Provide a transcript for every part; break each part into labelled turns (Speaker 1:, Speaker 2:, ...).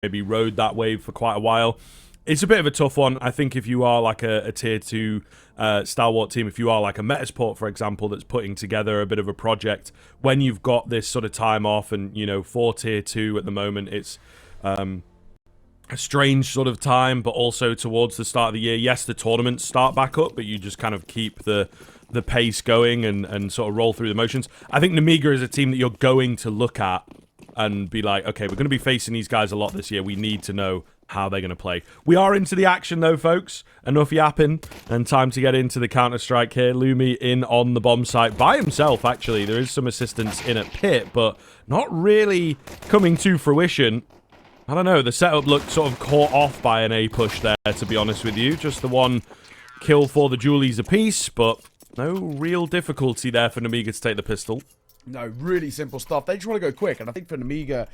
Speaker 1: maybe rode that wave for quite a while. It's a bit of a tough one. I think if you are like a tier 2 stalwart team, if you are like a Metizport, for example, that's putting together a bit of a project, when you've got this sort of time off and, you know, for tier 2 at the moment, it's a strange sort of time, but also towards the start of the year, yes, the tournaments start back up, but you just kind of keep the pace going and sort of roll through the motions. I think Nemiga is a team that you're going to look at and be like, okay, we're going to be facing these guys a lot this year. We need to know how they're going to play. We are into the action, though, folks. Enough yapping, and time to get into the Counter-Strike here. Lumi in on the bomb site by himself, actually. There is some assistance in at pit, but not really coming to fruition. I don't know. The setup looked sort of caught off by an A push there, to be honest with you. Just the one kill for the Julies apiece, but no real difficulty there for Nemiga to take the pistol.
Speaker 2: No, really simple stuff. They just want to go quick, and I think for Nemiga,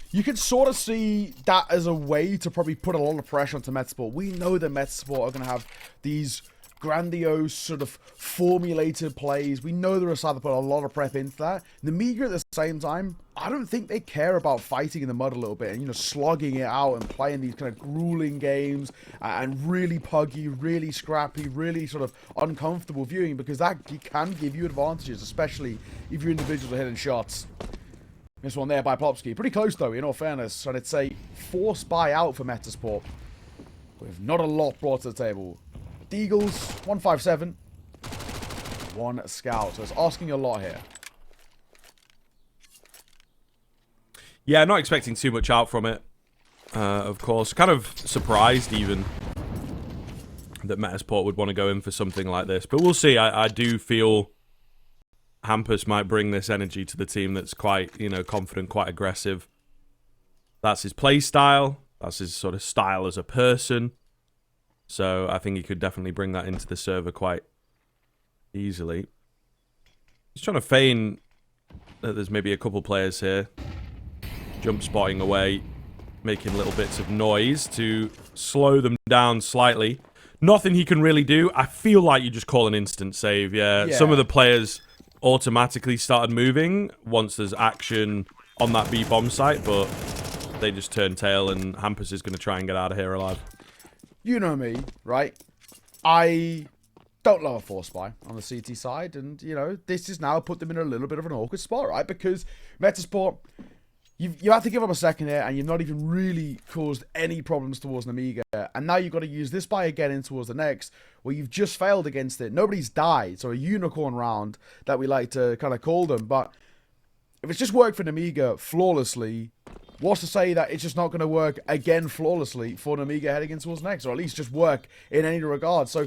Speaker 2: you can sort of see that as a way to probably put a lot of pressure onto Metizport. We know that Metizport are going to have these grandiose sort of formulated plays. We know they're decided to put a lot of prep into that. Nemiga at the same time, I don't think they care about fighting in the mud a little bit and, you know, slogging it out and playing these kind of grueling games and really puggy, really scrappy, really sort of uncomfortable viewing, because that can give you advantages, especially if your individuals are hitting shots. This one there by Popsky. Pretty close, though, in all fairness. And it's a forced buyout for Metizport, with not a lot brought to the table. Deagles, 157. One scout. So it's asking a lot here.
Speaker 1: Yeah, not expecting too much out from it, of course. Kind of surprised, even, that Metizport would want to go in for something like this. But we'll see. I do feel Hampus might bring this energy to the team that's quite, you know, confident, quite aggressive. That's his play style. That's his sort of style as a person. So I think he could definitely bring that into the server quite easily. He's trying to feign that there's maybe a couple players here. Jump spotting away, making little bits of noise to slow them down slightly. Nothing he can really do. I feel like you just call an instant save, yeah. Some of the players automatically started moving once there's action on that B bomb site, but they just turn tail and Hampus is going to try and get out of here alive.
Speaker 2: You know me, right? I don't love a force buy on the CT side, and, you know, this has now put them in a little bit of an awkward spot, right? Because Metizport, you have to give them a second here, and you've not even really caused any problems towards Nemiga, and now you've got to use this buy again in towards the next, where you've just failed against it. Nobody's died, so a unicorn round that we like to kind of call them, but if it's just worked for Nemiga flawlessly, what's to say that it's just not going to work again flawlessly for Nemiga heading in towards next, or at least just work in any regard? So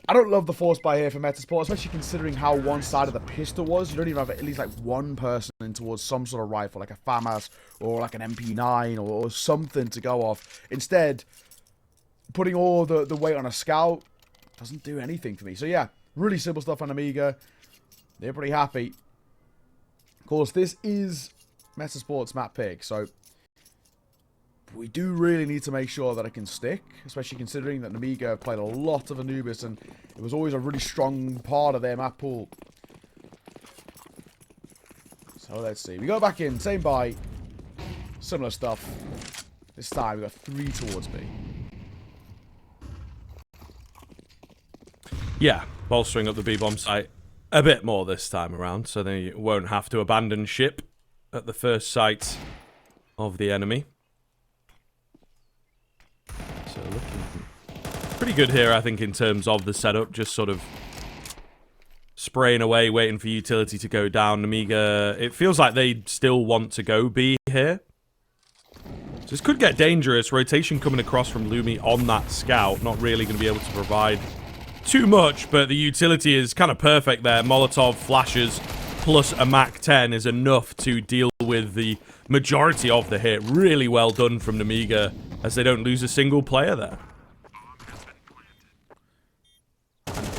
Speaker 2: I don't love the force buy here for Metizport, especially considering how one side of the pistol was. You don't even have at least like one person in towards some sort of rifle, like a FAMAS or like an MP9 or something to go off. Instead, putting all the weight on a scout doesn't do anything for me. So yeah, really simple stuff on Nemiga. They're pretty happy. Of course, this is Metizport's map pick, so we do really need to make sure that it can stick, especially considering that Nemiga played a lot of Anubis, and it was always a really strong part of their map pool. So let's see. We go back in, same buy, similar stuff. This time we got 3 towards B.
Speaker 1: Yeah, bolstering up the B-bomb site a bit more this time around, so they won't have to abandon ship at the first sight of the enemy. So looking pretty good here, I think, in terms of the setup. Just sort of spraying away, waiting for utility to go down. Nemiga, it feels like they still want to go B here. So this could get dangerous. Rotation coming across from Lumi on that scout. Not really going to be able to provide too much, but the utility is kind of perfect there. Molotov flashes plus a MAC-10 is enough to deal with the majority of the hit. Really well done from Nemiga, as they don't lose a single player there.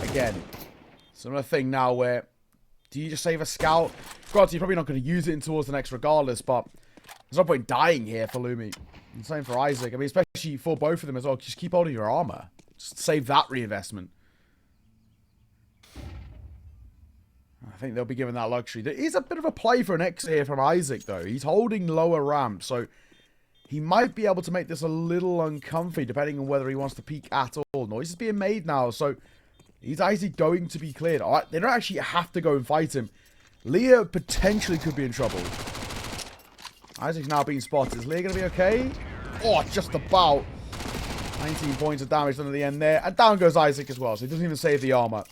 Speaker 2: Again, similar thing now where, do you just save a scout? Granted, you're probably not going to use it in towards the next regardless, but there's no point dying here for Lumi. And same for Isaac. I mean, especially for both of them as well. Just keep holding your armor. Just save that reinvestment. I think they'll be given that luxury. There is a bit of a play for an X here from Isaac, though. He's holding lower ramp, so he might be able to make this a little uncomfy, depending on whether he wants to peek at all. Noise is being made now, so he's actually going to be cleared. All right, they don't actually have to go and fight him. Leah potentially could be in trouble. Isaac's now being spotted. Is Leah going to be okay? Oh, just about. 19 points of damage done at the end there. And down goes Isaac as well, so he doesn't even save the armor.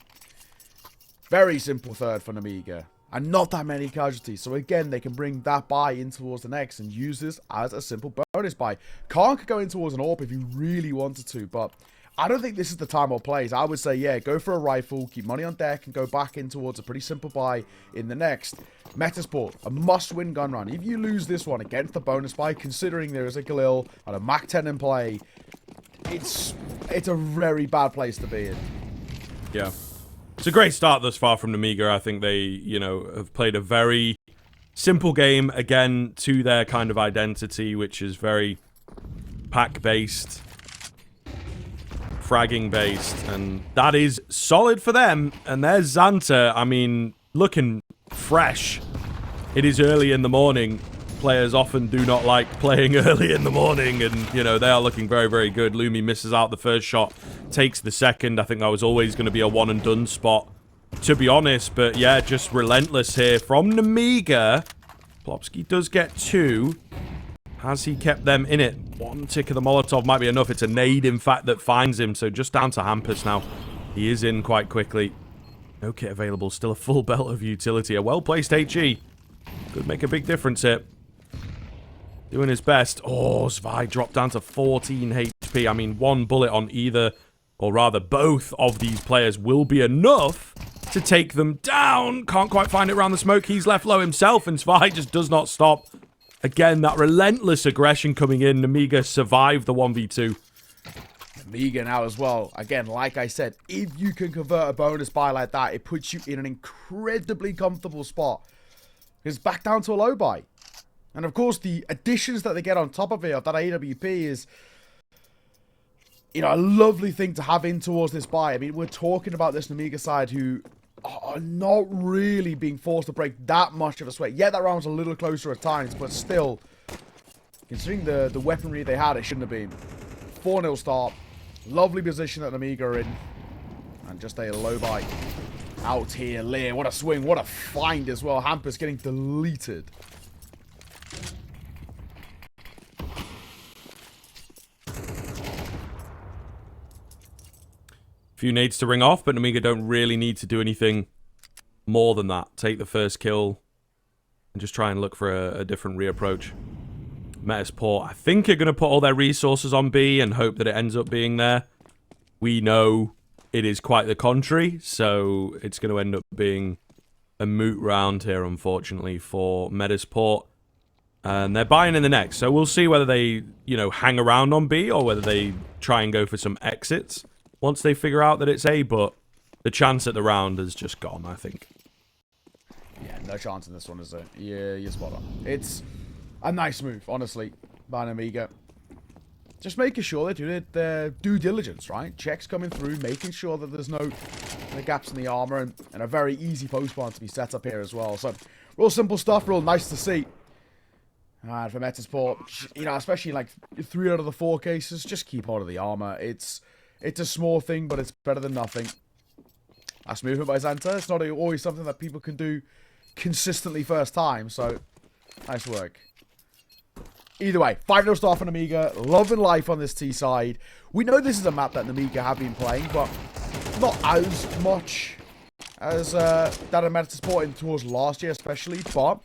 Speaker 2: Very simple third for Nemiga. And not that many casualties. So again, they can bring that buy in towards the next and use this as a simple bonus buy. Khan could go in towards an AWP if he really wanted to, but I don't think this is the time or place. I would say, yeah, go for a rifle, keep money on deck, and go back in towards a pretty simple buy in the next. Metizport, a must-win gun run. If you lose this one against the bonus buy, considering there is a Galil and a Mach 10 in play, it's a very bad place to be in.
Speaker 1: Yeah. It's a great start thus far from Nemiga. I think they, you know, have played a very simple game, again, to their kind of identity, which is very pack-based, fragging-based, and that is solid for them. And there's Xanta, I mean, looking fresh. It is early in the morning. Players often do not like playing early in the morning, and, you know, they are looking very, very good. Lumi misses out the first shot, takes the second. I think that was always going to be a one-and-done spot, to be honest. But, yeah, just relentless here from Nemiga. Plopsky does get 2. Has he kept them in it? One tick of the Molotov might be enough. It's a nade, in fact, that finds him. So just down to Hampus now. He is in quite quickly. No kit available. Still a full belt of utility. A well-placed HE. Could make a big difference here. Doing his best. Oh, Zvi dropped down to 14 HP. I mean, one bullet on either, or rather both of these players will be enough to take them down. Can't quite find it around the smoke. He's left low himself, and Zvi just does not stop. Again, that relentless aggression coming in. Nemiga survived the 1v2.
Speaker 2: Nemiga now as well. Again, like I said, if you can convert a bonus buy like that, it puts you in an incredibly comfortable spot. It's back down to a low buy. And of course, the additions that they get on top of it, of that AWP, is, you know, a lovely thing to have in towards this buy. I mean, we're talking about this Nemiga side who are not really being forced to break that much of a sweat. Yeah, that round's a little closer at times, but still, considering the weaponry they had, it shouldn't have been. 4-0 start. Lovely position that Nemiga are in. And just a low buy. Out here, Lear. What a swing. What a find as well. Hampus getting deleted.
Speaker 1: Few nades to ring off, but Nemiga don't really need to do anything more than that. Take the first kill and just try and look for a different reapproach. Metizport, I think, are going to put all their resources on B and hope that it ends up being there. We know it is quite the contrary, so it's going to end up being a moot round here, unfortunately, for Metizport. And they're buying in the next, so we'll see whether they, you know, hang around on B or whether they try and go for some exits once they figure out that it's A, but the chance at the round is just gone, I think.
Speaker 2: Yeah, no chance in this one, is there? Yeah, you're spot on. It's a nice move, honestly, by Nemiga. Just making sure they do their due diligence, right? Checks coming through, making sure that there's no gaps in the armor, and a very easy post barn to be set up here as well. So, real simple stuff, real nice to see. And for Metizport, you know, especially like 3 out of the 4 cases, just keep hold of the armor. It's a small thing, but it's better than nothing. That's movement by Xanta. It's not always something that people can do consistently first time, so nice work. Either way, 5-0 start for Nemiga. Loving life on this T side. We know this is a map that Nemiga have been playing, but not as much as that of Metizport in towards last year especially, but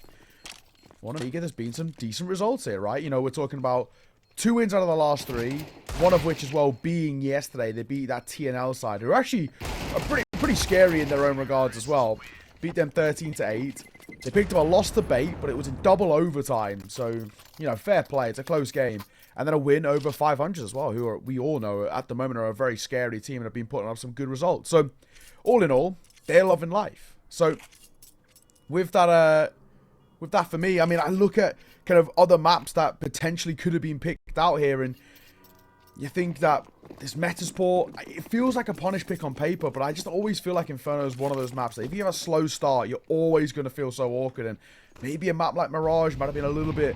Speaker 2: for Nemiga, there's been some decent results here, right? You know, we're talking about 2 wins out of the last 3, one of which as well being yesterday. They beat that TNL side, who are actually pretty scary in their own regards as well. Beat them 13-8. They picked up a loss to Bait, but it was in double overtime. So, you know, fair play. It's a close game. And then a win over 500 as well, who are, we all know at the moment are a very scary team and have been putting up some good results. So, all in all, they're loving life. So, with that for me, I mean, I look at kind of other maps that potentially could have been picked out here, and you think that this Metizport, it feels like a punish pick on paper, but I just always feel like Inferno is one of those maps that if you have a slow start, you're always going to feel so awkward, and maybe a map like Mirage might have been a little bit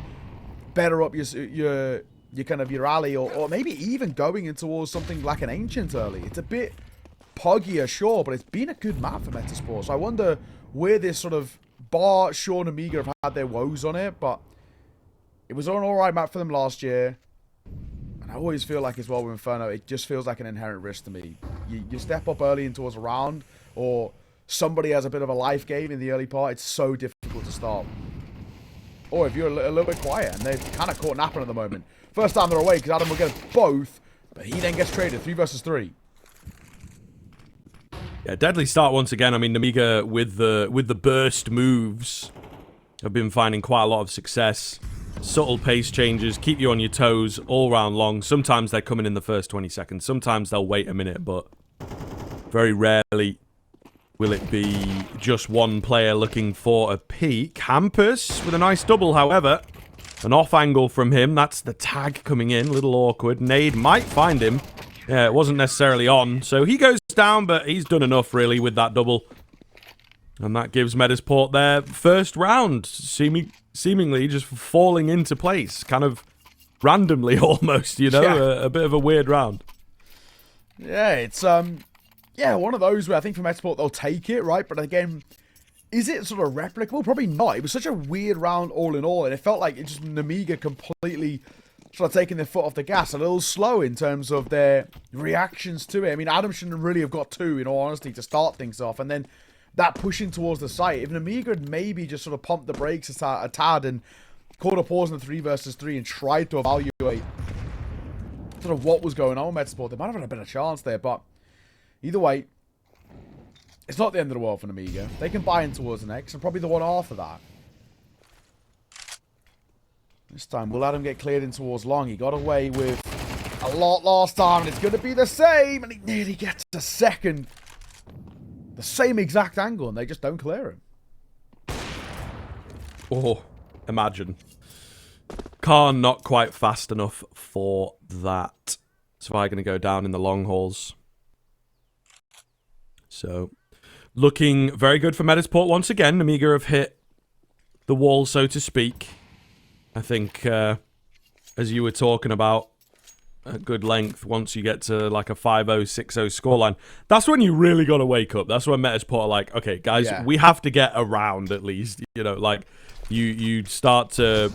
Speaker 2: better up your kind of your alley, or maybe even going in towards something like an Ancient early. It's a bit puggier, sure, but it's been a good map for Metizport. So I wonder where this sort of bar, Sean and Nemiga have had their woes on it, but it was an alright map for them last year. And I always feel like as well with Inferno, it just feels like an inherent risk to me. You step up early in towards a round, or somebody has a bit of a life game in the early part, it's so difficult to start. Or if you're a little bit quiet, and they're kind of caught napping at the moment. First time they're away, because Adam will get both, but he then gets traded 3 versus 3.
Speaker 1: Yeah, deadly start once again. I mean, Nemiga with the burst moves have been finding quite a lot of success. Subtle pace changes, keep you on your toes all round long. Sometimes they're coming in the first 20 seconds. Sometimes they'll wait a minute, but very rarely will it be just one player looking for a peak. Hampus with a nice double, however. An off angle from him. That's the tag coming in. A little awkward. Nade might find him. Yeah, it wasn't necessarily on. So he goes down, but he's done enough, really, with that double. And that gives Metizport their first round, seemingly just falling into place. Kind of randomly, almost, you know?
Speaker 2: Yeah.
Speaker 1: A bit of a weird round.
Speaker 2: Yeah, it's, yeah, one of those where I think for Metizport, they'll take it, right? But again, is it sort of replicable? Probably not. It was such a weird round all in all, and it felt like it just Nemiga completely sort of taking their foot off the gas, a little slow in terms of their reactions to it. I mean, Adam shouldn't really have got 2, in all honesty, to start things off, and then that pushing towards the site. If Nemiga had maybe just sort of pumped the brakes a tad and caught a pause in the 3 versus 3 and tried to evaluate sort of what was going on with Metizport, they might have had a better chance there, but either way, it's not the end of the world for Nemiga. They can buy in towards the next, and probably the one after that. This time, we'll let him get cleared in towards long. He got away with a lot last time, and it's going to be the same, and he nearly gets a second. The same exact angle, and they just don't clear him.
Speaker 1: Oh, imagine. Khan not quite fast enough for that. So I'm going to go down in the long hauls. So, looking very good for Metizport once again. Nemiga have hit the wall, so to speak. I think, as you were talking about, at good length, once you get to like a 5-0, 6-0 scoreline, that's when you really got to wake up. That's when Metizport are like, okay, guys, we have to get a round at least. You know, like, you start to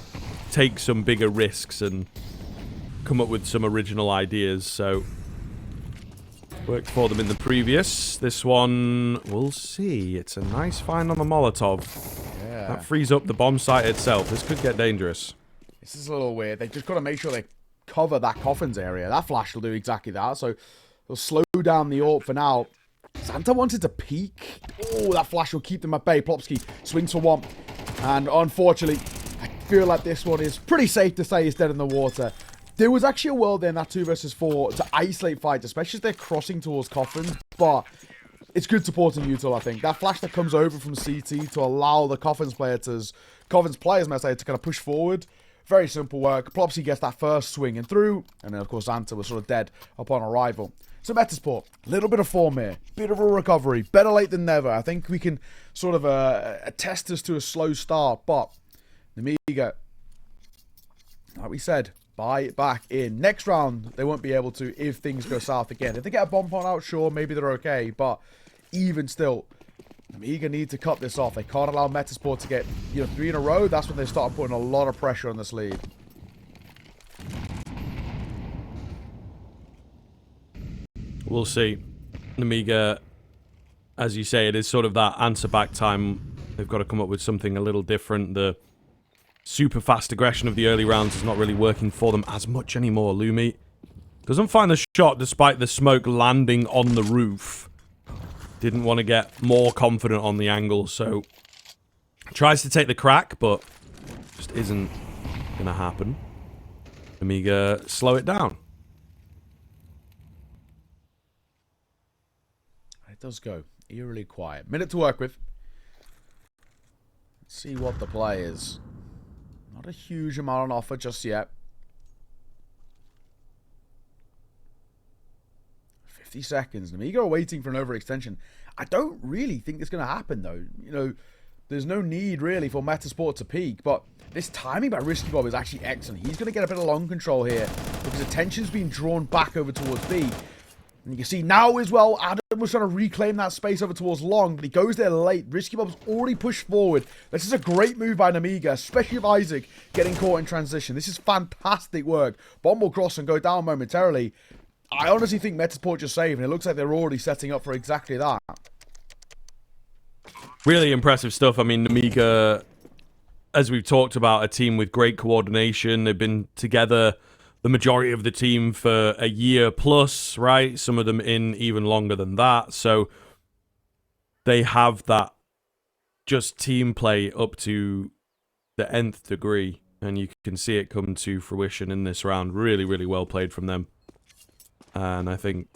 Speaker 1: take some bigger risks and come up with some original ideas. So, worked for them in the previous. This one, we'll see. It's a nice find on the Molotov.
Speaker 2: Yeah.
Speaker 1: That frees up the bomb site itself. This could get dangerous.
Speaker 2: This is a little weird. They just got to make sure they cover that coffins area. That flash will do exactly that. So they'll slow down the AWP for now. Santa wanted to peek. Oh, that flash will keep them at bay. Plopsky swings for 1. And unfortunately, I feel like this one is pretty safe to say is dead in the water. There was actually a world there in that 2 versus 4 to isolate fights, especially if they're crossing towards coffins. But it's good support in util, I think. That flash that comes over from CT to allow the coffins players, might say, to kind of push forward. Very simple work. Plopsy gets that first swing and through. And then, of course, Anta was sort of dead upon arrival. So, Metizport, a little bit of form here. Bit of a recovery. Better late than never. I think we can sort of attest us to a slow start. But, Nemiga, like we said, buy it back in. Next round, they won't be able to if things go south again. If they get a bomb point out, sure, maybe they're okay. But even still, Nemiga need to cut this off. They can't allow Metizport to get 3 in a row. That's when they start putting a lot of pressure on this lead.
Speaker 1: We'll see. Nemiga, as you say, it is sort of that answer back time. They've got to come up with something a little different. The super fast aggression of the early rounds is not really working for them as much anymore. Lumi doesn't find the shot despite the smoke landing on the roof. Didn't want to get more confident on the angle, so tries to take the crack, but just isn't going to happen. Nemiga slow it down.
Speaker 2: It does go eerily quiet. Minute to work with. Let's see what the play is. Not a huge amount on offer just yet. 50 seconds. Nemiga are waiting for an overextension. I don't really think it's going to happen, though. There's no need, really, for Metizport to peek, but this timing by Risky Bob is actually excellent. He's going to get a bit of long control here because attention's being drawn back over towards B. And you can see now as well, Adam was trying to reclaim that space over towards long, but he goes there late. Risky Bob's already pushed forward. This is a great move by Nemiga, especially with Isaac getting caught in transition. This is fantastic work. Bomb will cross and go down momentarily. I honestly think Metizport just saved, and it looks like they're already setting up for exactly that.
Speaker 1: Really impressive stuff. I mean, Nemiga, as we've talked about, a team with great coordination. They've been together, the majority of the team, for a year plus, right? Some of them in even longer than that. So they have that just team play up to the nth degree. And you can see it come to fruition in this round. Really, really well played from them. And I think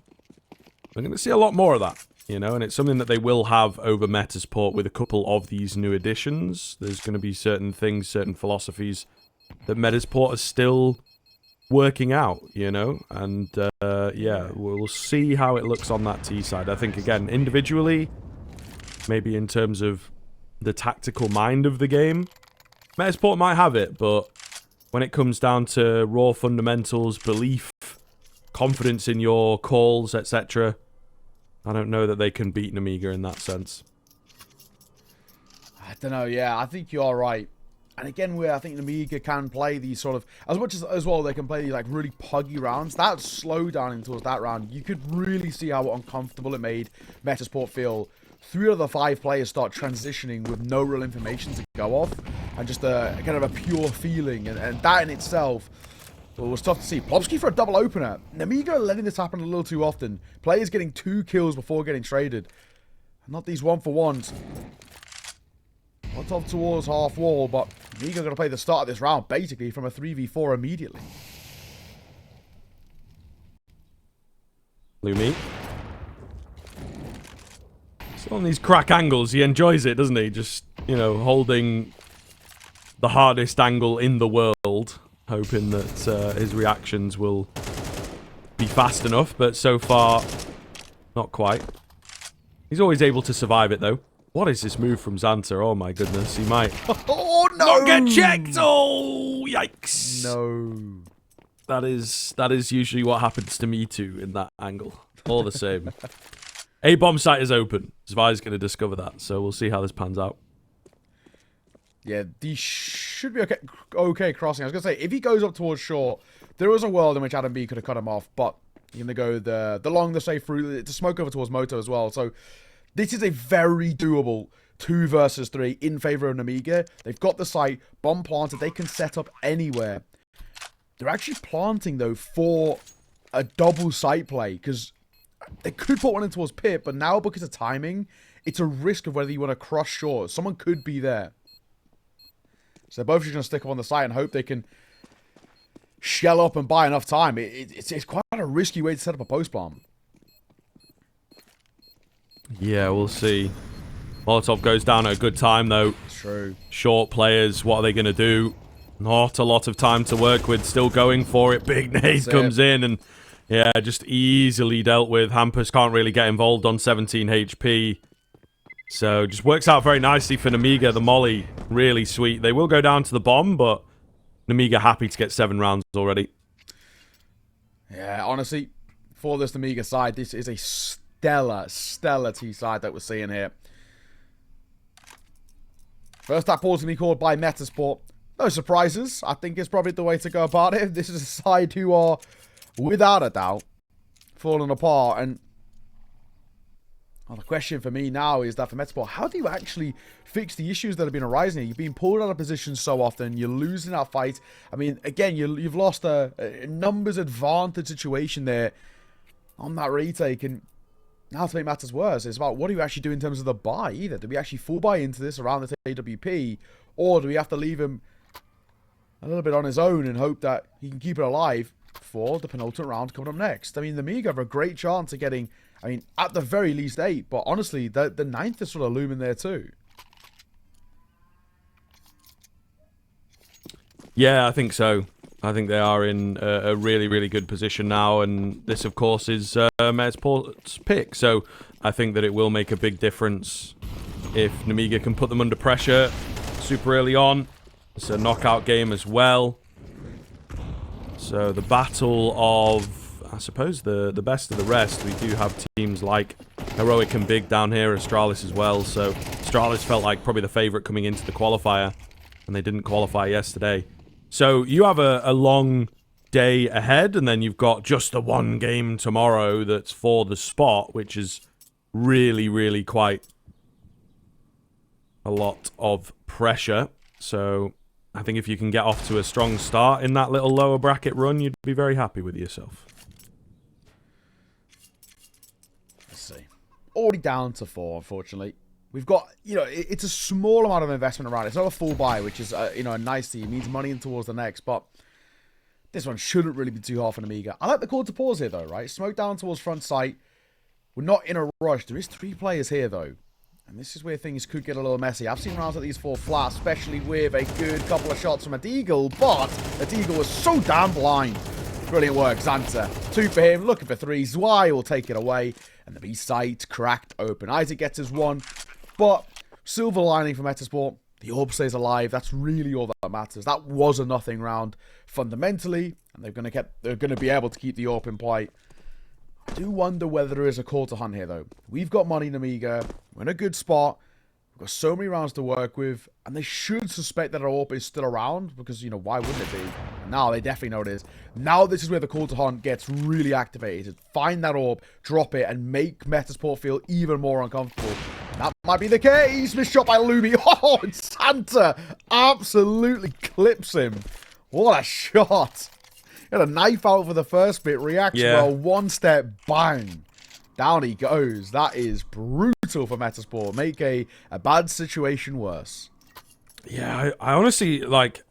Speaker 1: we're going to see a lot more of that. You know, and it's something that they will have over Metizport with a couple of these new additions. There's going to be certain things, certain philosophies that Metizport is still working out, you know? And, yeah, we'll see how it looks on that T side. I think, again, individually, maybe in terms of the tactical mind of the game, Metizport might have it, but when it comes down to raw fundamentals, belief, confidence in your calls, etc., I don't know that they can beat Nemiga in that sense.
Speaker 2: I don't know, yeah, I think you are right. And again, where I think Nemiga can play these sort of, as much as well they can play these like really puggy rounds, that slowdown towards that round, you could really see how uncomfortable it made Metizport feel. 3 of the 5 players start transitioning with no real information to go off, and just a kind of a pure feeling, and that in itself, well, it was tough to see. Plopsky for a double opener. Nemiga letting this happen a little too often. Players getting 2 kills before getting traded. Not these 1-for-1s. What's off towards half wall, but Nemiga going to play the start of this round basically from a 3v4 immediately.
Speaker 1: Lumi. So on these crack angles, he enjoys it, doesn't he? Just, you know, holding the hardest angle in the world, hoping that his reactions will be fast enough, but so far, not quite. He's always able to survive it, though. What is this move from Xanta? Oh, my goodness. He might
Speaker 2: oh, no!
Speaker 1: not get checked! Oh, yikes.
Speaker 2: No.
Speaker 1: That is usually what happens to me, too, in that angle. All the same. A bomb site is open. Zvai's going to discover that, so we'll see how this pans out.
Speaker 2: Yeah, these should be okay crossing. I was going to say, if he goes up towards short, there was a world in which Adam B could have cut him off, but you're going to go the long, the safe route. It's a smoke over towards Moto as well, so this is a very doable 2 versus 3 in favor of Nemiga. They've got the site, bomb planted, they can set up anywhere. They're actually planting, though, for a double site play, because they could put one in towards Pip, but now because of timing, it's a risk of whether you want to cross short. Someone could be there. So they're both just going to stick up on the site and hope they can shell up and buy enough time. It's quite a risky way to set up a post bomb.
Speaker 1: Yeah, we'll see. Molotov goes down at a good time, though.
Speaker 2: True.
Speaker 1: Short players, what are they going to do? Not a lot of time to work with. Still going for it. Big nade comes in and, yeah, just easily dealt with. Hampus can't really get involved on 17 HP. So, just works out very nicely for Nemiga. The molly, really sweet. They will go down to the bomb, but Nemiga happy to get 7 rounds already.
Speaker 2: Yeah, honestly, for this Nemiga side, this is a stellar T side that we're seeing here. First that pause can be called by Metizport. No surprises. I think it's probably the way to go about it. This is a side who are, without a doubt, falling apart. And well, the question for me now is that for Metizport, how do you actually fix the issues that have been arising here? You've been pulled out of position so often. You're losing that fight. I mean, again, you've lost a numbers advantage situation there on that retake. And now to make matters worse, it's about what do you actually do in terms of the buy either. Do we actually full buy into this around the AWP? Or do we have to leave him a little bit on his own and hope that he can keep it alive for the penultimate round coming up next? I mean, the Nemiga have a great chance of getting, I mean, at the very least 8, but honestly, the 9th is sort of looming there too.
Speaker 1: Yeah, I think so. I think they are in a really, really good position now, and this, of course, is Metizport's pick, so I think that it will make a big difference if Nemiga can put them under pressure super early on. It's a knockout game as well. So the battle of, I suppose, the best of the rest. We do have teams like Heroic and Big down here, Astralis as well. So Astralis felt like probably the favorite coming into the qualifier, and they didn't qualify yesterday. So you have a long day ahead, and then you've got just the one game tomorrow that's for the spot, which is really, really quite a lot of pressure. So I think if you can get off to a strong start in that little lower bracket run, you'd be very happy with yourself.
Speaker 2: Let's see. Already down to 4, unfortunately. We've got, you know, it's a small amount of investment around. It's not a full buy, which is, you know, a nice thing. It means money in towards the next, but this one shouldn't really be too hard for Nemiga. I like the call to pause here, though, right? Smoke down towards front site. We're not in a rush. There is 3 players here, though. And this is where things could get a little messy. I've seen rounds like these fall flat, especially with a good couple of shots from Eagle, but Eagle was so damn blind. Brilliant work, Xanta. 2 for him, looking for 3. Zwei will take it away. And the B site cracked open. Isaac gets his 1. But silver lining for Metizport, the orb stays alive. That's really all that matters. That was a nothing round fundamentally, and they're gonna be able to keep the orb in play. I do wonder whether there is a call to hunt here, though. We've got money, Nemiga. We're in a good spot. We've got so many rounds to work with, and they should suspect that our orb is still around, because, you know, why wouldn't it be? Now they definitely know it is. Now this is where the call to hunt gets really activated. Find that orb, drop it, and make Metizport feel even more uncomfortable. That might be the case. Missed shot by Lumi. Oh, and Santa absolutely clips him. What a shot. He had a knife out for the first bit. Reacts well. 1 step. Bang. Down he goes. That is brutal for Metizport. Make a bad situation worse.
Speaker 1: Yeah, I honestly, like,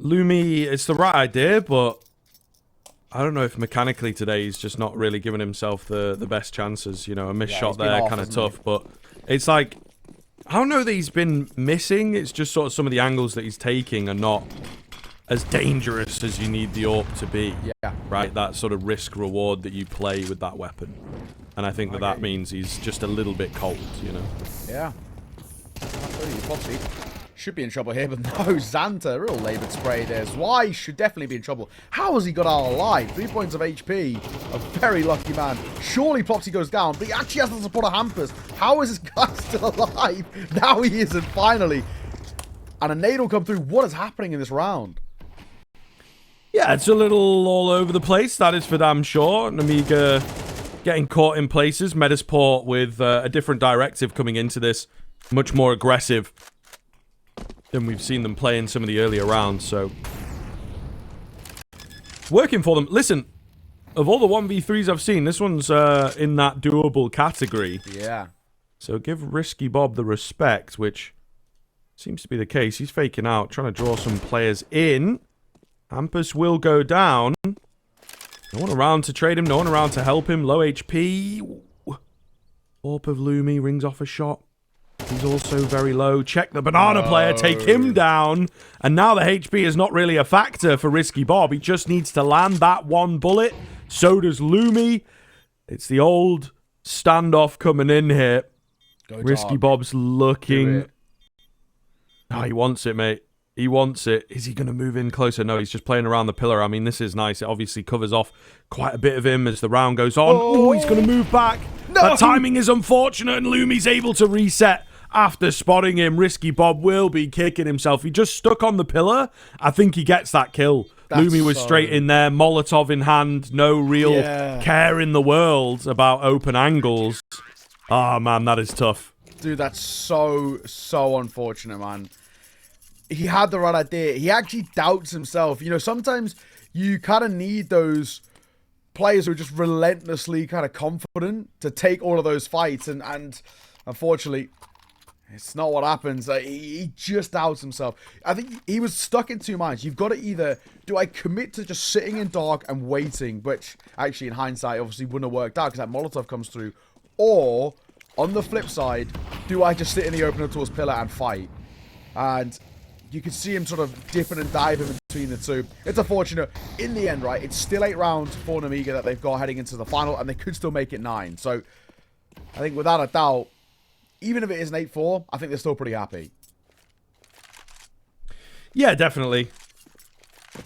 Speaker 1: Lumi, it's the right idea, but I don't know if mechanically today he's just not really giving himself the best chances. You know, a missed shot there, kind of tough, but it's like, I don't know that he's been missing. It's just sort of some of the angles that he's taking are not as dangerous as you need the AWP to be.
Speaker 2: Yeah.
Speaker 1: Right? That sort of risk-reward that you play with that weapon. And I think that means he's just a little bit cold, you know?
Speaker 2: Yeah. Foxy should be in trouble here, but no, Xanta, real laboured spray there. Zwei should definitely be in trouble. How has he got out alive? 3 points of HP. A very lucky man. Surely Plopsy goes down, but he actually has the support of Hampers. How is this guy still alive? Now he isn't, finally. And a nade will come through. What is happening in this round?
Speaker 1: Yeah, it's a little all over the place, that is for damn sure. Nemiga getting caught in places. Metizport with a different directive coming into this. Much more aggressive than we've seen them play in some of the earlier rounds, so it's working for them. Listen, of all the 1v3s I've seen, this one's in that doable category.
Speaker 2: Yeah.
Speaker 1: So give Risky Bob the respect, which seems to be the case. He's faking out, trying to draw some players in. Hampus will go down. No one around to trade him, no one around to help him. Low HP. Orp of Lumi rings off a shot. He's also very low. Check the banana player, take him down. And now the HP is not really a factor for Risky Bob. He just needs to land that 1 bullet. So does Lumi. It's the old standoff coming in here. Risky Bob's looking. Oh, he wants it, mate. He wants it. Is he going to move in closer? No, he's just playing around the pillar. I mean, this is nice. It obviously covers off quite a bit of him as the round goes on. Oh, he's going to move back. No. That timing is unfortunate, and Lumi's able to reset after spotting him. Risky Bob will be kicking himself. He just stuck on the pillar. I think he gets that kill. Lumi was straight in there, Molotov in hand. No real care in the world about open angles. Oh, man, that is tough.
Speaker 2: Dude, that's so unfortunate, man. He had the right idea. He actually doubts himself. You know, sometimes you kind of need those players who are just relentlessly kind of confident to take all of those fights. And unfortunately, it's not what happens. He just doubts himself. I think he was stuck in 2 minds. You've got to either, do I commit to just sitting in dark and waiting, which actually in hindsight obviously wouldn't have worked out because that Molotov comes through, or on the flip side, do I just sit in the opener towards pillar and fight? And you can see him sort of dipping and diving between the two. It's unfortunate. In the end, right, it's still 8 rounds for Nemiga that they've got heading into the final, and they could still make it 9. So I think without a doubt, even if it is an 8-4, I think they're still pretty happy.
Speaker 1: Yeah, definitely.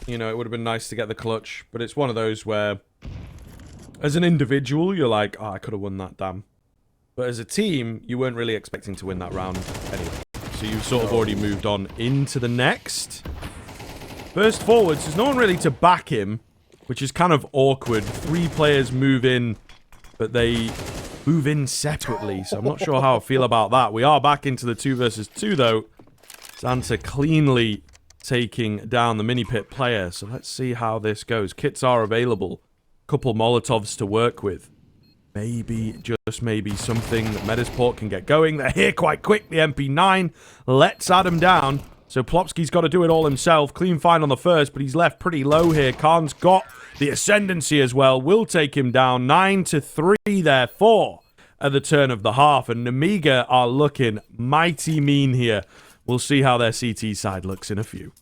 Speaker 1: You know, it would have been nice to get the clutch, but it's one of those where, as an individual, you're like, oh, I could have won that, damn. But as a team, you weren't really expecting to win that round anyway. So you've sort of already moved on into the next. Burst forwards, there's no one really to back him, which is kind of awkward. 3 players move in, but they move in separately, so I'm not sure how I feel about that. We are back into the 2 versus 2, though. Santa cleanly taking down the mini-pit player, so let's see how this goes. Kits are available. Couple Molotovs to work with. Maybe, just maybe, something that Metizport can get going. They're here quite quick. The MP9 lets Adam down. So Plopsky's got to do it all himself. Clean find on the first, but he's left pretty low here. Khan's got the ascendancy as well. Will take him down. 9-3, therefore, at the turn of the half. And Nemiga are looking mighty mean here. We'll see how their CT side looks in a few.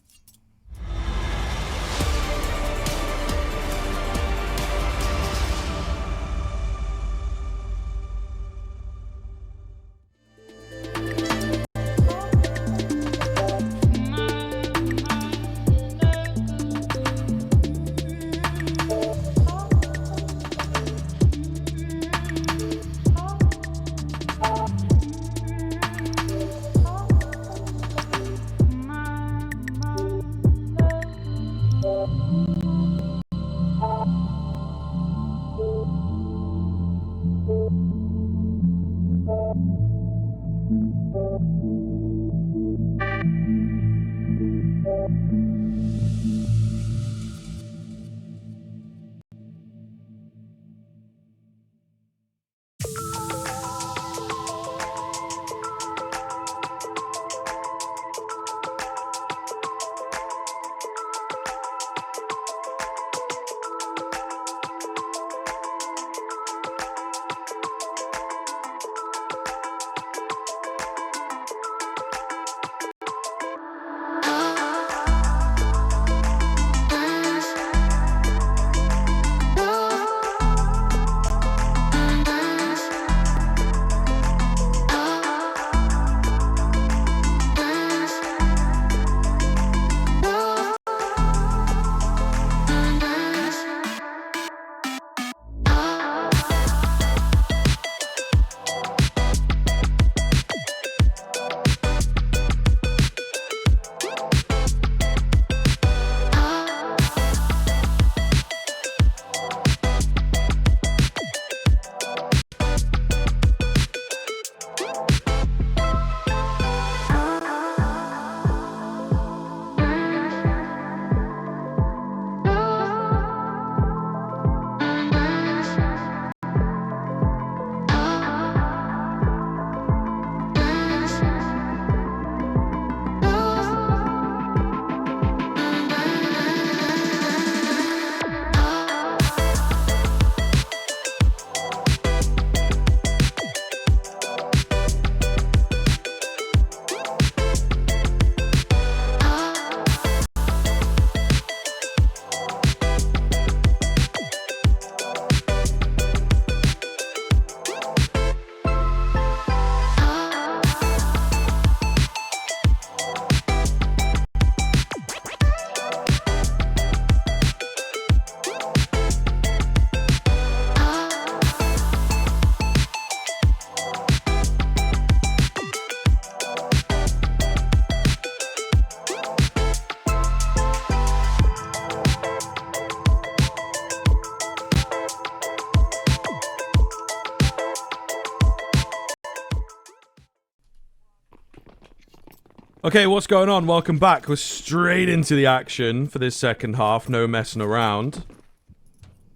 Speaker 1: Okay, what's going on? Welcome back. We're straight into the action for this second half. No messing around.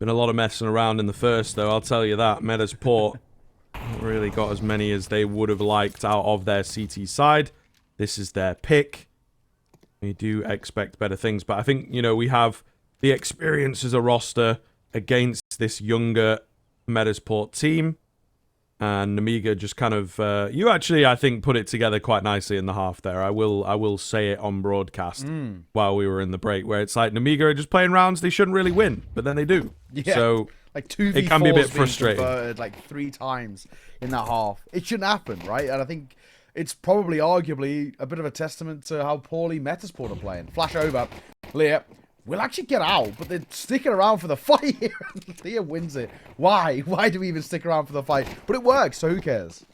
Speaker 1: Been a lot of messing around in the first, though, I'll tell you that. Metizport not really got as many as they would have liked out of their CT side. This is their pick. We do expect better things, but I think, you know, we have the experience as a roster against this younger Metizport team. And Nemiga just kind of, you actually, I think, put it together quite nicely in the half there. I will say it on broadcast while we were in the break, where it's like Nemiga are just playing rounds they shouldn't really win, but then they do.
Speaker 2: Yeah.
Speaker 1: So
Speaker 2: Like 2v4
Speaker 1: it can be a bit frustrating.
Speaker 2: Converted like 3 times in that half. It shouldn't happen, right? And I think it's probably arguably a bit of a testament to how poorly Metizport are playing. Flash over. Leah will actually get out, but they're sticking around for the fight here. Leah wins it. Why? Why do we even stick around for the fight? But it works, so who cares?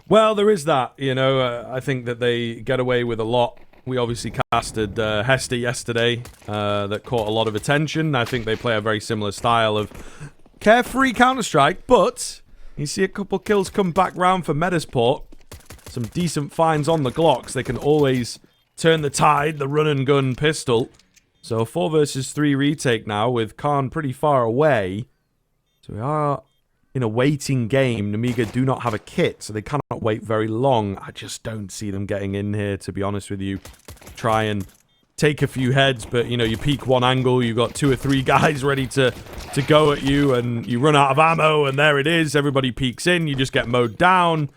Speaker 1: Well, there is that, you know. I think that they get away with a lot. We obviously casted Hester yesterday that caught a lot of attention. I think they play a very similar style of carefree Counter-Strike, but you see a couple kills come back round for Metizport. Some decent finds on the Glocks. They can always turn the tide, the run and gun pistol. So a 4 versus 3 retake now with Khan pretty far away. So we are in a waiting game. Nemiga do not have a kit, so they cannot wait very long. I just don't see them getting in here, to be honest with you. Try and take a few heads, but, you know, you peek one angle, you've got 2 or 3 guys ready to go at you, and you run out of ammo, and there it is. Everybody peeks in, you just get mowed down.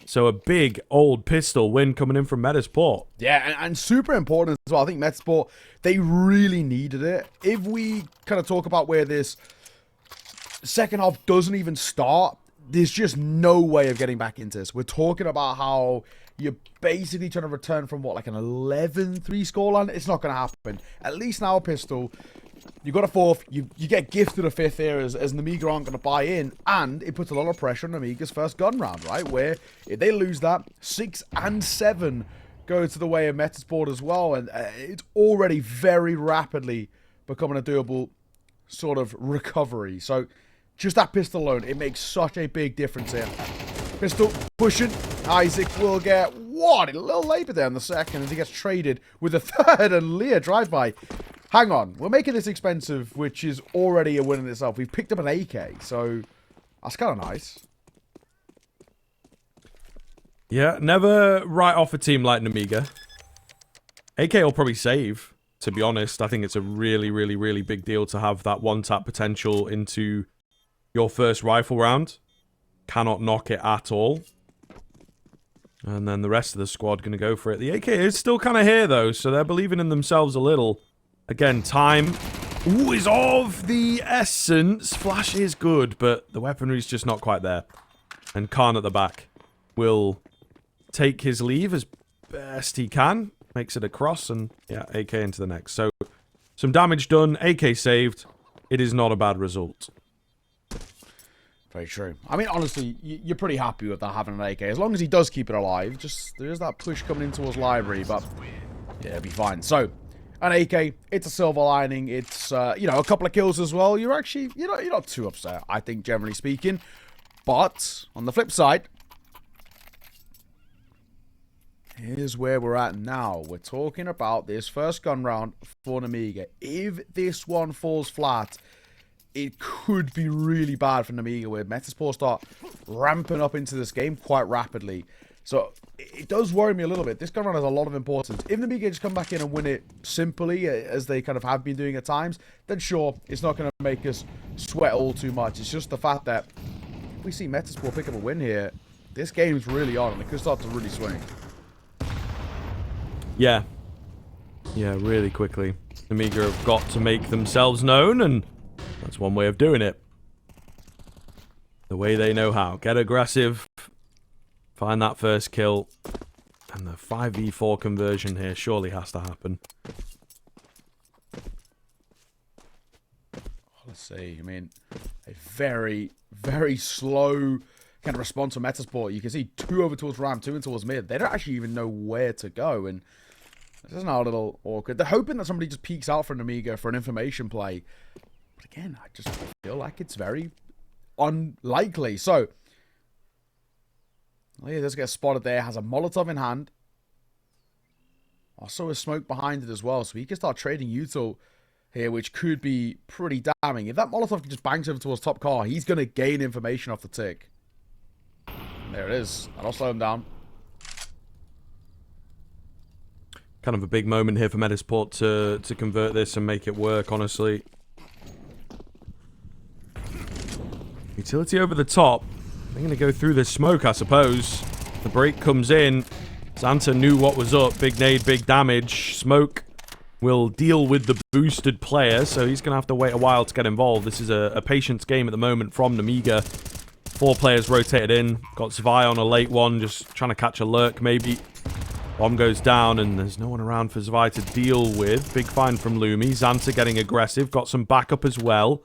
Speaker 1: So a big old pistol win coming in from Metizport.
Speaker 2: Yeah, and super important as well. I think Metizport, they really needed it. If we kind of talk about where this second half doesn't even start, there's just no way of getting back into this. We're talking about how you're basically trying to return from, what, like an 11-3 scoreline? It's not going to happen. At least now a pistol. You got a 4th. You get gifted a 5th here as Nemiga aren't going to buy in. And it puts a lot of pressure on Nemiga's first gun round, right? Where if they lose that, 6 and 7 go to the way of Metizport as well. And it's already very rapidly becoming a doable sort of recovery. So just that pistol alone, it makes such a big difference here. Pistol pushing. Isaac will get, what, a little labor there in the second as he gets traded with a 3rd, and Leah drive-by. Hang on, we're making this expensive, which is already a win in itself. We've picked up an AK, so that's kind of nice.
Speaker 1: Yeah, never write off a team like Nemiga. AK will probably save, to be honest. I think it's a really, really, really big deal to have that one-tap potential into your first rifle round. Cannot knock it at all. And then the rest of the squad going to go for it. The AK is still kind of here, though, so they're believing in themselves a little. Again, time is of the essence. Flash is good, but the weaponry is just not quite there. And Khan at the back will take his leave as best he can. Makes it across, and yeah, AK into the next. So, some damage done. AK saved. It is not a bad result.
Speaker 2: Very true. I mean, honestly, you're pretty happy with that, having an AK. As long as he does keep it alive. Just, there's that push coming in towards library, but yeah, it'll be fine. So, an AK, it's a silver lining. It's, you know, a couple of kills as well. You're actually, you're not too upset, I think, generally speaking. But, on the flip side, here's where we're at now. We're talking about this first gun round for Nemiga. If this one falls flat, it could be really bad for Nemiga, where Metizport start ramping up into this game quite rapidly. So it does worry me a little bit. This gun round has a lot of importance. If Nemiga just come back in and win it simply, as they kind of have been doing at times, then sure, it's not going to make us sweat all too much. It's just the fact that if we see Metizport pick up a win here, this game's really on, and it could start to really swing.
Speaker 1: Yeah. Yeah, really quickly. Nemiga have got to make themselves known, and that's one way of doing it. The way they know how. Get aggressive. Find that first kill. And the 5v4 conversion here surely has to happen.
Speaker 2: Let's see. I mean, a very, very slow kind of response from Metizport. You can see 2 over towards Ram, 2 in towards mid. They don't actually even know where to go. And this is now a little awkward. They're hoping that somebody just peeks out for Nemiga for an information play. But again, I just feel like it's very unlikely. So, yeah, this gets spotted there. Has a Molotov in hand. Also a smoke behind it as well. So he can start trading util here, which could be pretty damning. If that Molotov can just bangs over towards top car, he's going to gain information off the tick. And there it is. That'll slow him down.
Speaker 1: Kind of a big moment here for Metizport to convert this and make it work, honestly. Utility over the top. They're going to go through this smoke, I suppose. The break comes in. Xanta knew what was up. Big nade, big damage. Smoke will deal with the boosted player, so he's going to have to wait a while to get involved. This is a patience game at the moment from Nemiga. 4 players rotated in. Got Zvi on a late one, just trying to catch a lurk maybe. Bomb goes down, and there's no one around for Zvi to deal with. Big find from Lumi. Xanta getting aggressive. Got some backup as well.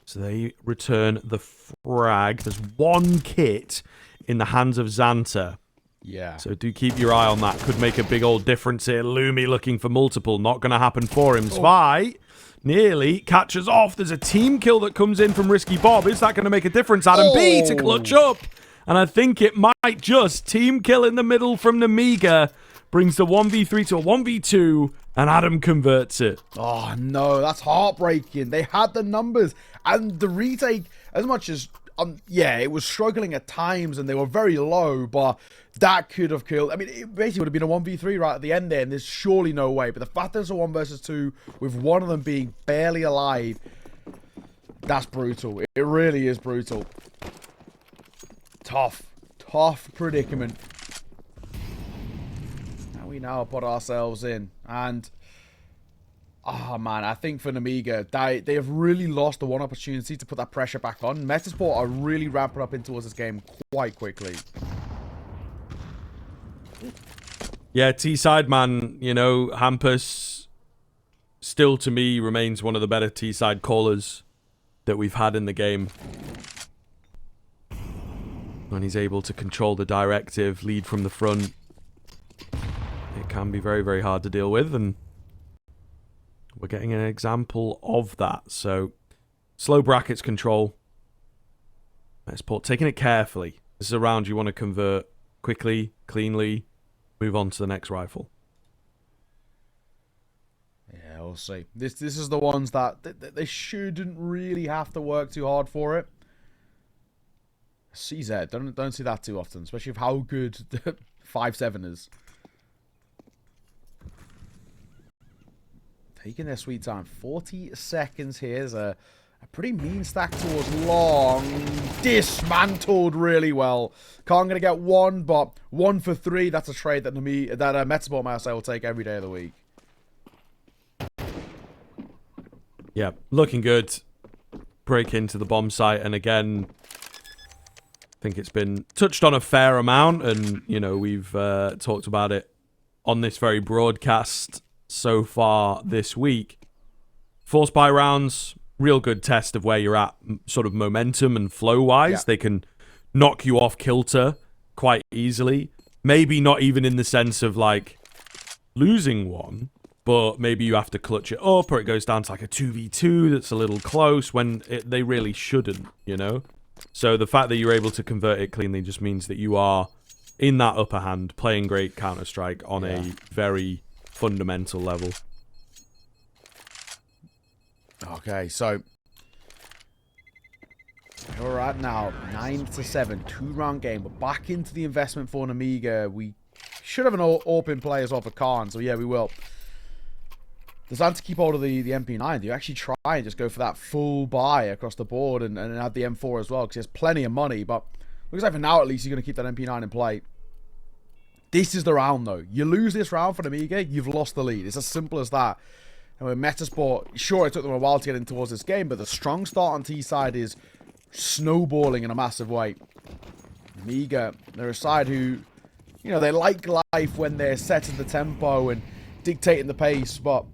Speaker 1: So they return the frag. There's 1 kit in the hands of Xanta.
Speaker 2: Yeah.
Speaker 1: So do keep your eye on that. Could make a big old difference here. Lumi looking for multiple. Not going to happen for him. Zvi nearly catches off. There's a team kill that comes in from Risky Bob. Is that going to make a difference? Adam B to clutch up. And I think it might just. Team kill in the middle from Nemiga. Brings the 1v3 to a 1v2. And Adam converts it.
Speaker 2: Oh, no. That's heartbreaking. They had the numbers. And the retake, as much as... yeah, it was struggling at times and they were very low, but that could have killed. I mean, it basically would have been a 1v3 right at the end there, and there's surely no way. But the fact there's a 1 versus 2 with one of them being barely alive, that's brutal. It really is brutal. Tough predicament. And we now put ourselves in, and... oh, man, I think for Nemiga, they have really lost the one opportunity to put that pressure back on. Metizport are really ramping up in towards this game quite quickly.
Speaker 1: Yeah, T-side, man, you know, Hampus still, to me, remains one of the better T-side callers that we've had in the game. When he's able to control the directive, lead from the front, it can be very, very hard to deal with, and... we're getting an example of that. So, slow brackets control. Metizport taking it carefully. This is a round you want to convert quickly, cleanly, move on to the next rifle.
Speaker 2: Yeah, we'll see. This is the ones that they shouldn't really have to work too hard for it. CZ, don't see that too often, especially with how good the 5-7 is. Taking their sweet time. 40 seconds here. There's a pretty mean stack towards long. Dismantled really well. Can't gonna get 1, but 1 for 3. That's a trade that Metizport, might say, will take every day of the week.
Speaker 1: Yeah, looking good. Break into the bomb site, and again, I think it's been touched on a fair amount, and, you know, we've talked about it on this very broadcast so far this week. Force buy rounds, real good test of where you're at, sort of momentum and flow-wise. Yeah. They can knock you off kilter quite easily. Maybe not even in the sense of, like, losing one, but maybe you have to clutch it up, or it goes down to, like, a 2v2 that's a little close when they really shouldn't, you know? So the fact that you're able to convert it cleanly just means that you are in that upper hand, playing great Counter-Strike on a very... fundamental level.
Speaker 2: Okay, so we're at now 9-7, 2-round game. We're back into the investment for Nemiga. We should have an open play as well for Khan, so yeah, we will. Does Xanta keep hold of the MP9? Do you actually try and just go for that full buy across the board and add the M4 as well? Because he has plenty of money, but looks like for now at least he's going to keep that MP9 in play. This is the round, though. You lose this round for Nemiga, you've lost the lead. It's as simple as that. And with Metizport, sure, it took them a while to get in towards this game, but the strong start on T-side is snowballing in a massive way. Nemiga, they're a side who, you know, they like life when they're setting the tempo and dictating the pace, but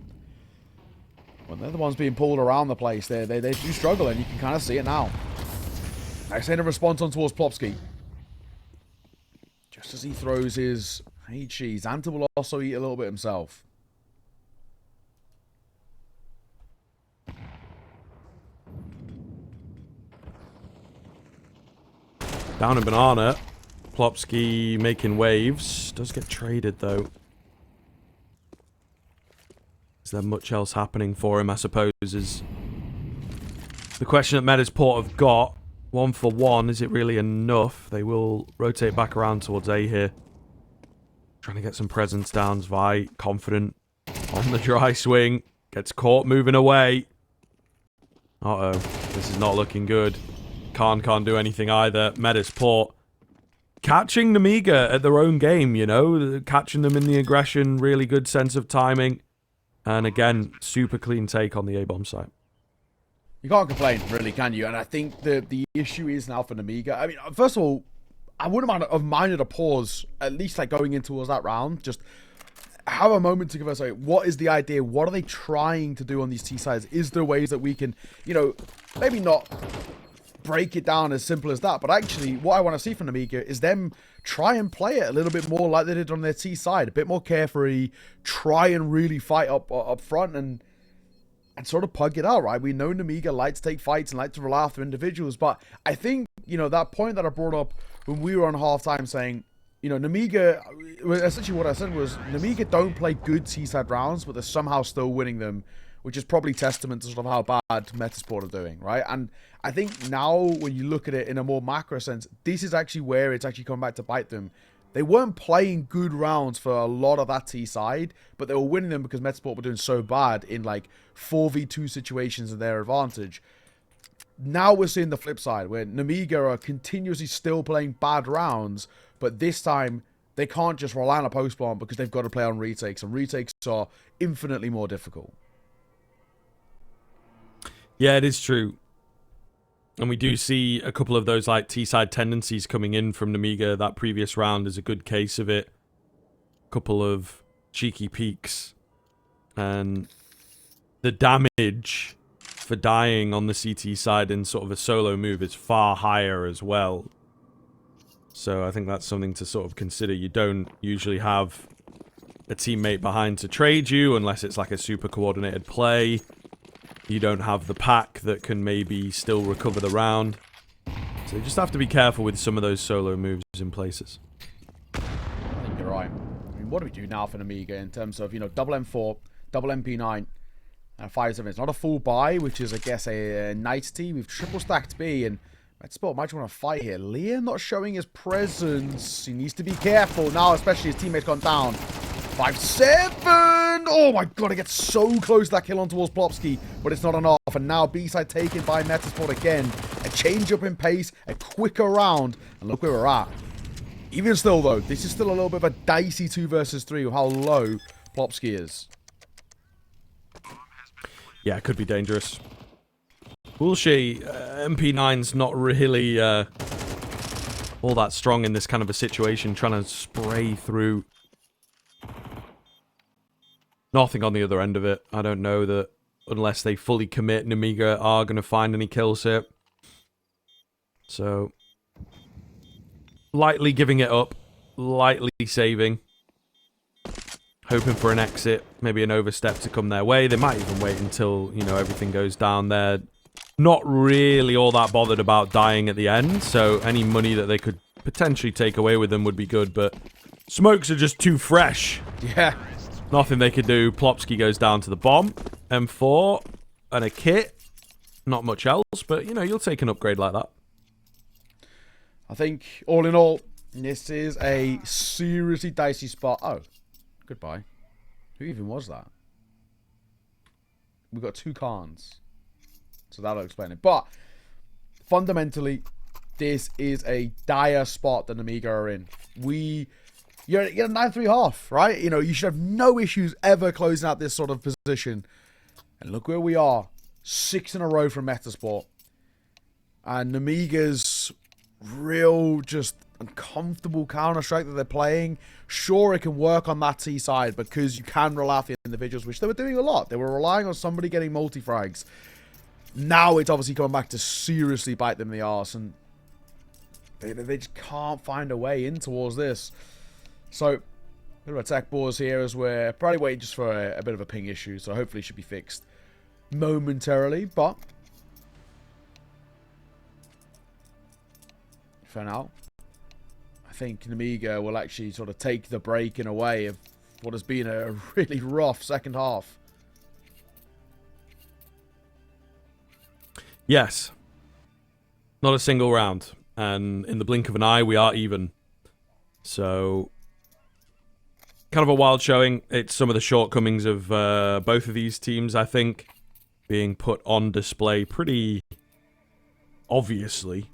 Speaker 2: when they're the ones being pulled around the place, they do struggle, and you can kind of see it now. Nice end of response on towards Plopsky. Just as he throws his HE, Xanta will also eat a little bit himself.
Speaker 1: Down in Banana. Plopsky making waves. Does get traded, though. Is there much else happening for him, I suppose, is the question that Metizport have got. 1 for 1, is it really enough? They will rotate back around towards A here. Trying to get some presence down. Zvi, confident on the dry swing. Gets caught moving away. Uh-oh. This is not looking good. Khan can't do anything either. Metizport catching Nemiga at their own game, you know? Catching them in the aggression. Really good sense of timing. And again, super clean take on the A-bomb site.
Speaker 2: You can't complain, really, can you? And I think the issue is now for Nemiga. I mean, first of all, I wouldn't have minded a pause, at least like going in towards that round. Just have a moment to give us like, what is the idea? What are they trying to do on these T sides? Is there ways that we can, you know, maybe not break it down as simple as that, but actually what I want to see from Nemiga is them try and play it a little bit more like they did on their T side, a bit more carefree, try and really fight up front and sort of pug it out, right? We know Nemiga like to take fights and like to rely off their individuals, but I think, you know, that point that I brought up when we were on halftime saying, you know, Nemiga, essentially what I said was, Nemiga don't play good T-side rounds, but they're somehow still winning them, which is probably testament to sort of how bad Metizport are doing, right? And I think now when you look at it in a more macro sense, this is actually where it's actually come back to bite them. They weren't playing good rounds for a lot of that T side, but they were winning them because Metizport were doing so bad in like 4v2 situations in their advantage. Now we're seeing the flip side, where Nemiga are continuously still playing bad rounds, but this time they can't just rely on a post bomb because they've got to play on retakes, and retakes are infinitely more difficult.
Speaker 1: Yeah, it is true. And we do see a couple of those like T-side tendencies coming in from Nemiga. That previous round is a good case of it. Couple of cheeky peeks. And the damage for dying on the CT side in sort of a solo move is far higher as well. So I think that's something to sort of consider. You don't usually have a teammate behind to trade you unless it's like a super coordinated play. You don't have the pack that can maybe still recover the round. So you just have to be careful with some of those solo moves in places.
Speaker 2: I think you're right. I mean, what do we do now for Nemiga in terms of, you know, double M4, double MP9, and 5-7? It's not a full buy, which is, I guess, a nicety. We've triple stacked B, and Metizport might want to fight here. Liam not showing his presence. He needs to be careful now, especially his teammate's gone down. 5-7! Oh my god, it gets so close to that kill on towards Plopsky, but it's not enough. And now B-side taken by Metizport again. A change up in pace, a quicker round, and look where we're at. Even still, though, this is still a little bit of a dicey 2 versus 3 with how low Plopsky is.
Speaker 1: Yeah, it could be dangerous. Woolshay, MP9's not really all that strong in this kind of a situation, trying to spray through. Nothing on the other end of it. I don't know that unless they fully commit, Nemiga are going to find any kills here. So, lightly giving it up, lightly saving. Hoping for an exit, maybe an overstep to come their way. They might even wait until, you know, everything goes down there. Not really all that bothered about dying at the end, so any money that they could potentially take away with them would be good, but smokes are just too fresh.
Speaker 2: Yeah.
Speaker 1: Nothing they could do. Plopsky goes down to the bomb. M4 and a kit. Not much else, but, you know, you'll take an upgrade like that.
Speaker 2: I think, all in all, this is a seriously dicey spot. Oh, goodbye. Who even was that? We've got 2 Khans. So that'll explain it. But, fundamentally, this is a dire spot that Nemiga are in. You're a 9-3 half, right? You know, you should have no issues ever closing out this sort of position. And look where we are. 6 in a row from Metizport. And Nemiga's real, just uncomfortable counter-strike that they're playing. Sure, it can work on that T side because you can rely on the individuals, which they were doing a lot. They were relying on somebody getting multi-frags. Now it's obviously coming back to seriously bite them in the arse. And they just can't find a way in towards this. So, a bit of a tech pause here as we're probably waiting just for a bit of a ping issue. So hopefully it should be fixed momentarily. But for now, I think Nemiga will actually sort of take the break in a way of what has been a really rough second half.
Speaker 1: Yes. Not a single round. And in the blink of an eye, we are even. So, kind of a wild showing. It's some of the shortcomings of both of these teams, I think, being put on display pretty obviously.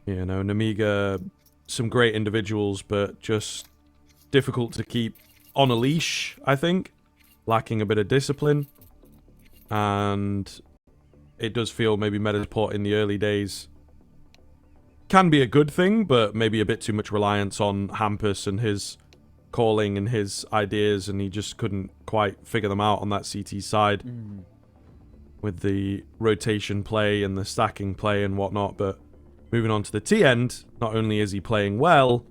Speaker 1: You know, Nemiga, some great individuals, but just difficult to keep on a leash, I think. lacking a bit of discipline. And it does feel maybe Metizport in the early days can be a good thing, but maybe a bit too much reliance on Hampus and his calling and his ideas, and he just couldn't quite figure them out on that CT side with the rotation play and the stacking play and whatnot. But moving on to the T end, not only is he playing well,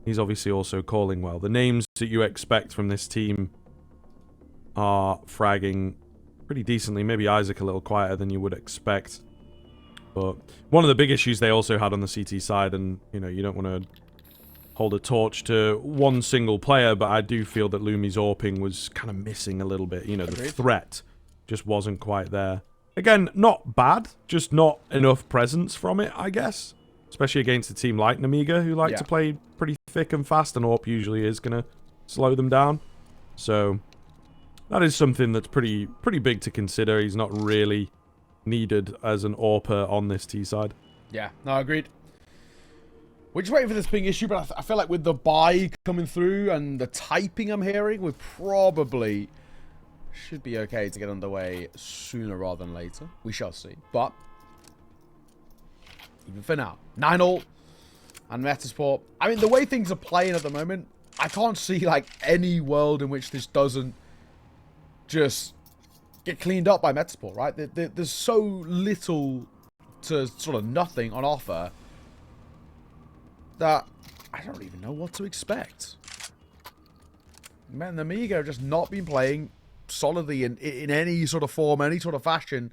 Speaker 1: he's obviously also calling well. The names that you expect from this team are fragging pretty decently. Maybe Isaac a little quieter than you would expect. But one of the big issues they also had on the CT side, and you know, you don't want to hold a torch to one single player, but I do feel that Lumi's AWPing was kind of missing a little bit. You know, the threat just wasn't quite there. Again, not bad, just not enough presence from it, I guess. Especially against a team like Nemiga, who like to play pretty thick and fast, and AWP usually is going to slow them down. So that is something that's pretty big to consider. He's not really needed as an AWPer on this T side.
Speaker 2: Yeah, no, agreed. We're just waiting for this ping issue, but I feel like with the buy coming through and the typing I'm hearing, we probably should be okay to get underway sooner rather than later. We shall see. But even for now, 9-0 and Metizport. I mean, the way things are playing at the moment, I can't see like any world in which this doesn't just get cleaned up by Metizport, right? There's so little to sort of nothing on offer that I don't even know what to expect. Man, the Nemiga have just not been playing solidly in any sort of form, any sort of fashion.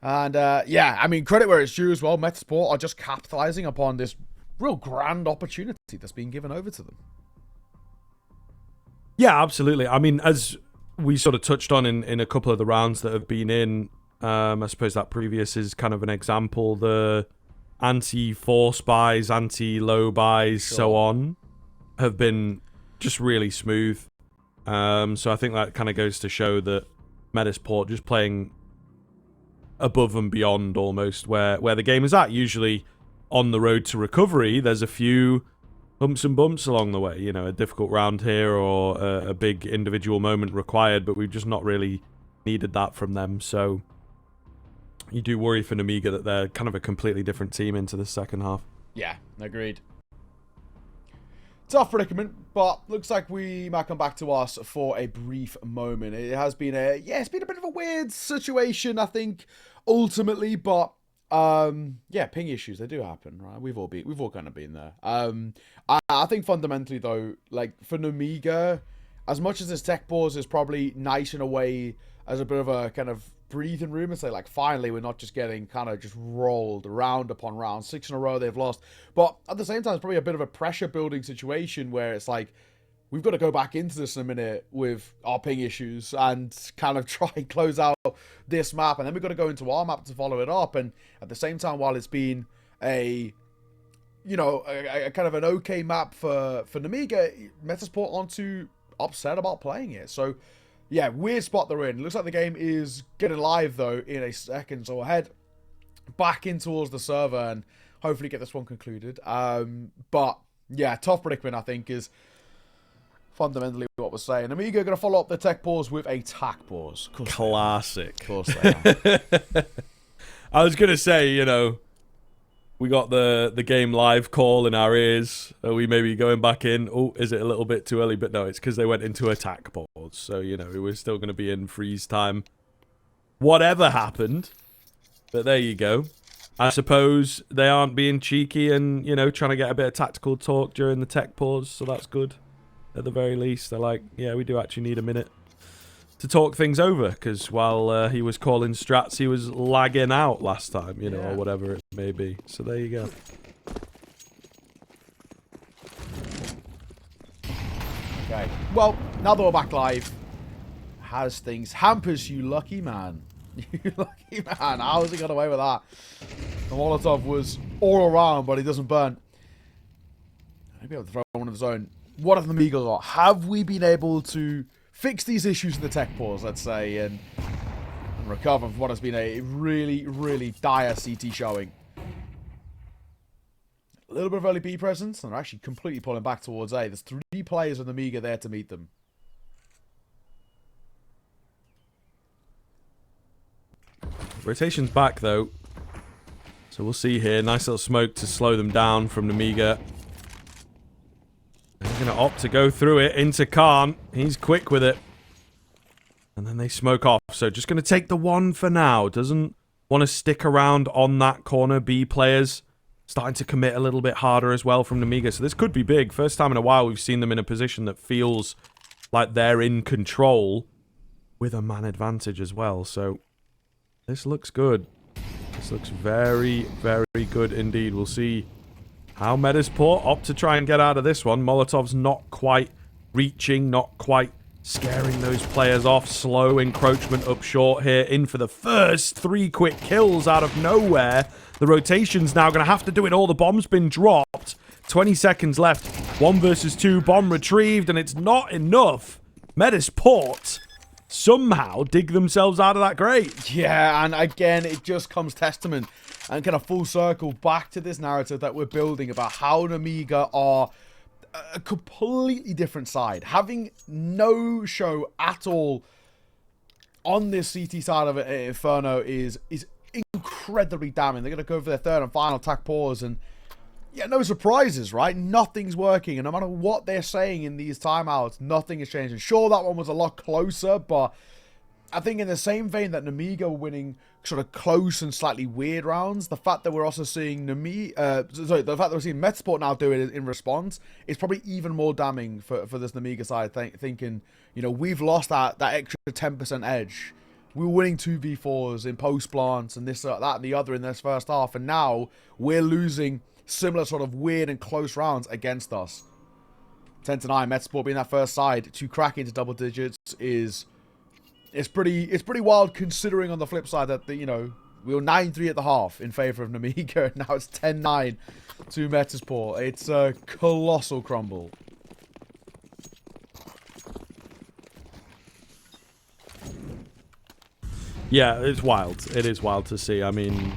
Speaker 2: And yeah, I mean, credit where it's due as well. Metizport are just capitalizing upon this real grand opportunity that's been given over to them.
Speaker 1: Yeah, absolutely. I mean, as we sort of touched on in a couple of the rounds that have been in, I suppose that previous is kind of an example. The anti-force buys, anti-low buys, so on, have been just really smooth. So I think that kind of goes to show that Metizport just playing above and beyond almost where the game is at. Usually on the road to recovery, there's a few humps and bumps along the way. You know, a difficult round here or a big individual moment required, but we've just not really needed that from them. So you do worry for Nemiga that they're kind of a completely different team into the second half.
Speaker 2: Yeah, agreed. Tough predicament, but looks like we might come back to us for a brief moment. It has been it's been a bit of a weird situation, I think, ultimately, but yeah, ping issues, they do happen, right? We've all kind of been there. I think fundamentally though, like for Nemiga, as much as this tech pause is probably nice in a way as a bit of a kind of breathing room and say like finally we're not just getting kind of just rolled round upon round, 6 in a row they've lost, but at the same time it's probably a bit of a pressure building situation where it's like we've got to go back into this in a minute with our ping issues and kind of try and close out this map, and then we've got to go into our map to follow it up. And at the same time, while it's been a kind of an okay map for Nemiga, Metizport aren't too upset about playing it. So yeah, weird spot they're in. Looks like the game is getting live though in a second, so we'll head back in towards the server and hopefully get this one concluded. But yeah, tough predicament I think is fundamentally what we're saying. Nemiga are going to follow up the tech pause with a tack pause.
Speaker 1: Classic.
Speaker 2: Of course they are.
Speaker 1: I was going to say, you know, we got the game live call in our ears. Are we maybe going back in? Oh, is it a little bit too early? But no, it's because they went into attack pause. So, you know, we're still going to be in freeze time. Whatever happened. But there you go. I suppose they aren't being cheeky and, you know, trying to get a bit of tactical talk during the tech pause. So that's good. At the very least, they're like, yeah, we do actually need a minute to talk things over, because while he was calling strats, he was lagging out last time, you know, or whatever it may be. So there you go.
Speaker 2: Okay, well, now that we're back live, how's things? Hampus, you lucky man. You lucky man. How's he got away with that? The Molotov was all around, but he doesn't burn. Maybe able to throw one of his own. What have the Nemiga got? Have we been able to fix these issues in the tech pause, let's say, and recover from what has been a really, really dire CT showing? A little bit of early B presence, and they're actually completely pulling back towards A. There's 3 players on the Nemiga there to meet them.
Speaker 1: Rotation's back, though. So we'll see here. Nice little smoke to slow them down from Nemiga. They're going to opt to go through it into Khan. He's quick with it. And then they smoke off. So just going to take the one for now. Doesn't want to stick around on that corner. B players starting to commit a little bit harder as well from Nemiga. So this could be big. First time in a while we've seen them in a position that feels like they're in control with a man advantage as well. So this looks good. This looks very, very good indeed. We'll see how Metizport opt to try and get out of this one. Molotov's not quite reaching, not quite scaring those players off. Slow encroachment up short here. In for the first 3 quick kills out of nowhere. The rotation's now going to have to do it all. The bomb's been dropped. 20 seconds left. 1 versus 2. Bomb retrieved, and it's not enough. Metizport somehow dig themselves out of that grave.
Speaker 2: Yeah, and again, it just comes testament and kind of full circle back to this narrative that we're building about how Nemiga are a completely different side. Having no show at all on this CT side of Inferno is incredibly damning. They're going to go for their third and final attack pause, and yeah, no surprises, right? Nothing's working, and no matter what they're saying in these timeouts, nothing is changing. Sure, that one was a lot closer, but I think in the same vein that Nemiga were winning sort of close and slightly weird rounds, the fact that we're also seeing the fact that we're seeing Metizport now do it in response is probably even more damning for this Nemiga side, thinking, you know, we've lost that extra 10% edge. We were winning 2v4s in post plants and this, that, and the other in this first half, and now we're losing similar sort of weird and close rounds against us. 10-9, Metizport being that first side to crack into double digits is pretty wild, considering on the flip side that you know, we were 9-3 at the half in favor of Nemiga, and now it's 10-9 to Metizport. It's a colossal crumble.
Speaker 1: Yeah, it's wild. It is wild to see. I mean,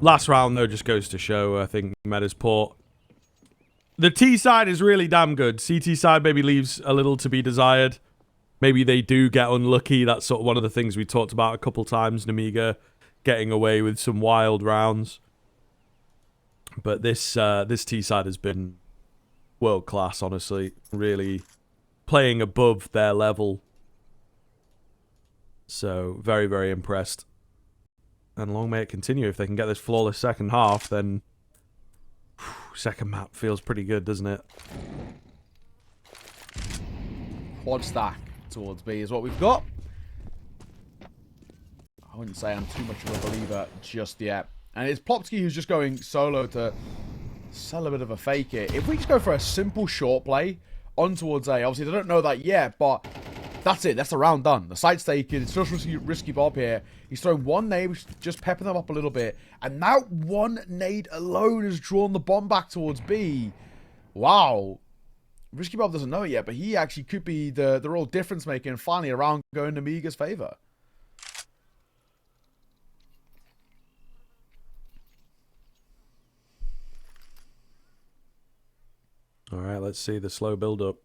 Speaker 1: last round, though, just goes to show, I think, Metizport. The T side is really damn good. CT side maybe leaves a little to be desired. Maybe they do get unlucky. That's sort of one of the things we talked about a couple times. Nemiga getting away with some wild rounds. But this T side has been world class, honestly. Really playing above their level. So, very, very impressed. And long may it continue. If they can get this flawless second half, then second map feels pretty good, doesn't it?
Speaker 2: Quad stack towards B is what we've got. I wouldn't say I'm too much of a believer just yet. And it's Plopsky who's just going solo to sell a bit of a fake here. If we just go for a simple short play on towards A, obviously they don't know that yet, but that's it. That's the round done. The site's taken. It's just risky Bob here. He's throwing one nade, just pepping them up a little bit. And now one nade alone has drawn the bomb back towards B. Wow. Risky Bob doesn't know it yet, but he actually could be the real difference maker, and finally a round going to Nemiga's favor.
Speaker 1: All right, let's see the slow build-up.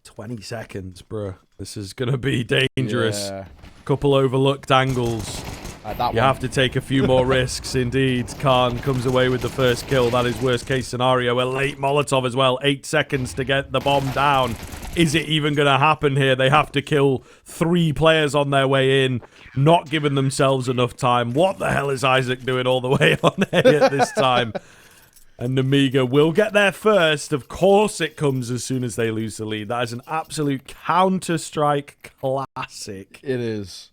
Speaker 1: 20 seconds, bruh. This is going to be dangerous.
Speaker 2: Yeah.
Speaker 1: Couple overlooked angles. You have to take a few more risks, indeed. Khan comes away with the first kill. That is worst case scenario. A late Molotov as well. 8 seconds to get the bomb down. Is it even going to happen here? They have to kill 3 players on their way in, not giving themselves enough time. What the hell is Isaac doing all the way on A at this time? And Nemiga will get there first. Of course it comes as soon as they lose the lead. That is an absolute Counter-Strike classic.
Speaker 2: It is.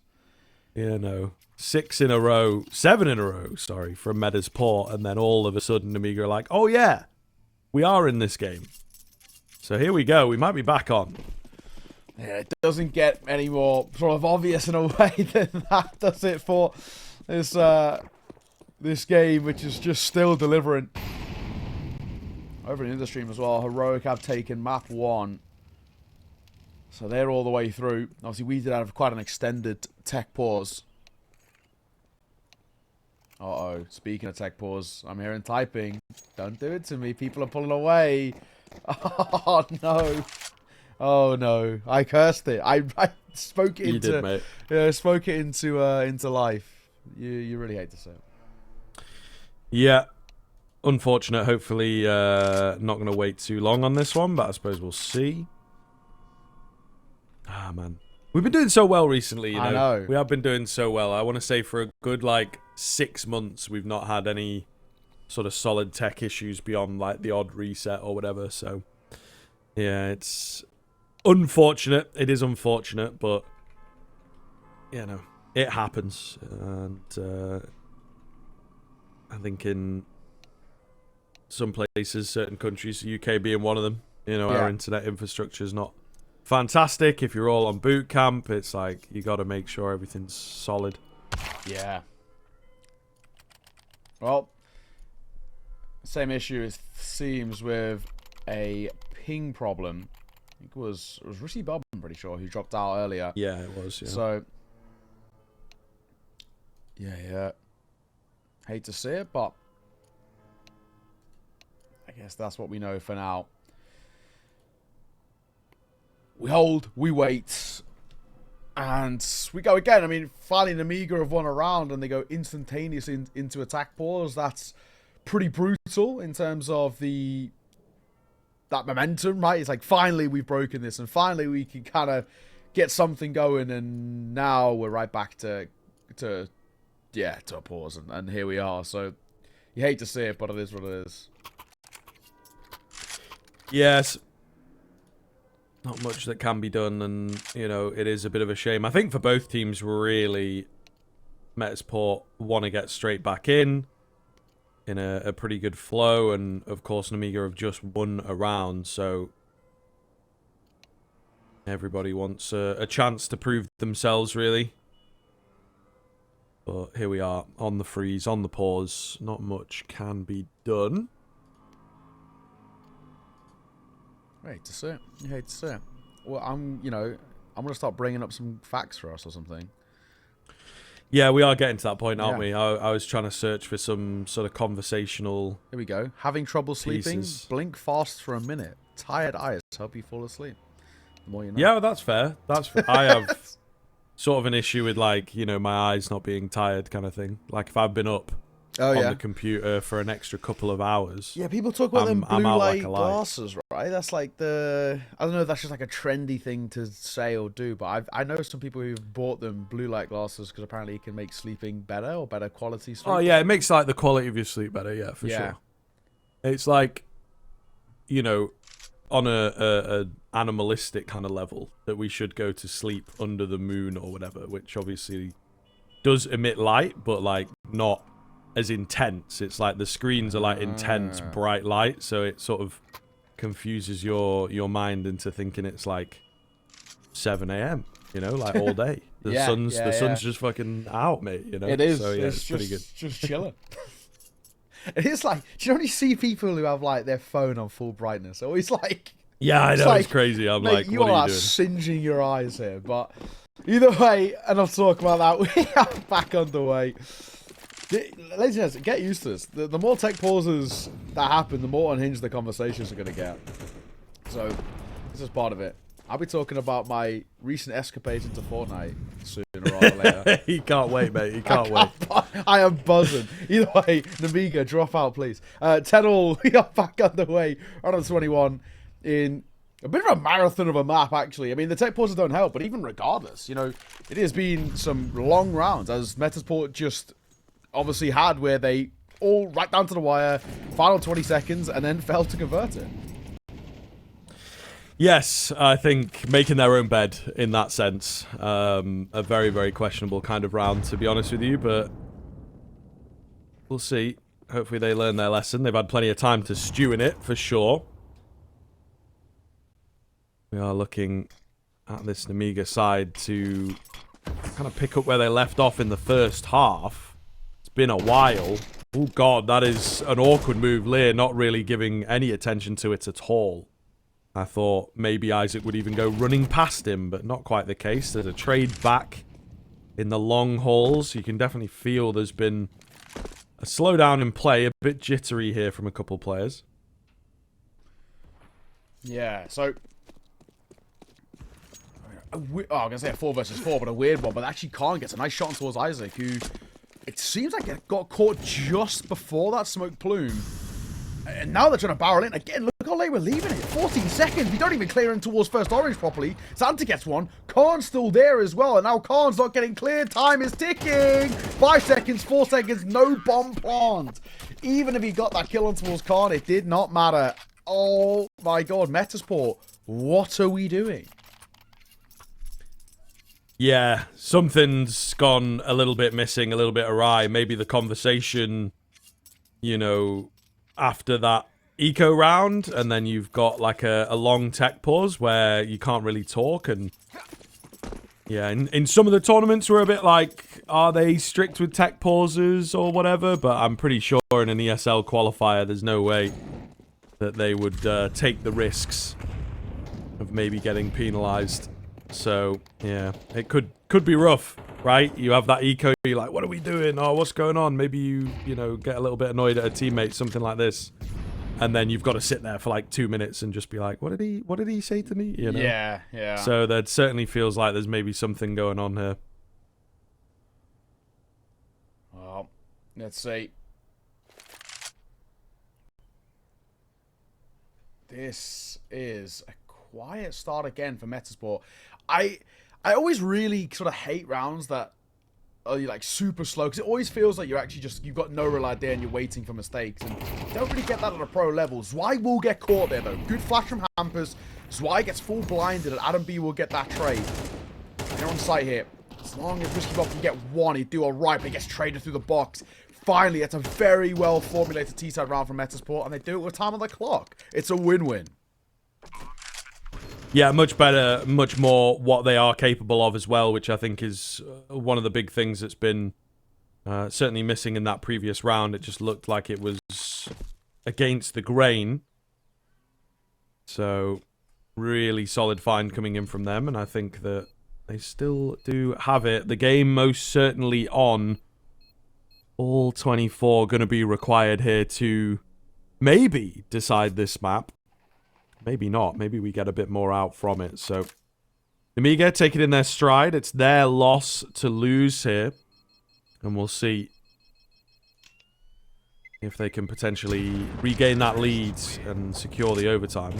Speaker 1: You know, 7 in a row, sorry, from Metizport. And then all of a sudden Nemiga are like, oh yeah, we are in this game. So here we go. We might be back on.
Speaker 2: Yeah, it doesn't get any more sort of obvious in a way than that, does it, for this game, which is just still delivering. Over in the stream as well, Heroic have taken map 1. So they're all the way through. Obviously, we did have quite an extended tech pause. Uh-oh. Speaking of tech pause, I'm hearing typing. Don't do it to me. People are pulling away. Oh, no. Oh no, I cursed it. I spoke it
Speaker 1: You
Speaker 2: into.
Speaker 1: did, mate.
Speaker 2: Yeah, spoke it into life. You really hate to say it.
Speaker 1: Yeah. Unfortunate. Hopefully, not going to wait too long on this one, but I suppose we'll see. Ah, man. We've been doing so well recently, you know.
Speaker 2: I know.
Speaker 1: We have been doing so well. I want to say for a good, like, 6 months, we've not had any sort of solid tech issues beyond, like, the odd reset or whatever. So, yeah, it's unfortunate. It is unfortunate, but, you know, it happens. And I think in some places, certain countries, the UK being one of them, you know, our internet infrastructure is not fantastic. If you're all on boot camp, it's like you got to make sure everything's solid.
Speaker 2: Yeah. Well, same issue it seems with a ping problem. I think it was Rishi Bob, I'm pretty sure, who dropped out earlier.
Speaker 1: Yeah, it was. Yeah.
Speaker 2: So, yeah. Hate to see it, but I guess that's what we know for now. We hold, we wait, and we go again. I mean, finally, Nemiga have won a round, and they go instantaneously into attack pause. That's pretty brutal in terms of that momentum, right? It's like, finally, we've broken this, and finally, we can kind of get something going, and now we're right back to a pause, and here we are. So, you hate to see it, but it is what it is.
Speaker 1: Yes. Not much that can be done, and, you know, it is a bit of a shame. I think for both teams, really, Metizport want to get straight back in a pretty good flow, and, of course, Nemiga have just won a round, so everybody wants a chance to prove themselves, really. But here we are, on the freeze, on the pause. Not much can be done.
Speaker 2: I hate to see it. You hate to see it. Well, I'm going to start bringing up some facts for us or something.
Speaker 1: Yeah, we are getting to that point, aren't
Speaker 2: Yeah.
Speaker 1: we? I was trying to search for some sort of conversational...
Speaker 2: Here we go. Having trouble sleeping?
Speaker 1: Pieces.
Speaker 2: Blink fast for a minute. Tired eyes help you fall asleep. The more you know.
Speaker 1: Yeah, well, that's fair. I have sort of an issue with, like, you know, my eyes not being tired kind of thing. Like, if I've been up on the computer for an extra couple of hours.
Speaker 2: Yeah, people talk about them blue
Speaker 1: I'm out
Speaker 2: light
Speaker 1: like a light.
Speaker 2: glasses, right? That's like I don't know if that's just like a trendy thing to say or do, but I know some people who've bought them blue light glasses because apparently it can make sleeping better or better quality sleep.
Speaker 1: Oh, yeah, it makes, like, the quality of your sleep better, yeah, for sure. It's like, you know, on a animalistic kind of level, that we should go to sleep under the moon or whatever, which obviously does emit light, but, like, not as intense. It's like the screens are like intense bright light, so it sort of confuses your mind into thinking it's like 7 a.m, you know, like all day. The sun's just fucking out, mate, you know.
Speaker 2: It is.
Speaker 1: So yeah, it's
Speaker 2: just,
Speaker 1: pretty good.
Speaker 2: Just chilling. It is like, do you only see people who have like their phone on full brightness? Always like,
Speaker 1: yeah, I know,
Speaker 2: like,
Speaker 1: it's crazy. I'm
Speaker 2: mate,
Speaker 1: like,
Speaker 2: you
Speaker 1: what are
Speaker 2: are
Speaker 1: you doing?
Speaker 2: singeing your eyes here, but either way, and I'll talk about that. We are back underway. Ladies and gents, get used to this. The more tech pauses that happen, the more unhinged the conversations are going to get. So, this is part of it. I'll be talking about my recent escapades into Fortnite sooner rather than later.
Speaker 1: He can't wait, mate. He can't wait.
Speaker 2: I am buzzing. Either way, Nemiga, drop out, please. 10-all, we are back underway. Round of 21 in a bit of a marathon of a map, actually. I mean, the tech pauses don't help, but even regardless, you know, it has been some long rounds, as Metizport just obviously had, where they all right down to the wire, final 20 seconds, and then failed to convert it.
Speaker 1: Yes, I think making their own bed in that sense. A very, very questionable kind of round, to be honest with you, but we'll see. Hopefully they learn their lesson. They've had plenty of time to stew in it, for sure. We are looking at this Nemiga side to kind of pick up where they left off in the first half. It's been a while. Oh, God, that is an awkward move. Lear not really giving any attention to it at all. I thought maybe Isaac would even go running past him, but not quite the case. There's a trade back in the long hauls. You can definitely feel there's been a slowdown in play, a bit jittery here from a couple players.
Speaker 2: Yeah, so I'm going to say a 4 versus 4, but a weird one. But actually, Khan gets a nice shot towards Isaac, who it seems like it got caught just before that smoke plume. And now they're trying to barrel in. Again, look how late we're leaving it. 14 seconds. We don't even clear in towards first orange properly. Xanta gets one. Khan's still there as well. And now Khan's not getting cleared. Time is ticking. 5 seconds, 4 seconds. No bomb plant. Even if he got that kill on towards Khan, it did not matter. Oh my god. Metizport, what are we doing?
Speaker 1: Yeah, something's gone a little bit missing, a little bit awry. Maybe the conversation, you know, after that eco round, and then you've got like a long tech pause where you can't really talk. And yeah, in some of the tournaments we're a bit like, are they strict with tech pauses or whatever? But I'm pretty sure in an ESL qualifier there's no way that they would take the risks of maybe getting penalized. So yeah, it could be rough, right? You have that eco, you're like, what are we doing? Oh, what's going on? Maybe you know, get a little bit annoyed at a teammate, something like this. And then you've got to sit there for like 2 minutes and just be like, what did he say to me? You know?
Speaker 2: Yeah.
Speaker 1: So that certainly feels like there's maybe something going on here.
Speaker 2: Well, let's see. This is a quiet start again for Metizport. I always really sort of hate rounds that are like super slow, because it always feels like you've got no real idea and you're waiting for mistakes, and you don't really get that at a pro level. Zwei will get caught there though. Good flash from Hampers. Zwei gets full blinded, and Adam B will get that trade. They're on site here. As long as Risky Bob can get one, he'd do alright, but he gets traded through the box. Finally, it's a very well formulated T-side round from Metizport, and they do it with time on the clock. It's a win-win.
Speaker 1: Yeah, much better, much more what they are capable of as well, which I think is one of the big things that's been certainly missing in that previous round. It just looked like it was against the grain. So, really solid find coming in from them, and I think that they still do have it. The game most certainly on. All 24 going to be required here to maybe decide this map. Maybe not. Maybe we get a bit more out from it. So, Nemiga take it in their stride. It's their loss to lose here. And we'll see if they can potentially regain that lead and secure the overtime.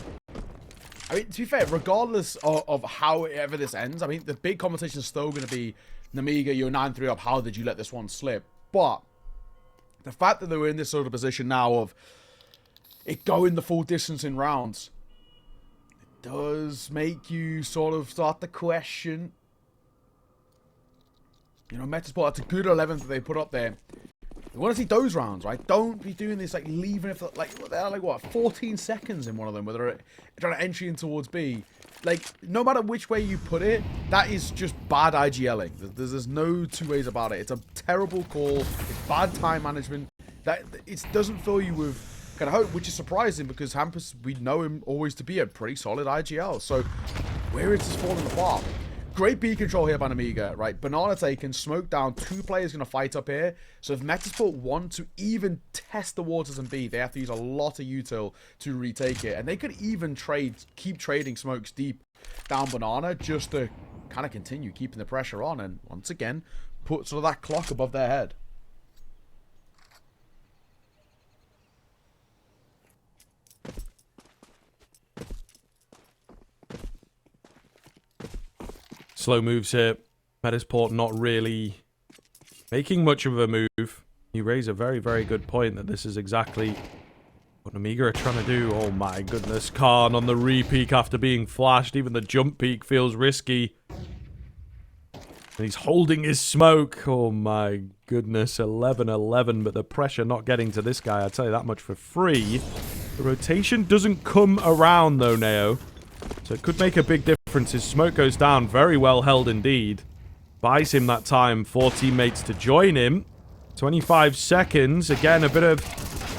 Speaker 2: I mean, to be fair, regardless of however this ends, I mean, the big conversation is still going to be, Nemiga, you're 9-3 up. How did you let this one slip? But the fact that they're in this sort of position now of it going the full distance in rounds, it does make you sort of start to question. You know, Metizport, that's a good 11th that they put up there. We want to see those rounds, right? Don't be doing this, like, leaving it for, like, they're like, what, 14 seconds in one of them, where they're trying to entry in towards B. Like, no matter which way you put it, that is just bad IGLing. There's no two ways about it. It's a terrible call. It's bad time management. That it doesn't fill you with kind of hope, which is surprising because Hampus, we know him always to be a pretty solid IGL. So, where is this falling apart? Great B control here by Nemiga, right? Banana taken, smoke down, 2 players going to fight up here. So if Metizport want to even test the waters in B, they have to use a lot of util to retake it. And they could even keep trading smokes deep down Banana just to kind of continue keeping the pressure on. And once again, put sort of that clock above their head.
Speaker 1: Slow moves here. Metizport not really making much of a move. You raise a very, very good point that this is exactly what Nemiga are trying to do. Oh my goodness. Khan on the re-peek after being flashed. Even the jump peek feels risky. And he's holding his smoke. Oh my goodness. 11-11, but the pressure not getting to this guy. I'll tell you that much for free. The rotation doesn't come around though, Neo. So it could make a big difference. His smoke goes down. Very well held indeed. Buys him that time. 4 teammates to join him. 25 seconds. Again, a bit of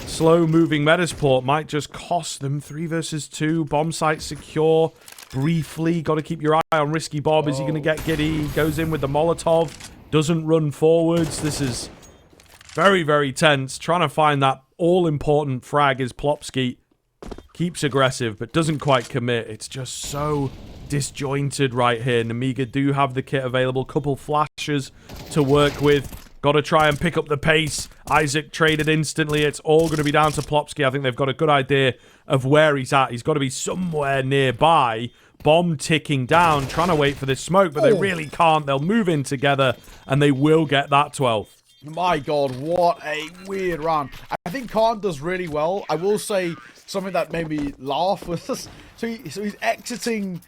Speaker 1: slow-moving Metizport might just cost them. 3 versus 2. Bomb site secure. Briefly. Got to keep your eye on Risky Bob. Is he going to get giddy? Goes in with the Molotov. Doesn't run forwards. This is very, very tense. Trying to find that all-important frag is Plopsky. Keeps aggressive, but doesn't quite commit. It's just so disjointed right here. Nemiga do have the kit available. Couple flashes to work with. Got to try and pick up the pace. Isaac traded instantly. It's all going to be down to Plopsky. I think they've got a good idea of where he's at. He's got to be somewhere nearby. Bomb ticking down, trying to wait for this smoke, but they really can't. They'll move in together, and they will get that 12th.
Speaker 2: My God, what a weird round. I think Khan does really well. I will say something that made me laugh was, so he's exiting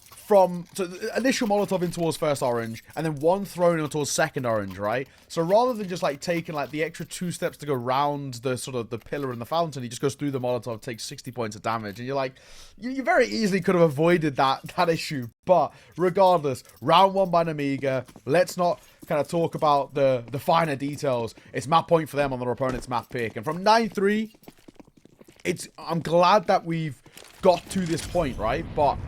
Speaker 2: from the initial Molotov in towards first orange, and then one thrown in towards second orange, right? So rather than just like taking like the extra 2 steps to go round the sort of the pillar and the fountain, he just goes through the Molotov, takes 60 points of damage, and you're like, you very easily could have avoided that issue. But regardless, round 1 by Nemiga. Let's not kind of talk about the finer details. It's map point for them on their opponent's map pick, and from 9-3, I'm glad that we've got to this point, right? But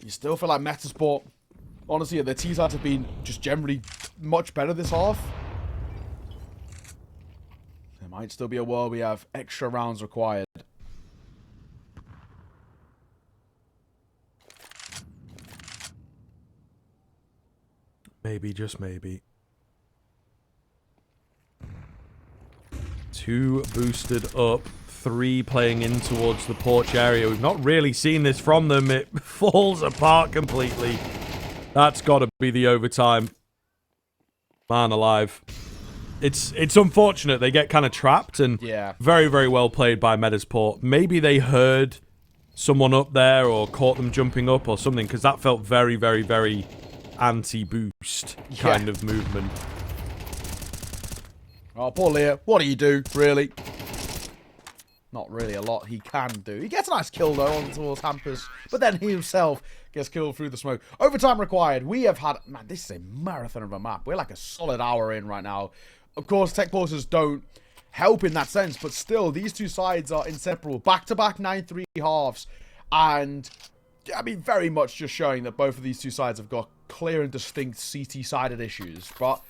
Speaker 2: you still feel like Metizport, honestly, their T-sides have been just generally much better this half. There might still be a world we have extra rounds required.
Speaker 1: Maybe, just maybe. 2 boosted up. 3 playing in towards the porch area. We've not really seen this from them. It falls apart completely. That's got to be the overtime. Man alive. It's unfortunate. They get kind of trapped, and very, very well played by Metizport. Maybe they heard someone up there or caught them jumping up or something, because that felt very, very, very anti-boost kind of movement.
Speaker 2: Oh, poor Leah. What do you do, really? Not really a lot he can do. He gets a nice kill, though, on towards Hampus. But then he himself gets killed through the smoke. Overtime required. We have had... Man, this is a marathon of a map. We're like a solid hour in right now. Of course, tech pauses don't help in that sense. But still, these two sides are inseparable. Back-to-back 9-3 halves. And, I mean, very much just showing that both of these two sides have got clear and distinct CT-sided issues. But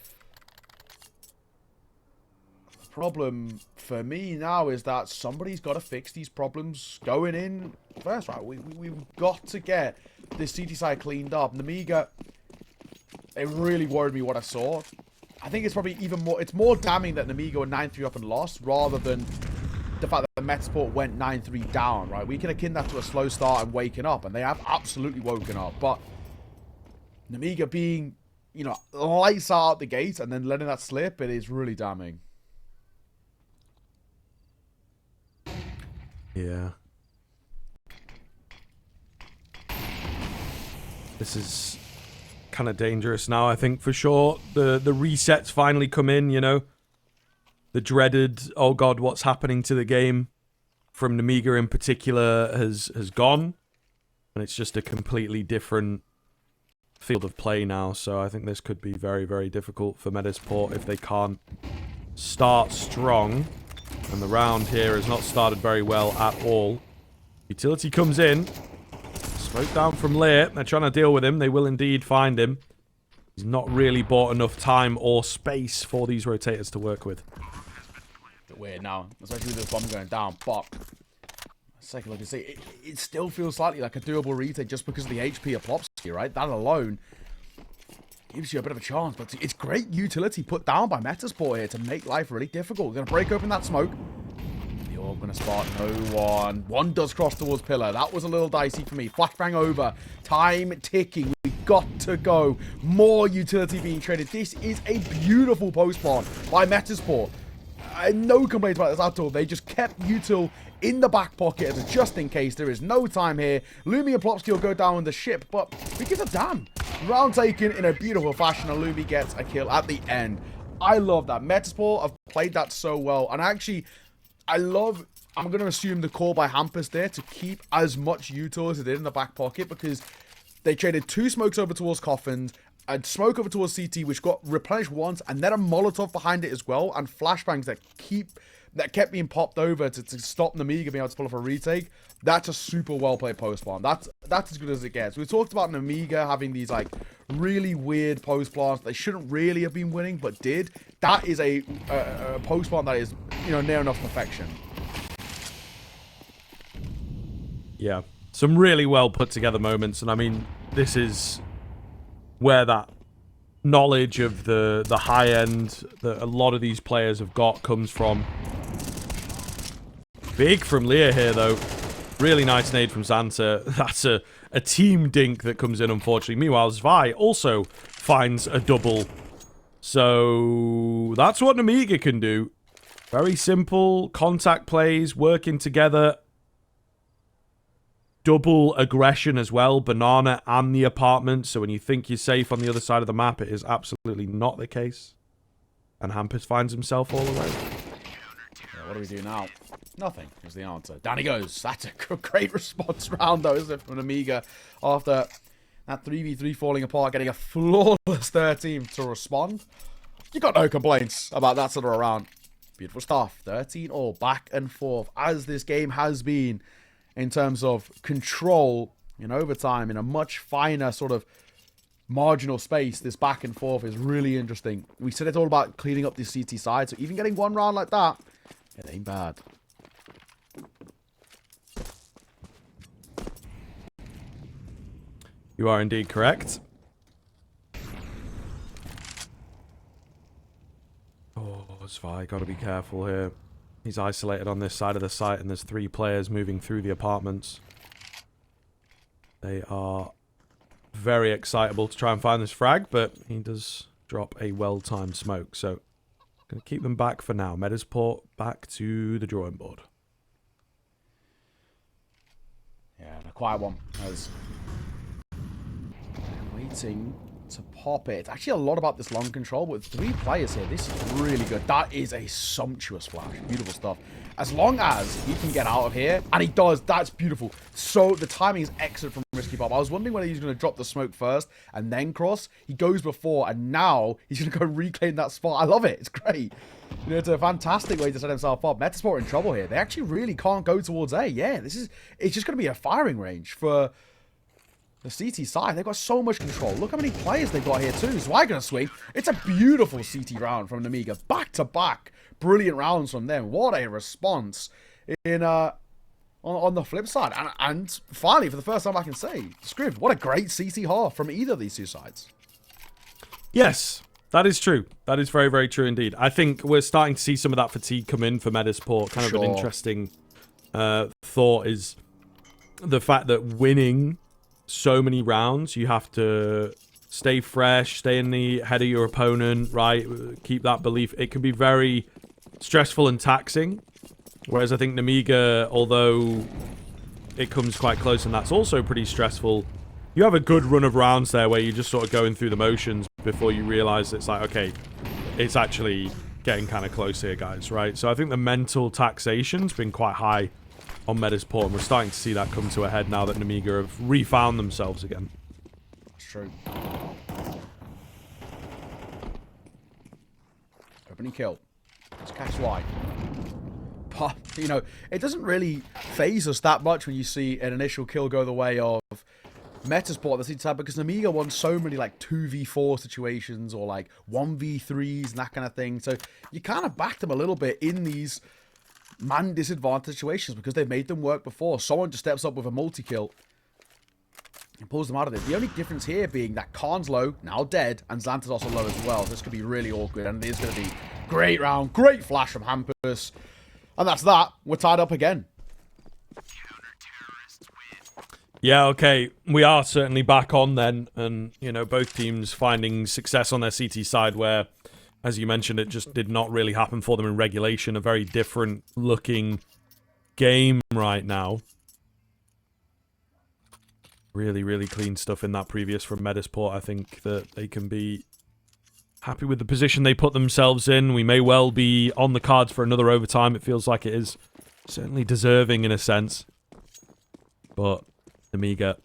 Speaker 2: problem for me now is that somebody's got to fix these problems going in first, right? We've got to get this CT side cleaned up. Nemiga, it really worried me what I saw. I think it's probably even more, it's more damning that Nemiga were 9-3 up and lost rather than the fact that Metizport went 9-3 down, right? We can akin that to a slow start and waking up, and they have absolutely woken up. But Nemiga being, you know, lights out the gate and then letting that slip, it is really damning.
Speaker 1: Yeah. This is kind of dangerous now, I think, for sure. The resets finally come in, you know. The dreaded, oh god, what's happening to the game from Nemiga in particular has gone. And it's just a completely different field of play now. So I think this could be very, very difficult for Metizport if they can't start strong. And the round here has not started very well at all. Utility comes in. Smoke down from Lear. They're trying to deal with him. They will indeed find him. He's not really bought enough time or space for these rotators to work with.
Speaker 2: Weird now, especially with this bomb going down. But second look and see, it still feels slightly like a doable retake just because of the HP of Plopsky, right? That alone gives you a bit of a chance, but it's great utility put down by Metizport here to make life really difficult. We're going to break open that smoke. The orb going to spot no one. One does cross towards pillar. That was a little dicey for me. Flashbang over. Time ticking. We got to go. More utility being traded. This is a beautiful post plant by Metizport. No complaints about this at all. They just kept util in the back pocket as a just in case. There is no time here. Lumi and Plopsky will go down on the ship, but who gives a damn? Round taken in a beautiful fashion, and Lumi gets a kill at the end. I love that. Metizport have played that so well, and actually, I'm going to assume the call by Hampus there to keep as much util as it did in the back pocket, because they traded 2 smokes over towards coffins, a smoke over towards CT, which got replenished once, and then a Molotov behind it as well, and flashbangs that kept being popped over to stop Nemiga being able to pull off a retake. That's a super well played post plant. That's as good as it gets. We talked about Nemiga having these like really weird post plants they shouldn't really have been winning, but did. That is a post plant that is, you know, near enough perfection.
Speaker 1: Yeah. Some really well put together moments, and I mean, this is where that knowledge of the high end that a lot of these players have got comes from. Big from Leah here, though. Really nice nade from Xanta. That's a team dink that comes in, unfortunately. Meanwhile, Zvi also finds a double. So that's what Nemiga can do. Very simple contact plays, working together. Double aggression as well, Banana and the apartment. So when you think you're safe on the other side of the map, it is absolutely not the case. And Hampus finds himself all alone.
Speaker 2: Yeah, what do we do now? Nothing is the answer. Down he goes. That's a great response round, though, isn't it, from Nemiga? After that 3v3 falling apart, getting a flawless 13 to respond. You got no complaints about that sort of a round. Beautiful stuff. 13 all, back and forth, as this game has been. In terms of control in overtime, in a much finer sort of marginal space, this back and forth is really interesting. We said it's all about cleaning up the CT side, so even getting one round like that, it ain't bad.
Speaker 1: You are indeed correct. Oh, Zvi, gotta be careful here. He's isolated on this side of the site, and there's 3 players moving through the apartments. They are very excitable to try and find this frag, but he does drop a well-timed smoke. So, going to keep them back for now. Metizport back to the drawing board.
Speaker 2: Yeah, a quiet one. As waiting to pop it. It's actually a lot about this long control, but with 3 players here, this is really good. That is a sumptuous flash. Beautiful stuff. As long as he can get out of here, and he does, that's beautiful. So the timing is excellent from Risky Bob. I was wondering whether he's going to drop the smoke first and then cross. He goes before, and now he's going to go reclaim that spot. I love it. It's great. You know, it's a fantastic way to set himself up. Metizport in trouble here. They actually really can't go towards A. Yeah, it's just going to be a firing range for the CT side. They've got so much control. Look how many players they've got here too. Zwei gonna swing. It's a beautiful CT round from Nemiga. Back to back. Brilliant rounds from them. What a response in on the flip side. And finally, for the first time I can say, Scriv, what a great CT half from either of these 2 sides.
Speaker 1: Yes, that is true. That is very, very true indeed. I think we're starting to see some of that fatigue come in for Metizport. Kind of an interesting thought is the fact that winning so many rounds, you have to stay fresh, stay in the head of your opponent, right? Keep that belief. It can be very stressful and taxing. Whereas I think Nemiga, although it comes quite close and that's also pretty stressful, you have a good run of rounds there where you're just sort of going through the motions before you realize it's like, okay, it's actually getting kind of close here, guys, right? So I think the mental taxation's been quite high on Metizport, and we're starting to see that come to a head now that Nemiga have refound themselves again.
Speaker 2: It's true. Opening kill. Let's catch Zwei. But, you know, it doesn't really phase us that much when you see an initial kill go the way of Metizport at the CT side, because Nemiga won so many like 2v4 situations or like 1v3s and that kind of thing. So you kind of back them a little bit in these man disadvantaged situations because they've made them work before. Someone just steps up with a multi-kill and pulls them out of it. The only difference here being that Khan's low, now dead, and Xanta's also low as well. This could be really awkward, and it is going to be great round. Great flash from Hampus. And that's that. We're tied up again.
Speaker 1: Yeah, okay. We are certainly back on then, and, you know, both teams finding success on their CT side where, as you mentioned, it just did not really happen for them in regulation. A very different looking game right now. Really, really clean stuff in that previous from Metizport. I think that they can be happy with the position they put themselves in. We may well be on the cards for another overtime. It feels like it is certainly deserving in a sense. But Nemiga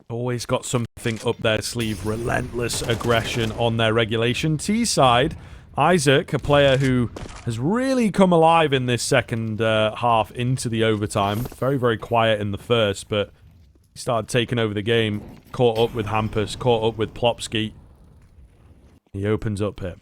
Speaker 1: always got something up their sleeve. Relentless aggression on their regulation. T side, Isaac, a player who has really come alive in this second half into the overtime. Very, very quiet in the first, but he started taking over the game. Caught up with Hampus, caught up with Plopsky. He opens up here.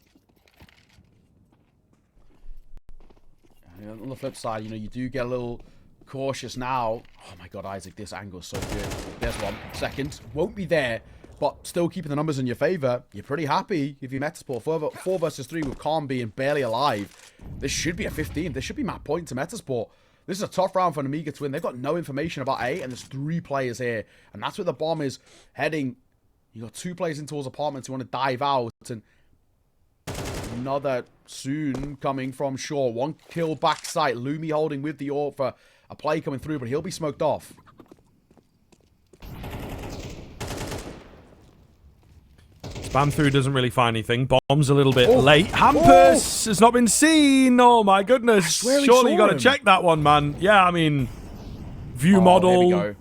Speaker 2: On the flip side, you know, you do get a little cautious now. Oh my god, Isaac, this angle's so good. There's one. Second. Won't be there, but still keeping the numbers in your favor. You're pretty happy if you Metizport. 4 versus 3 with Khan being barely alive. This should be a 15. This should be map point to Metizport. This is a tough round for Nemiga to win. They've got no information about A, and there's 3 players here. And that's where the bomb is heading. You got 2 players in towards apartments who want to dive out. And another soon coming from shore. 1 kill backside. Lumi holding with the AWP for a play coming through, but he'll be smoked off.
Speaker 1: Spam through doesn't really find anything. Bomb's a little bit late. Hampus has not been seen. Oh my goodness. Surely you got to check that one, man. Yeah, I mean, view model.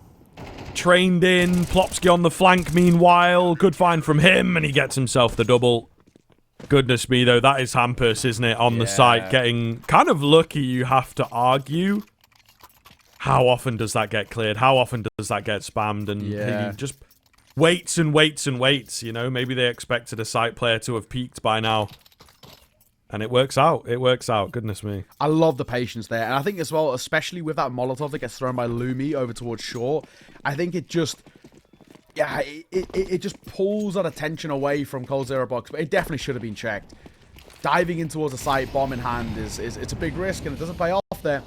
Speaker 1: Trained in. Plopsky on the flank meanwhile. Good find from him, and he gets himself the double. Goodness me, though. That is Hampus, isn't it? On the site. Getting kind of lucky, you have to argue. How often does that get cleared? How often does that get spammed? And he just waits and waits and waits, you know? Maybe they expected a site player to have peaked by now. And it works out. It works out. Goodness me.
Speaker 2: I love the patience there. And I think as well, especially with that Molotov that gets thrown by Lumi over towards shore, I think it just... Yeah, it just pulls that attention away from Cold Zero Box. But it definitely should have been checked. Diving in towards a site, bomb in hand, it's a big risk. And it doesn't pay off there.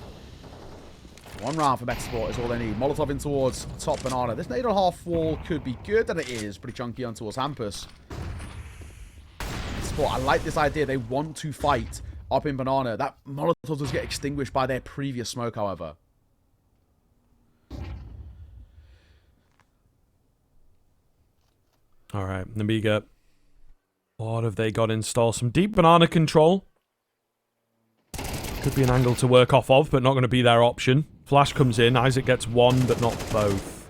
Speaker 2: 1 round for Metizport is all they need. Molotov in towards top banana. This nade on half wall could be good, and it is. Pretty chunky on towards Hampus. Metizport, I like this idea. They want to fight up in banana. That Molotov does get extinguished by their previous smoke, however.
Speaker 1: Alright, Nemiga. What have they got installed? Some deep banana control. Could be an angle to work off of, but not going to be their option. Flash comes in. Isaac gets 1, but not both.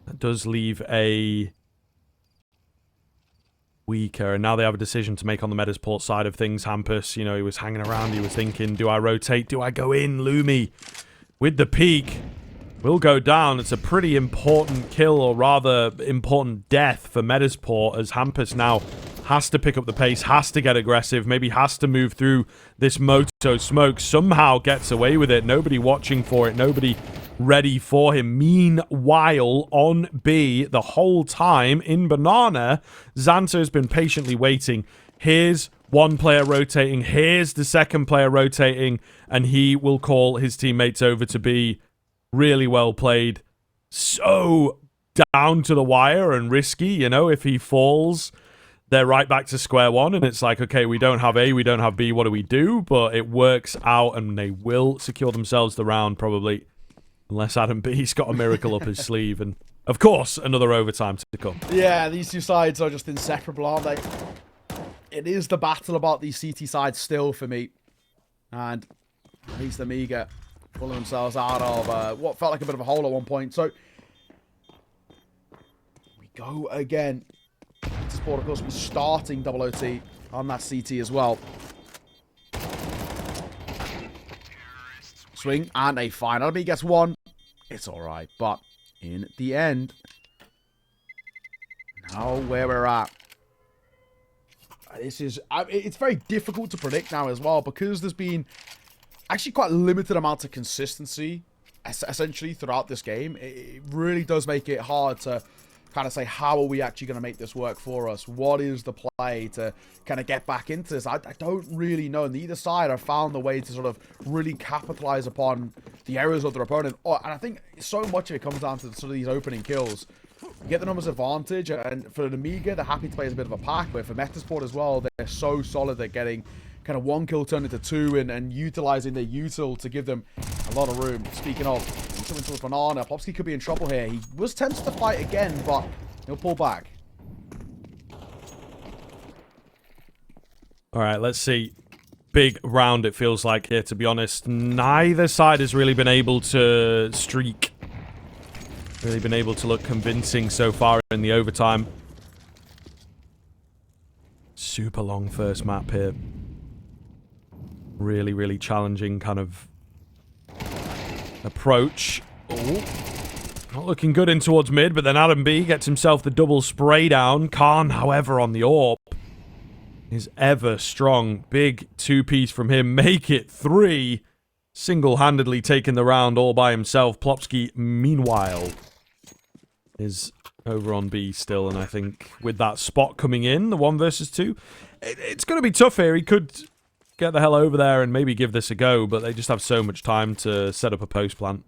Speaker 1: That does leave a weaker. And now they have a decision to make on the Metizport side of things. Hampus, you know, he was hanging around. He was thinking, do I rotate? Do I go in? Lumi with the peak will go down. It's a pretty important kill, or rather important death for Metizport, as Hampus now has to pick up the pace, has to get aggressive, maybe has to move through this Moto smoke, somehow gets away with it. Nobody watching for it, nobody ready for him. Meanwhile, on B, the whole time in banana, Xanta has been patiently waiting. Here's 1 player rotating, here's the 2nd player rotating, and he will call his teammates over to B. Really well played. So down to the wire and risky, you know, if he falls, they're right back to square one, and it's like, okay, we don't have A, we don't have B, what do we do? But it works out, and they will secure themselves the round, probably. Unless Adam B's got a miracle up his sleeve, and, of course, another overtime to come.
Speaker 2: Yeah, these 2 sides are just inseparable, aren't they? It is the battle about these CT sides still for me. And at least Nemiga pulling themselves out of what felt like a bit of a hole at one point. So, we go again. Metizport, of course, will be starting double OT on that CT as well. Swing and a fine. Anubis gets 1. It's alright, but in the end, now where we're at. This is... it's very difficult to predict now as well, because there's been actually quite limited amounts of consistency, essentially, throughout this game. It really does make it hard to kind of say, how are we actually going to make this work for us? What is the play to kind of get back into this? I don't really know. Neither side have found the way to sort of really capitalize upon the errors of their opponent. And I think so much of it comes down to sort of these opening kills. You get the numbers advantage, and for Nemiga, they're happy to play as a bit of a pack, but for Metizport as well, they're so solid at getting kind of 1 kill turned into 2 and utilizing their util to give them a lot of room. Speaking of, coming towards banana, Plopsky could be in trouble here. He was tempted to fight again, but he'll pull back.
Speaker 1: All right, let's see. Big round, it feels like here, to be honest. Neither side has really been able to streak. Really been able to look convincing so far in the overtime. Super long first map here. Really, really challenging kind of approach. Oh, not looking good in towards mid, but then Adam B gets himself the double spray down. Khan, however, on the AWP is ever strong. Big 2-piece from him. Make it 3. single-handedly taking the round all by himself. Plopsky, meanwhile, is over on B still, and I think with that spot coming in, the 1 versus 2, it's going to be tough here. He could get the hell over there and maybe give this a go, but they just have so much time to set up a post plant.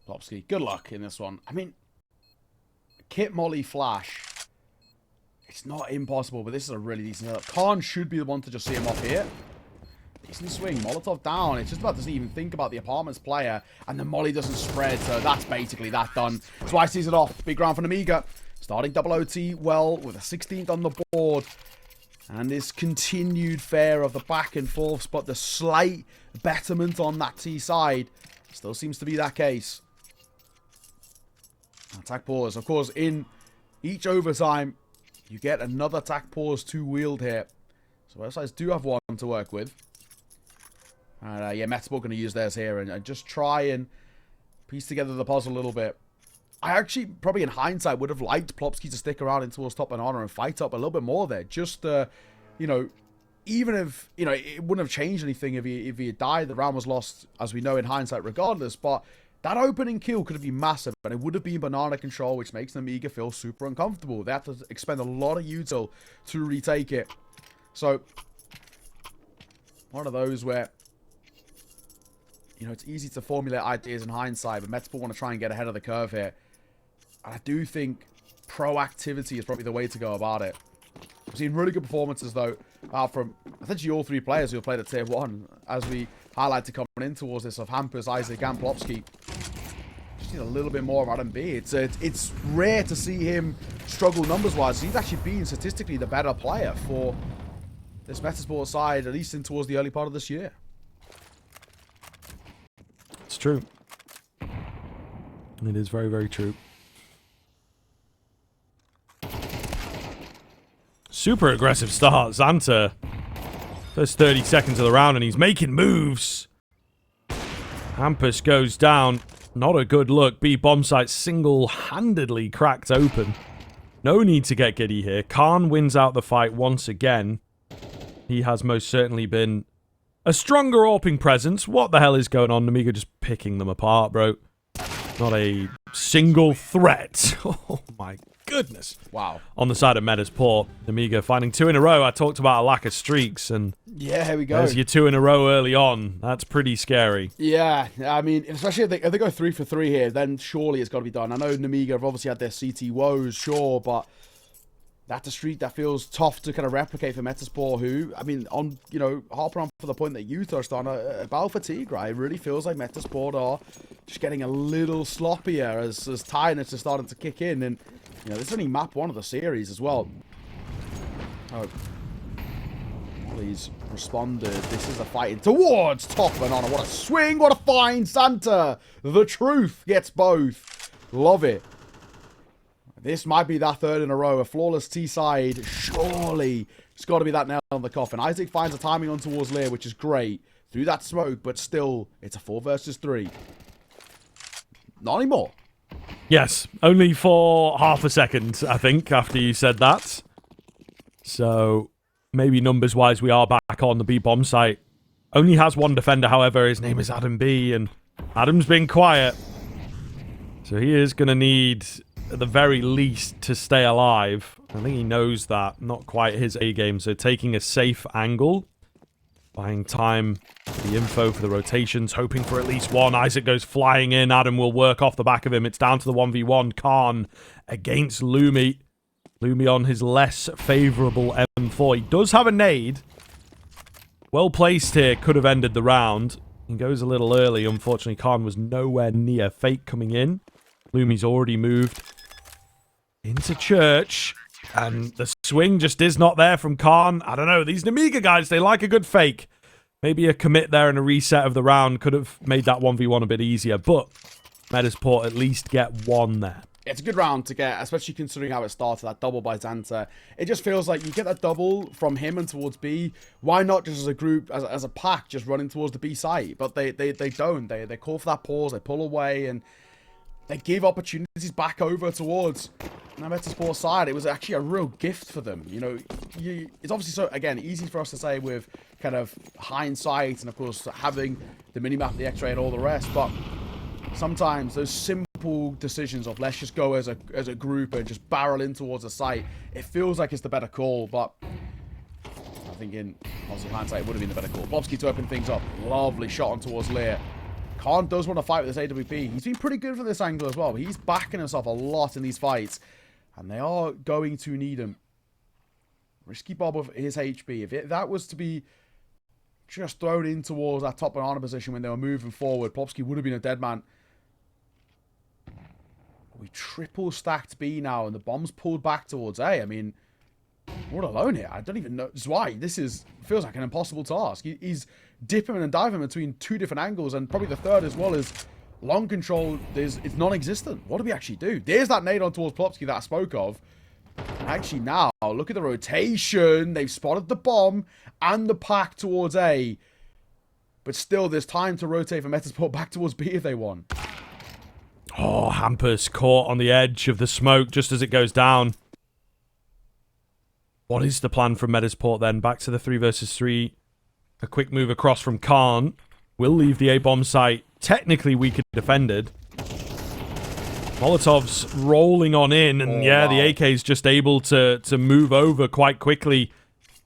Speaker 2: Plopsky, good luck in this one. I mean, Kit Molly Flash. It's not impossible, but this is a really decent setup. Khan should be the one to just see him off here. Decent swing. Molotov down. It's just about doesn't even think about the apartment's player, and the molly doesn't spread, so that's basically that done. Twice sees it off. Big round for Nemiga. Starting double OT well with a 16th on the board. And this continued fare of the back and forths, but the slight betterment on that T side still seems to be that case. Attack pause. Of course, in each overtime, you get another attack pause to wield here. So both sides do have one to work with. And yeah, Metizport going to use theirs here and just try and piece together the puzzle a little bit. I actually, probably in hindsight, would have liked Plopsky to stick around in towards top and honor and fight up a little bit more there. Just, you know, even if, you know, it wouldn't have changed anything if he had died. The round was lost, as we know, in hindsight regardless. But that opening kill could have been massive, and it would have been banana control, which makes Nemiga feel super uncomfortable. They have to expend a lot of util to retake it. So, one of those where, you know, it's easy to formulate ideas in hindsight, but Metizport want to try and get ahead of the curve here. And I do think proactivity is probably the way to go about it. We've seen really good performances, though, from essentially all three players who have played at Tier 1, as we highlighted coming in towards this of Hampus, Isaac, and Plopsky. Just need a little bit more of Adam B. It's rare to see him struggle numbers-wise. He's actually been statistically the better player for this Metizport side, at least in towards the early part of this year.
Speaker 1: It's true. It is very, very true. Super aggressive start. Xanta. First 30 seconds of the round, and he's making moves. Hampus goes down. Not a good look. B bomb site single-handedly cracked open. No need to get giddy here. Khan wins out the fight once again. He has most certainly been a stronger AWPing presence. What the hell is going on? Nemiga just picking them apart, bro. Not a single threat. Oh my goodness.
Speaker 2: Wow.
Speaker 1: On the side of Metizport, Nemiga finding 2 in a row. I talked about a lack of streaks, and
Speaker 2: yeah, here we go.
Speaker 1: there's your 2 in a row early on. That's pretty scary.
Speaker 2: Yeah, I mean, especially if they go 3 for 3 here, then surely it's got to be done. I know Nemiga have obviously had their CT woes, sure, but that's a streak that feels tough to kind of replicate for Metizport, who, I mean, on, you know, harping on for the point that you touched on, battle fatigue, right? It really feels like Metizport are just getting a little sloppier as tiredness is starting to kick in, and, you know, this is only map 1 of the series as well. Oh. Please responded. This is a fighting towards top and honor. What a swing, what a find, Xanta. The truth gets both. Love it. This might be that 3rd in a row. A flawless T-side. Surely. It's got to be that nail on the coffin. Isaac finds a timing on towards Lear, which is great. Through that smoke, but still, it's a 4 versus 3. Not anymore.
Speaker 1: Yes, only for half a second, I think, after you said that. So, maybe numbers-wise, we are back on the B bomb site. Only has 1 defender, however. His name is Adam B, and Adam's been quiet. So he is going to need, at the very least, to stay alive. I think he knows that. Not quite his A game, so taking a safe angle. Buying time, the info for the rotations, hoping for at least 1. Isaac goes flying in. Adam will work off the back of him. It's down to the 1v1. Khan against Lumi. Lumi on his less favourable M4. He does have a nade. Well placed here. Could have ended the round. He goes a little early. Unfortunately, Khan was nowhere near. Fake coming in. Lumi's already moved into church. And the swing just is not there from Khan. I don't know. These Nemiga guys, they like a good fake. Maybe a commit there and a reset of the round could have made that 1v1 a bit easier. But Metizport at least get 1 there.
Speaker 2: It's a good round to get, especially considering how it started, that double by Xanta. It just feels like you get that double from him and towards B. Why not just as a group, as a pack, just running towards the B site? But they don't. They call for that pause, they pull away, and they give opportunities back over towards the Metizport side. It was actually a real gift for them. You know, it's obviously so, again, easy for us to say with kind of hindsight and, of course, having the minimap, the X-ray, and all the rest. But sometimes those simple decisions of let's just go as a group and just barrel in towards the site, it feels like it's the better call. But I think in obviously hindsight, it would have been the better call. Bobsky to open things up. Lovely shot on towards Lear. Khan does want to fight with this AWP. He's been pretty good from this angle as well. He's backing himself a lot in these fights. And they are going to need him. Risky Bob of his HP. If that was to be just thrown in towards that top banana position when they were moving forward, Popsky would have been a dead man. We triple stacked B now, and the bomb's pulled back towards A. I mean, we're alone here. I don't even know. Zwei, this feels like an impossible task. He's dipping and diving between two different angles, and probably the third as well is long control. It's non-existent. What do we actually do? There's that nade on towards Plopsky that I spoke of. And actually now, look at the rotation. They've spotted the bomb and the pack towards A. But still, there's time to rotate for Metizport back towards B if they want.
Speaker 1: Oh, Hampus caught on the edge of the smoke just as it goes down. What is the plan from Metizport then? Back to the 3 versus 3. A quick move across from Khan. Will leave the A-bomb site. Technically weaker defended. Molotov's rolling on in, and wow. The AK is just able to move over quite quickly.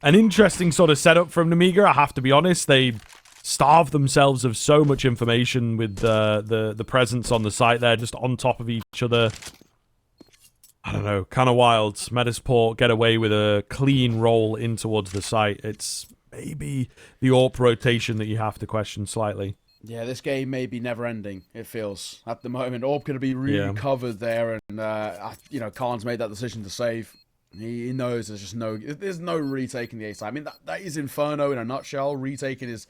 Speaker 1: An interesting sort of setup from Nemiga, I have to be honest. They starved themselves of so much information with the presence on the site there, just on top of each other. I don't know, kind of wild. Metizport get away with a clean roll in towards the site. It's maybe the AWP rotation that you have to question slightly.
Speaker 2: Yeah, this game may be never-ending, it feels, at the moment. AWP going to be really covered there, and, Khan's made that decision to save. He knows there's no retaking the A side. I mean, that is Inferno in a nutshell. Retaking is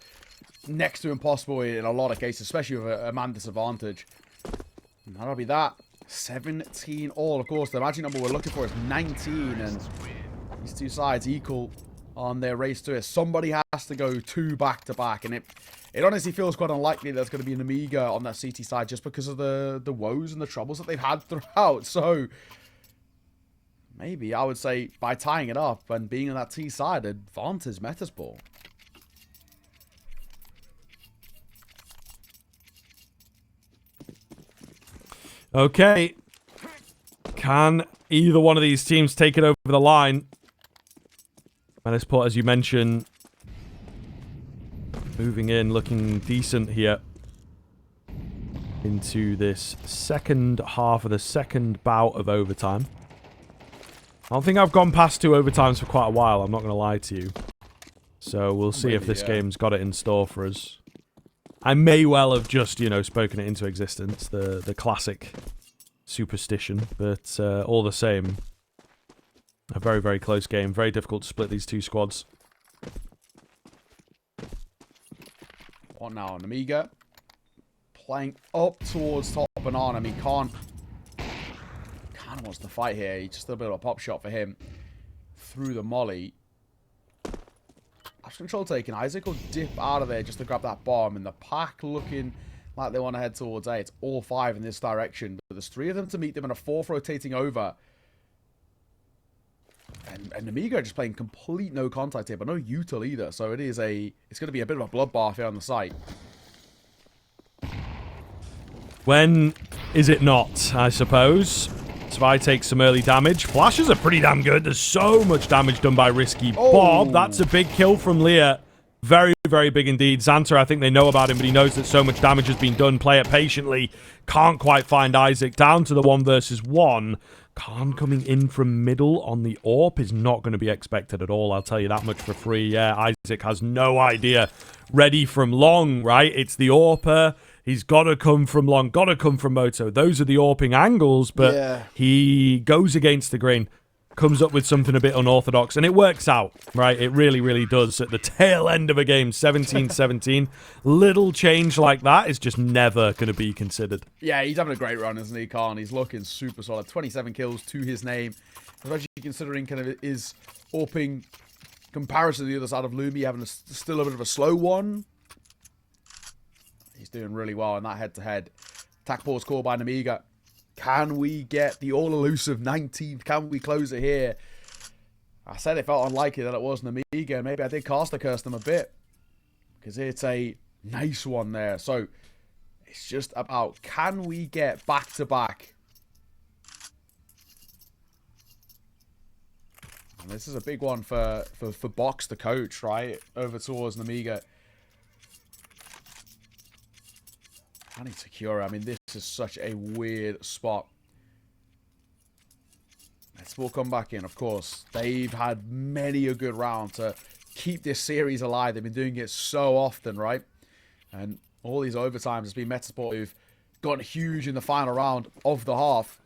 Speaker 2: next to impossible in a lot of cases, especially with a man disadvantage. And that'll be that. 17 all. Of course, the magic number we're looking for is 19, and these two sides equal on their race to it. Somebody has to go 2 back-to-back, and it honestly feels quite unlikely there's going to be an Nemiga on that CT side just because of the woes and the troubles that they've had throughout. So maybe I would say by tying it up and being on that T side, advantage Metizport.
Speaker 1: Okay. Can either one of these teams take it over the line? Metizport, as you mentioned, moving in, looking decent here into this second half of the second bout of overtime. I don't think I've gone past 2 overtimes for quite a while, I'm not going to lie to you. So we'll see if this game's got it in store for us. I may well have just, spoken it into existence, the classic superstition, but all the same, a very, very close game. Very difficult to split these two squads.
Speaker 2: What now? Nemiga playing up towards top banana. I mean, Khan wants to fight here. He just a bit of a pop shot for him through the molly. Ash control taken. Isaac will dip out of there just to grab that bomb, and the pack looking like they want to head towards A. It's all 5 in this direction, but there's 3 of them to meet them and a 4th rotating over. And Nemiga just playing complete no contact here, but no util either. So it's going to be a bit of a bloodbath here on the site.
Speaker 1: When is it not, I suppose? Zwei takes some early damage. Flashes are pretty damn good. There's so much damage done by Risky Bob. That's a big kill from Lear. Very, very big indeed. Xanta, I think they know about him, but he knows that so much damage has been done. Play it patiently. Can't quite find Isaac. Down to the 1 versus 1. Khan coming in from middle on the AWP is not going to be expected at all. I'll tell you that much for free. Yeah, Isaac has no idea. Ready from long, right? It's the AWPer. He's got to come from long, got to come from Moto. Those are the AWPing angles, but he goes against the grain. Comes up with something a bit unorthodox, and it works out, right? It really, really does. At the tail end of a game, 17-17, little change like that is just never going to be considered.
Speaker 2: Yeah, he's having a great run, isn't he, Khan? He's looking super solid. 27 kills to his name, especially considering kind of his AWPing comparison to the other side of Lumi, having still a bit of a slow one. He's doing really well in that head-to-head. Attack pause call by Nemiga. Can we get the all-elusive 19th? Can we close it here? I said it felt unlikely that it was Nemiga. Maybe I did caster curse them a bit. Because it's a nice one there. So, it's just about, can we get back-to-back? And this is a big one for Box, the coach, right? Over towards Nemiga. Can he secure it? I mean, this is such a weird spot. Metizport come back in, of course. They've had many a good round to keep this series alive. They've been doing it so often, right? And all these overtimes has been Metizport who've gotten huge in the final round of the half.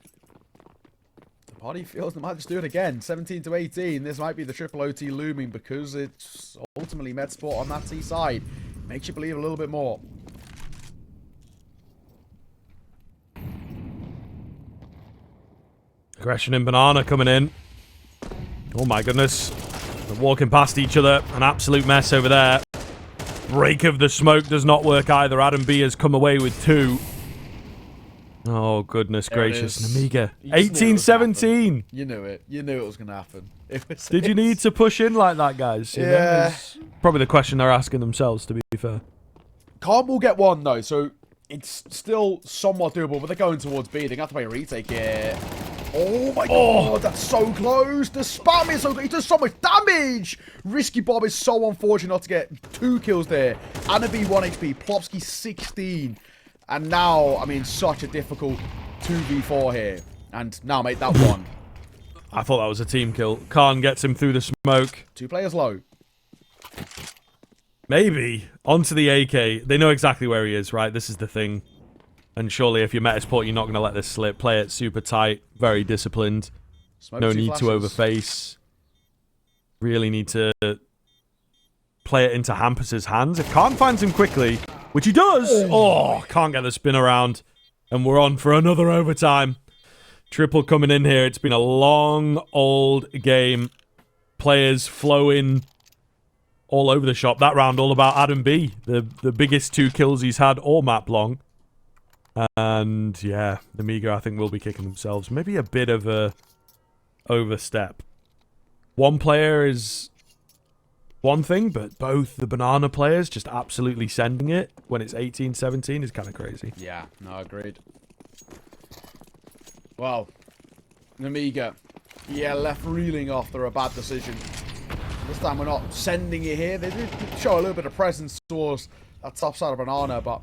Speaker 2: The party feels they might just do it again. 17 to 18. This might be the triple OT looming because it's ultimately Metizport on that T side. Makes you believe a little bit more.
Speaker 1: Aggression in Banana coming in. Oh my goodness. They're walking past each other. An absolute mess over there. Break of the smoke does not work either. Adam B has come away with 2. Oh, goodness gracious. Nemiga. 18-17.
Speaker 2: You knew it. You knew it was going to happen.
Speaker 1: Did you need to push in like that, guys? You know, probably the question they're asking themselves, to be fair.
Speaker 2: Khan will get one, though, so it's still somewhat doable, but they're going towards B. They're going to have to play a retake here. Oh my god, that's so close. The spam is so good. He does so much damage. Risky Bob is so unfortunate not to get 2 kills there. Anubis 1 HP, Plopsky 16. And now, I mean, such a difficult 2v4 here. And now, mate, that one.
Speaker 1: I thought that was a team kill. Khan gets him through the smoke.
Speaker 2: 2 players low.
Speaker 1: Maybe. Onto the AK. They know exactly where he is, right? This is the thing. And surely if you're Metizport, you're not going to let this slip. Play it super tight. Very disciplined.
Speaker 2: Smoke
Speaker 1: no
Speaker 2: 2
Speaker 1: need
Speaker 2: flashes.
Speaker 1: to overface. Really need to play it into Hampus's hands. If Khan finds him quickly, which he does. Oh, can't get the spin around. And we're on for another overtime. Triple coming in here. It's been a long, old game. Players flowing all over the shop. That round all about Adam B. The biggest 2 kills he's had all map long. And yeah, Nemiga I think will be kicking themselves. Maybe a bit of a overstep. One player is one thing, but both the Banana players just absolutely sending it when it's 18-17 is kind of crazy.
Speaker 2: Yeah, no, agreed. Well, Nemiga, yeah, left reeling after a bad decision. This time we're not sending it here. They did show a little bit of presence towards that top side of Banana, but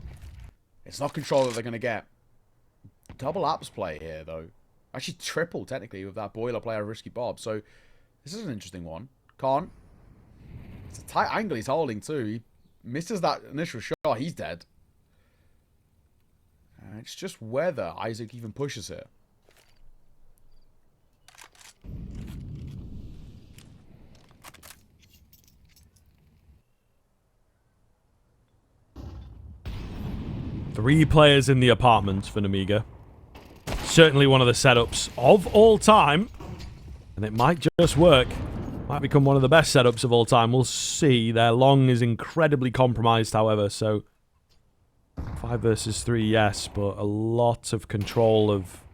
Speaker 2: it's not control that they're going to get. Double apps play here, though. Actually, triple, technically, with that boiler player, Risky Bob. So, this is an interesting one. Khan. It's a tight angle he's holding, too. He misses that initial shot. He's dead. It's just whether Isaac even pushes it.
Speaker 1: Three players in the apartments for Nemiga. Certainly one of the setups of all time. And it might just work. Might become one of the best setups of all time. We'll see. Their long is incredibly compromised, however. So, 5 versus 3, yes. But a lot of control of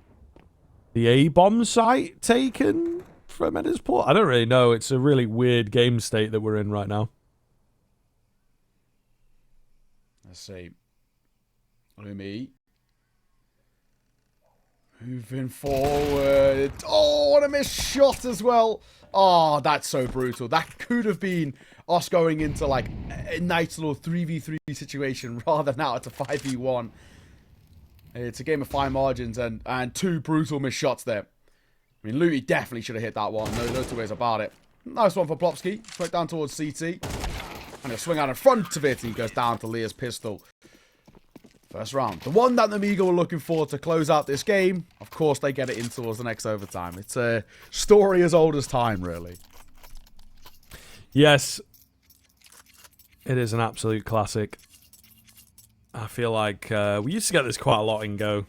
Speaker 1: the A-bomb site taken from Metizport. I don't really know. It's a really weird game state that we're in right now.
Speaker 2: Let's see. Umi. Moving forward. Oh, what a missed shot as well. Oh, that's so brutal. That could have been us going into like a nice little 3v3 situation rather than out to 5v1. It's a game of fine margins and 2 brutal missed shots there. I mean, Looty definitely should have hit that one. No 2 ways about it. Nice one for Plopsky. Swing down towards CT. And he'll swing out in front of it. He goes down to Leah's pistol. First round. The one that Nemiga were looking for to close out this game. Of course, they get it in towards the next overtime. It's a story as old as time, really.
Speaker 1: Yes. It is an absolute classic. I feel like we used to get this quite a lot in Go.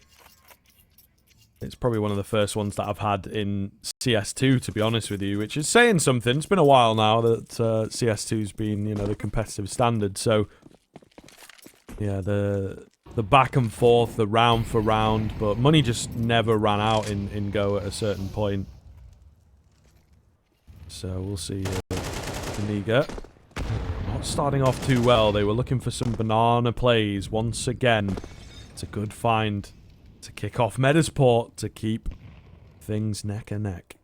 Speaker 1: It's probably one of the first ones that I've had in CS2, to be honest with you, which is saying something. It's been a while now that CS2's been, you know, the competitive standard. So, yeah, the back and forth, the round for round, but money just never ran out in Go at a certain point. So we'll see Nemiga. Not starting off too well. They were looking for some banana plays once again. It's a good find to kick off Metizport to keep things neck and neck.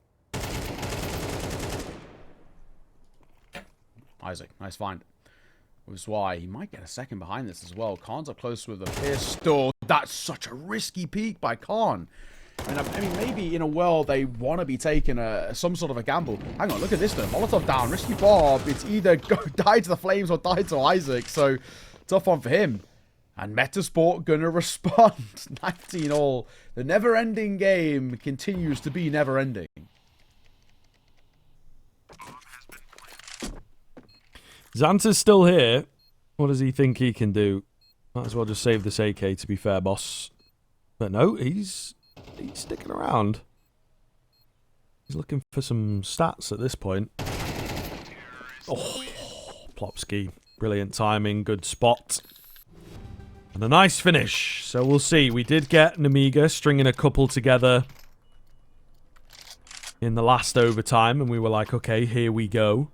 Speaker 2: Isaac, nice find. Was why he might get a second behind this as well. Khan's up close with a pistol. That's such a risky peek by Khan. I mean, maybe in a world they want to be taking some sort of a gamble. Hang on, look at this though. Molotov down, risky Bob. It's either die to the flames or die to Isaac. So tough one for him. And Metizport gonna respond. 19 all. The never-ending game continues to be never-ending.
Speaker 1: Xanta's still here. What does he think he can do? Might as well just save this AK, to be fair, boss. But no, he's sticking around. He's looking for some stats at this point. Oh, Plopsky. Brilliant timing, good spot. And a nice finish. So we'll see. We did get Nemiga stringing a couple together in the last overtime, and we were like, okay, here we go.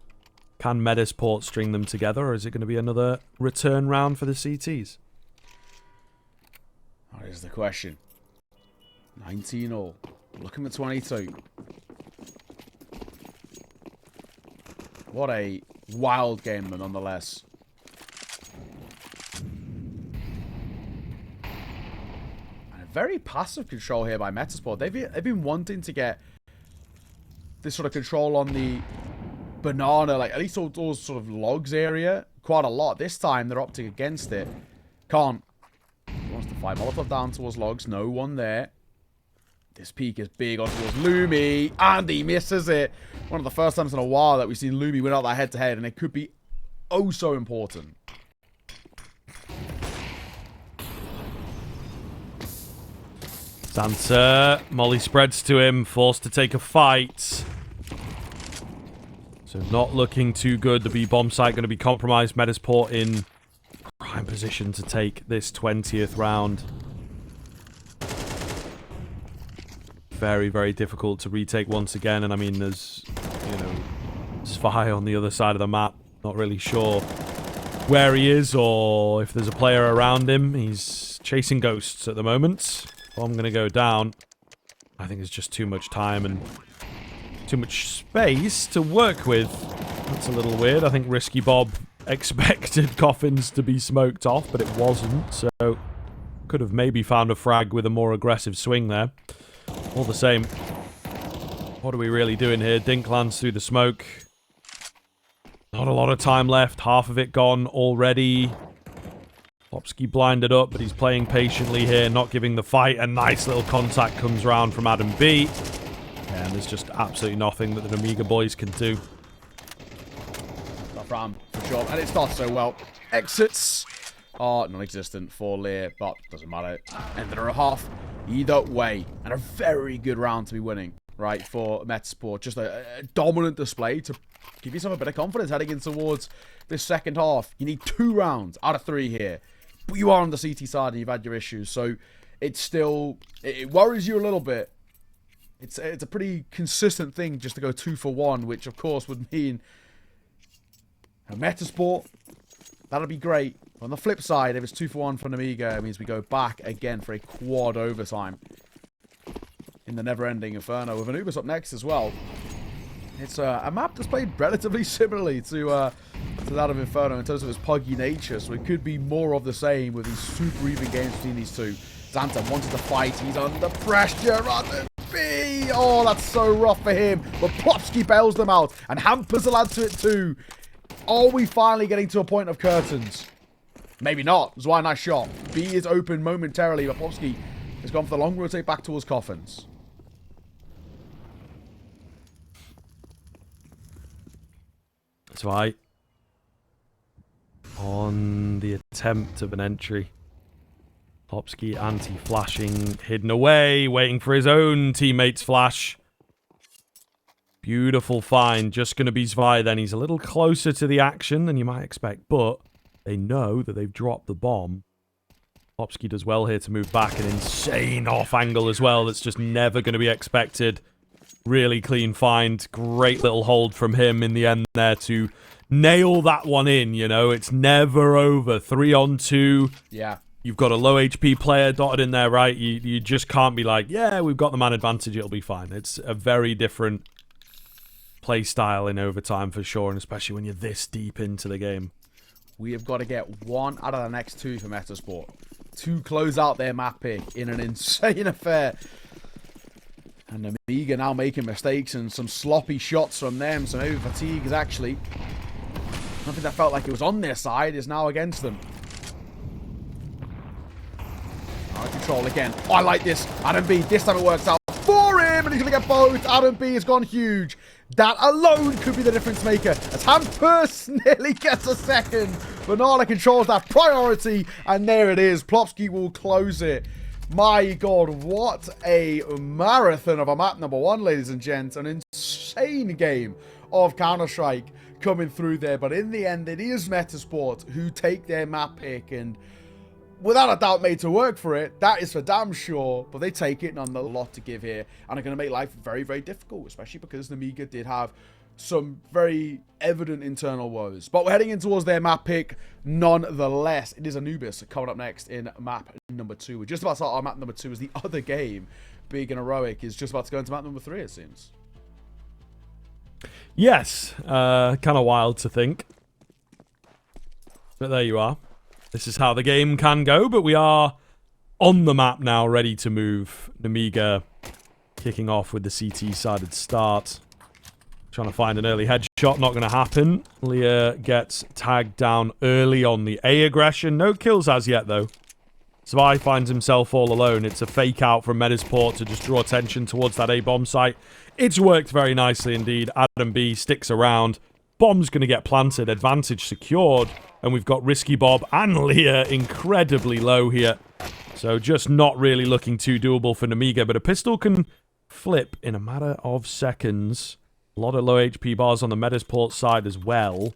Speaker 1: Can Metizport string them together, or is it going to be another return round for the CTs?
Speaker 2: That is the question. 19 all. Looking at 22. What a wild game, but nonetheless. And a very passive control here by Metizport. They've been wanting to get this sort of control on the banana, like at least all those sort of logs area, quite a lot. This time they're opting against it. Can't. He wants to fight. Molotov down towards logs. No one there. This peak is big on towards Lumi, and he misses it. One of the first times in a while that we've seen Lumi win out that head-to-head, and it could be oh so important.
Speaker 1: Xanta, Molly spreads to him, forced to take a fight. So not looking too good. The B-bomb site going to be compromised. Metizport in prime position to take this 20th round. Very, very difficult to retake once again. And I mean, there's, you know, Spy on the other side of the map. Not really sure where he is or if there's a player around him. He's chasing ghosts at the moment. Bomb going to go down. I think there's just too much time and too much space to work with. That's a little weird. I think Risky Bob expected Coffins to be smoked off, but it wasn't. So could have maybe found a frag with a more aggressive swing there. All the same, what are we really doing here? Dink lands through the smoke. Not a lot of time left. Half of it gone already. Plopsky blinded up, but he's playing patiently here, not giving the fight. A nice little contact comes round from Adam B. And there's just absolutely nothing that the Nemiga boys can do.
Speaker 2: Tough round for sure, and it starts so well. Exits are non-existent for Lear, but doesn't matter. Ended a half. Either way, and a very good round to be winning, right, for Metizport. Just a dominant display to give yourself a bit of confidence heading in towards this second half. You need 2 rounds out of 3 here, but you are on the CT side and you've had your issues, so it's still, it worries you a little bit. It's a pretty consistent thing just to go 2 for 1, which of course would mean a Metizport. That'll be great. On the flip side, if it's 2 for 1 for Nemiga, it means we go back again for a quad overtime in the never-ending Inferno, with Anubis up next as well. It's a map that's played relatively similarly to that of Inferno in terms of its puggy nature, so it could be more of the same with these super even games between these two. Xanta wanted to fight. He's under pressure on the B. Oh, that's so rough for him. But Plopsky bails them out, and hampers the lad to it too. Are we finally getting to a point of curtains? Maybe not. That's why a nice shot. B is open momentarily, but Plopsky has gone for the long rotate back towards Coffins.
Speaker 1: That's right. On the attempt of an entry. Plopsky anti-flashing, hidden away, waiting for his own teammate's flash. Beautiful find. Just going to be Zwei then. He's a little closer to the action than you might expect, but they know that they've dropped the bomb. Plopsky does well here to move back. An insane off angle as well that's just never going to be expected Really clean find. Great little hold from him in the end there to nail that one in, you know. It's never over. 3-on-2.
Speaker 2: Yeah.
Speaker 1: You've got a low HP player dotted in there, right? You just can't be like, yeah, we've got the man advantage, it'll be fine. It's a very different play style in overtime for sure, and especially when you're this deep into the game.
Speaker 2: We have got to get 1 out of the next 2 for Metizport to close out their map pick in an insane affair. And Nemiga now making mistakes and some sloppy shots from them, so maybe fatigue is actually nothing that felt like it was on their side is now against them. Out of control again. Oh, I like this. Adam B, this time it works out for him, and he's going to get both. Adam B has gone huge. That alone could be the difference maker, as Hampus nearly gets a second. Banana controls that priority, and there it is. Plopsky will close it. My God, what a marathon of a map number 1, ladies and gents. An insane game of Counter-Strike coming through there. But in the end, it is Metizport who take their map pick, and without a doubt made to work for it. That is for damn sure. But they take it, and a lot to give here, and are going to make life very, very difficult, especially because Nemiga did have some very evident internal woes. But we're heading in towards their map pick nonetheless. It is Anubis coming up next in map number 2. We're just about to start our map number 2 as the other game, Big and Heroic, is just about to go into map number 3, it seems.
Speaker 1: Yes, kind of wild to think. But there you are. This is how the game can go, but we are on the map now, ready to move. Nemiga kicking off with the CT-sided start. Trying to find an early headshot, not going to happen. Leah gets tagged down early on the A aggression. No kills as yet, though. Zwei finds himself all alone. It's a fake out from Metizport to just draw attention towards that A bomb site. It's worked very nicely indeed. Adam B sticks around. Bomb's going to get planted. Advantage secured. And we've got Risky Bob and Leah incredibly low here. So just not really looking too doable for Nemiga. But a pistol can flip in a matter of seconds. A lot of low HP bars on the Metizport side as well.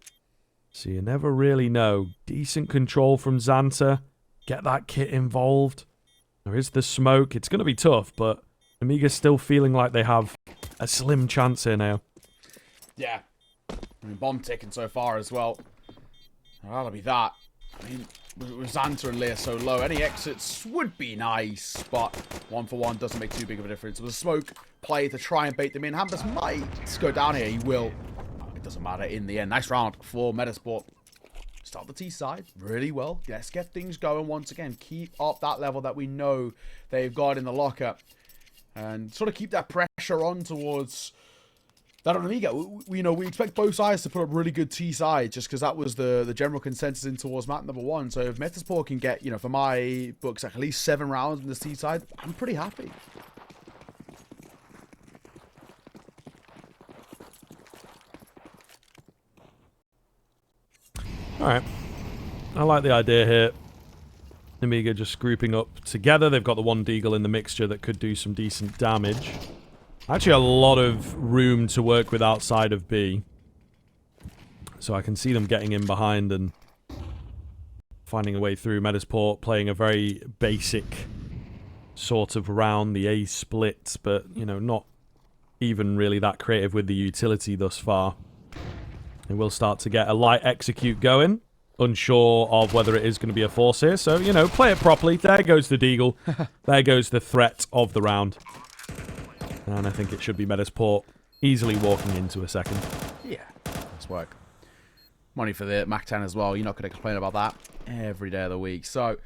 Speaker 1: So you never really know. Decent control from Xanta. Get that kit involved. There is the smoke. It's going to be tough, but Nemiga's still feeling like they have a slim chance here now.
Speaker 2: Yeah. I mean, bomb ticking so far as well. That'll be that. I mean, with Xanta and Leah so low, any exits would be nice, but 1-for-1 doesn't make too big of a difference. With a smoke play to try and bait them in, Hampus might go down here. He will. It doesn't matter in the end. Nice round for Metizport. Start the T side really well. Let's get things going once again. Keep up that level that we know they've got in the locker, and sort of keep that pressure on towards that on Nemiga. We expect both sides to put up really good T sides, just because that was the general consensus in towards map number 1. So if Metizport can get, for my books, like at least 7 rounds in this T side, I'm pretty happy.
Speaker 1: Alright. I like the idea here. Nemiga just grouping up together. They've got the one deagle in the mixture that could do some decent damage. Actually a lot of room to work with outside of B. So I can see them getting in behind and finding a way through. Metizport playing a very basic sort of round, the A split, but, not even really that creative with the utility thus far. They will start to get a light execute going. Unsure of whether it is going to be a force here. So, play it properly. There goes the deagle. There goes the threat of the round. And I think it should be Metizport easily walking into a second.
Speaker 2: Yeah, nice work. Money for the Mac 10 as well. You're not going to complain about that every day of the week. So,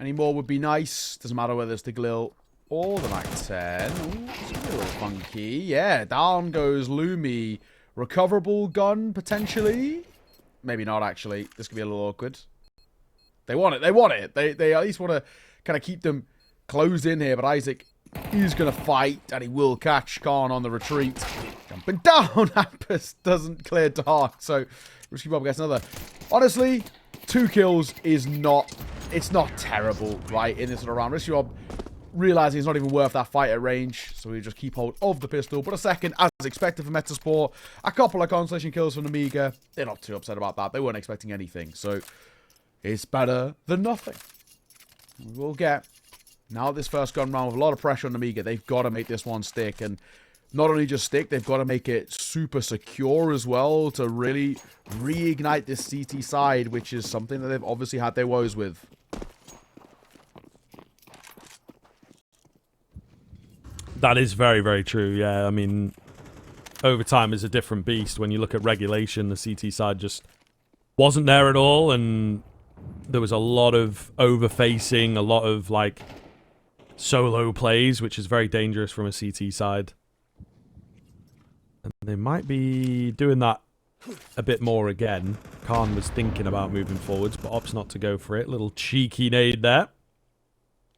Speaker 2: any more would be nice. Doesn't matter whether it's the Glil or the Mac 10. Ooh, it's a little funky. Yeah, down goes Lumi. Recoverable gun, potentially? Maybe not, actually. This could be a little awkward. They want it. They want it. They at least want to kind of keep them closed in here. But Isaac is going to fight, and he will catch Khan on the retreat. Jumping down. Hampus doesn't clear dark. So, Risky Bob gets another. Honestly, 2 kills is not... It's not terrible, right, in this sort of round. Risky Bob realizing it's not even worth that fight at range, so we just keep hold of the pistol. But a second, as expected for Metizport, a couple of consolation kills from Nemiga. They're not too upset about that. They weren't expecting anything, so it's better than nothing. We'll get Now this first gun round with a lot of pressure on Nemiga. They've got to make this one stick. And not only just stick, they've got to make it super secure as well to really reignite this CT side, which is something that they've obviously had their woes with.
Speaker 1: That is very, very true, yeah. I mean, overtime is a different beast. When you look at regulation, the CT side just wasn't there at all, and there was a lot of overfacing, a lot of, like, solo plays, which is very dangerous from a CT side. And they might be doing that a bit more again. Khan was thinking about moving forwards, but opts not to go for it. Little cheeky nade there.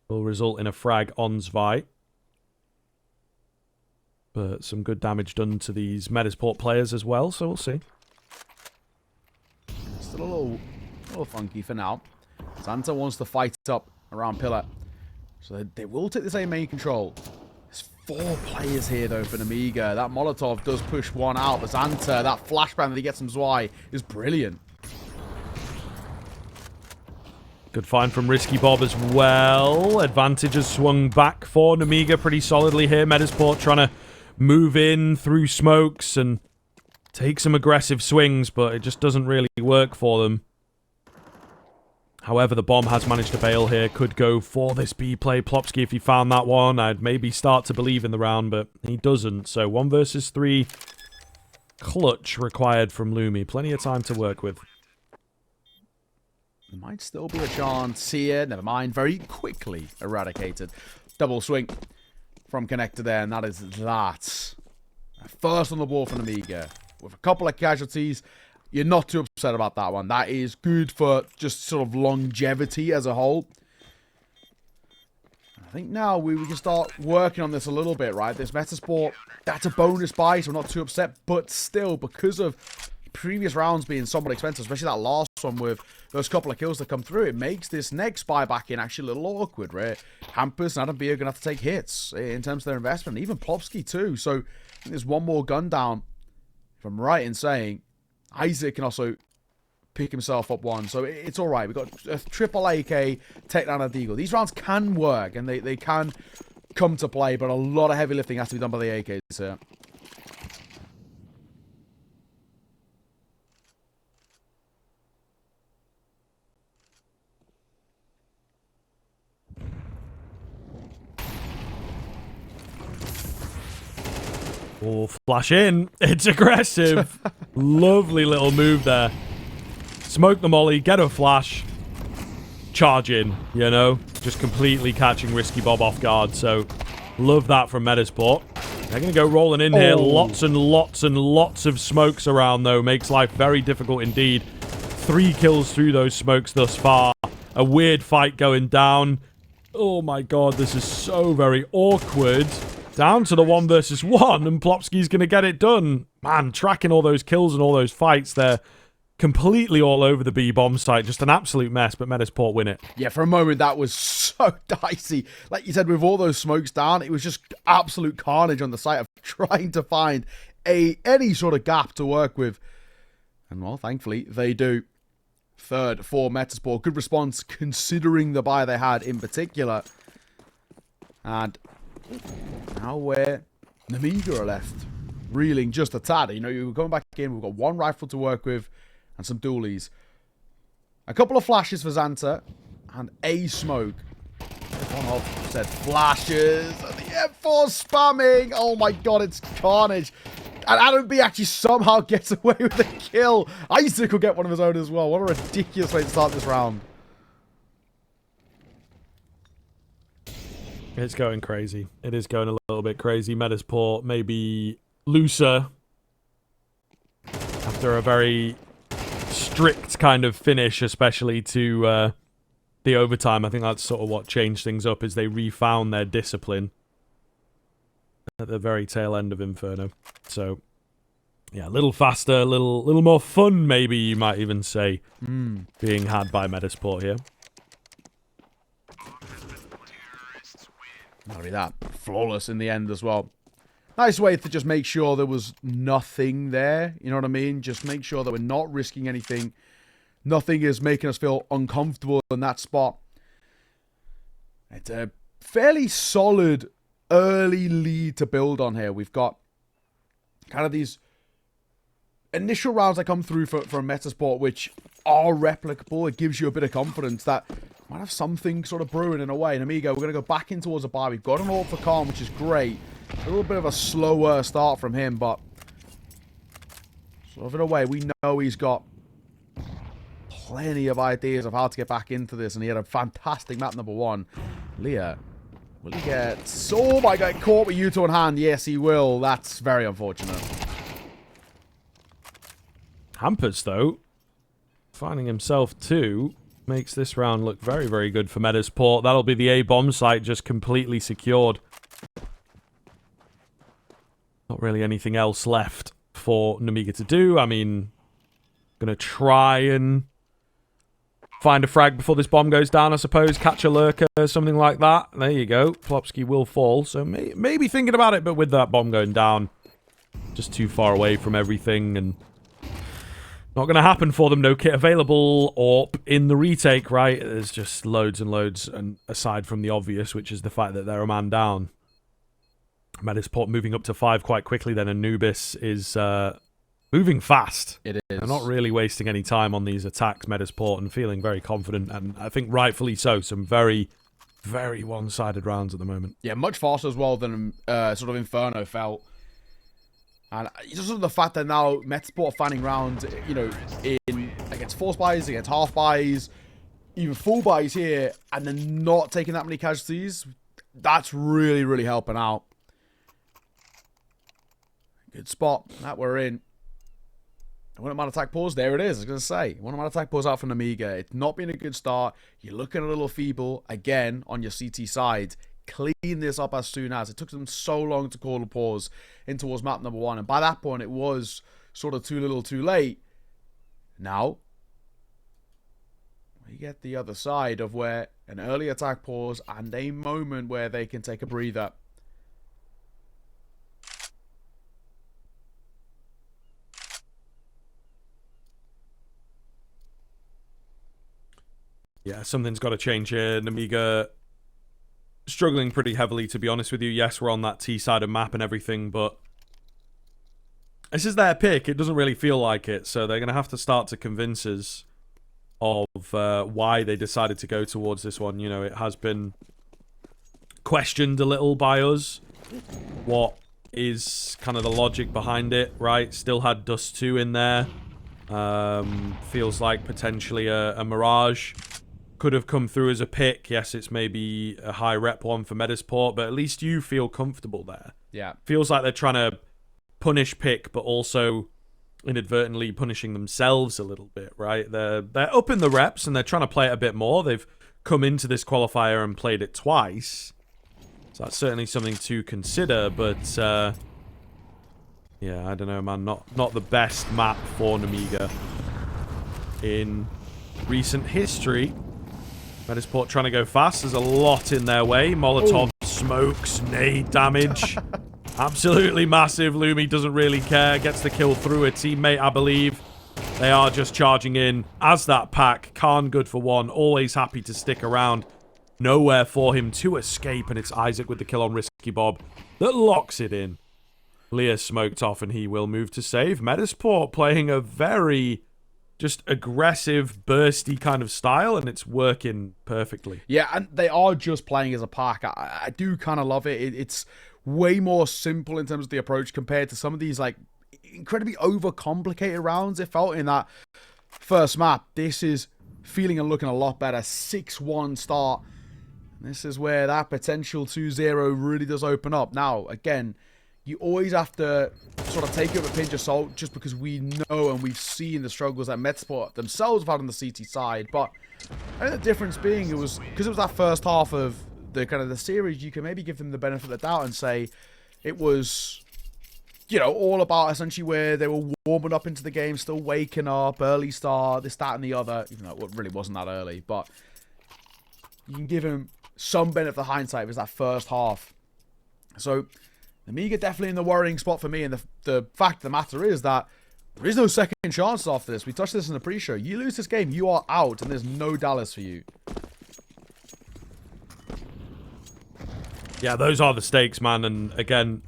Speaker 1: Will result in a frag on Zwei. But some good damage done to these Metizport players as well, so we'll see.
Speaker 2: Still a little funky for now. Santa wants to fight up around Pillar. So they will take this A main control. There's 4 players here, though, for Nemiga. That Molotov does push one out, but Santa, that flashbang that he gets from Zwei is brilliant.
Speaker 1: Good find from Risky Bob as well. Advantage has swung back for Nemiga pretty solidly here. Metizport trying to move in through smokes and take some aggressive swings, but it just doesn't really work for them. However, the bomb has managed to bail here. Could go for this B play. Plopsky, if he found that one, I'd maybe start to believe in the round, but he doesn't. So 1 versus 3 clutch required from Lumi. Plenty of time to work with.
Speaker 2: There might still be a chance here. Never mind. Very quickly eradicated. Double swing from connector there, and that is that. First on the ball for Nemiga. With a couple of casualties, you're not too upset about that one. That is good for just sort of longevity as a whole. I think now we can start working on this a little bit, right? This Metizport, that's a bonus buy, so I'm not too upset. But still, because of previous rounds being somewhat expensive, especially that last one with those couple of kills that come through, it makes this next buy back in actually a little awkward, right? Hampus and Adam B are going to have to take hits in terms of their investment, and even Plopsky too. So I think there's one more gun down, if I'm right in saying. Isaac can also pick himself up one, so it's all right. We've got a triple AK, take down a Deagle. These rounds can work, and they can come to play, but a lot of heavy lifting has to be done by the AKs here.
Speaker 1: Oh, flash in. It's aggressive. Lovely little move there. Smoke the molly, get a flash, charge in, you know? Just completely catching Risky Bob off guard. So, love that from Metizport. They're going to go rolling in here. Lots and lots and lots of smokes around, though. Makes life very difficult indeed. 3 kills through those smokes thus far. A weird fight going down. Oh my god, this is so very awkward. Down to the 1 versus 1, and Plopsky's going to get it done. Man, tracking all those kills and all those fights, they're completely all over the B-bomb site. Just an absolute mess, but Metizport win it.
Speaker 2: Yeah, for a moment, that was so dicey. Like you said, with all those smokes down, it was just absolute carnage on the site of trying to find any sort of gap to work with. And, well, thankfully, they do. Third for Metizport. Good response, considering the buy they had in particular. And now where Nemiga are left, reeling just a tad. You know, you're going back in. We've got 1 rifle to work with and some dualies. A couple of flashes for Xanta and a smoke. One off said flashes and the M4 spamming. Oh my god, it's carnage. And Adam B actually somehow gets away with a kill. Isaac will get one of his own as well. What a ridiculous way to start this round.
Speaker 1: It's going crazy. It is going a little bit crazy. Metizport maybe looser after a very strict kind of finish, especially to the overtime. I think that's sort of what changed things up, is they refound their discipline at the very tail end of Inferno. So, yeah, a little faster, a little more fun, maybe you might even say, being had by Metizport here.
Speaker 2: Not only that, flawless in the end as well. Nice way to just make sure there was nothing there. You know what I mean? Just make sure that we're not risking anything. Nothing is making us feel uncomfortable in that spot. It's a fairly solid early lead to build on here. We've got kind of these initial rounds that come through from Metizport, which are replicable. It gives you a bit of confidence that might have something sort of brewing in a way. And Nemiga, we're going to go back in towards a buy. We've got an ult for Calm, which is great. A little bit of a slower start from him, but sort of in a way, we know he's got plenty of ideas of how to get back into this, and he had a fantastic map number 1. Leah, will he get... Oh my god, caught with Yuto in hand. Yes, he will. That's very unfortunate.
Speaker 1: Hampers, though, finding himself too, makes this round look very, very good for Metizport. That'll be the A-bomb site just completely secured. Not really anything else left for Nemiga to do. I mean, gonna try and find a frag before this bomb goes down, I suppose. Catch a lurker, something like that. There you go. Plopsky will fall, so maybe thinking about it, but with that bomb going down, just too far away from everything, and not going to happen for them. No kit available or in the retake, right? There's just loads and loads, and aside from the obvious, which is the fact that they're a man down. Metizport moving up to 5 quite quickly, then Anubis is moving fast.
Speaker 2: It is.
Speaker 1: They're not really wasting any time on these attacks, Metizport, and feeling very confident, and I think rightfully so. Some very, very one-sided rounds at the moment.
Speaker 2: Yeah, much faster as well than sort of Inferno felt. And just sort of the fact that now Metizport are finding rounds, you know, in against force buys, against half buys, even full buys here, and then not taking that many casualties, that's really, really helping out. Good spot that we're in. One man attack pause, there it is. I was going to say, one man attack pause out from Nemiga. It's not been a good start. You're looking a little feeble again on your CT side. Clean this up as soon as. It took them so long to call a pause in towards map number 1, and by that point it was sort of too little too late. Now we get the other side of where an early attack pause and a moment where they can take a breather.
Speaker 1: Yeah, something's got to change here. Nemiga struggling pretty heavily, to be honest with you. Yes, we're on that T-sided map and everything, but this is their pick. It doesn't really feel like it, so they're going to have to start to convince us of why they decided to go towards this one. You know, it has been questioned a little by us. What is kind of the logic behind it, right? Still had Dust 2 in there. Feels like potentially a Mirage could have come through as a pick. Yes, it's maybe a high rep one for Metizport, but at least you feel comfortable there.
Speaker 2: Yeah.
Speaker 1: Feels like they're trying to punish pick, but also inadvertently punishing themselves a little bit, right? They're up in the reps and they're trying to play it a bit more. They've come into this qualifier and played it twice. So that's certainly something to consider, but yeah, I don't know, man. Not the best map for Nemiga in recent history. Metizport trying to go fast. There's a lot in their way. Molotov, smokes, nade damage. Absolutely massive. Lumi doesn't really care. Gets the kill through a teammate, I believe. They are just charging in as that pack. Khan good for 1. Always happy to stick around. Nowhere for him to escape. And it's Isaac with the kill on Risky Bob that locks it in. Leah smoked off and he will move to save. Metizport playing a very just aggressive, bursty kind of style, and it's working perfectly.
Speaker 2: Yeah, and they are just playing as a pack. I do kind of love it. It's way more simple in terms of the approach compared to some of these like incredibly overcomplicated rounds it felt in that first map. This is feeling and looking a lot better. 6-1 start. This is where that potential 2-0 really does open up. Now, again, you always have to sort of take it with a pinch of salt just because we know and we've seen the struggles that Metizport themselves have had on the CT side. But I think the difference being it was because it was that first half of the kind of the series, you can maybe give them the benefit of the doubt and say it was, you know, all about essentially where they were warming up into the game, still waking up, early start, this, that, and the other, even though it really wasn't that early. But you can give him some benefit of hindsight. It was that first half. So Nemiga definitely in the worrying spot for me, and the fact of the matter is that there is no second chance after this. We touched this in the pre-show. You lose this game, you are out, and there's no Dallas for you.
Speaker 1: Yeah, those are the stakes, man. And again,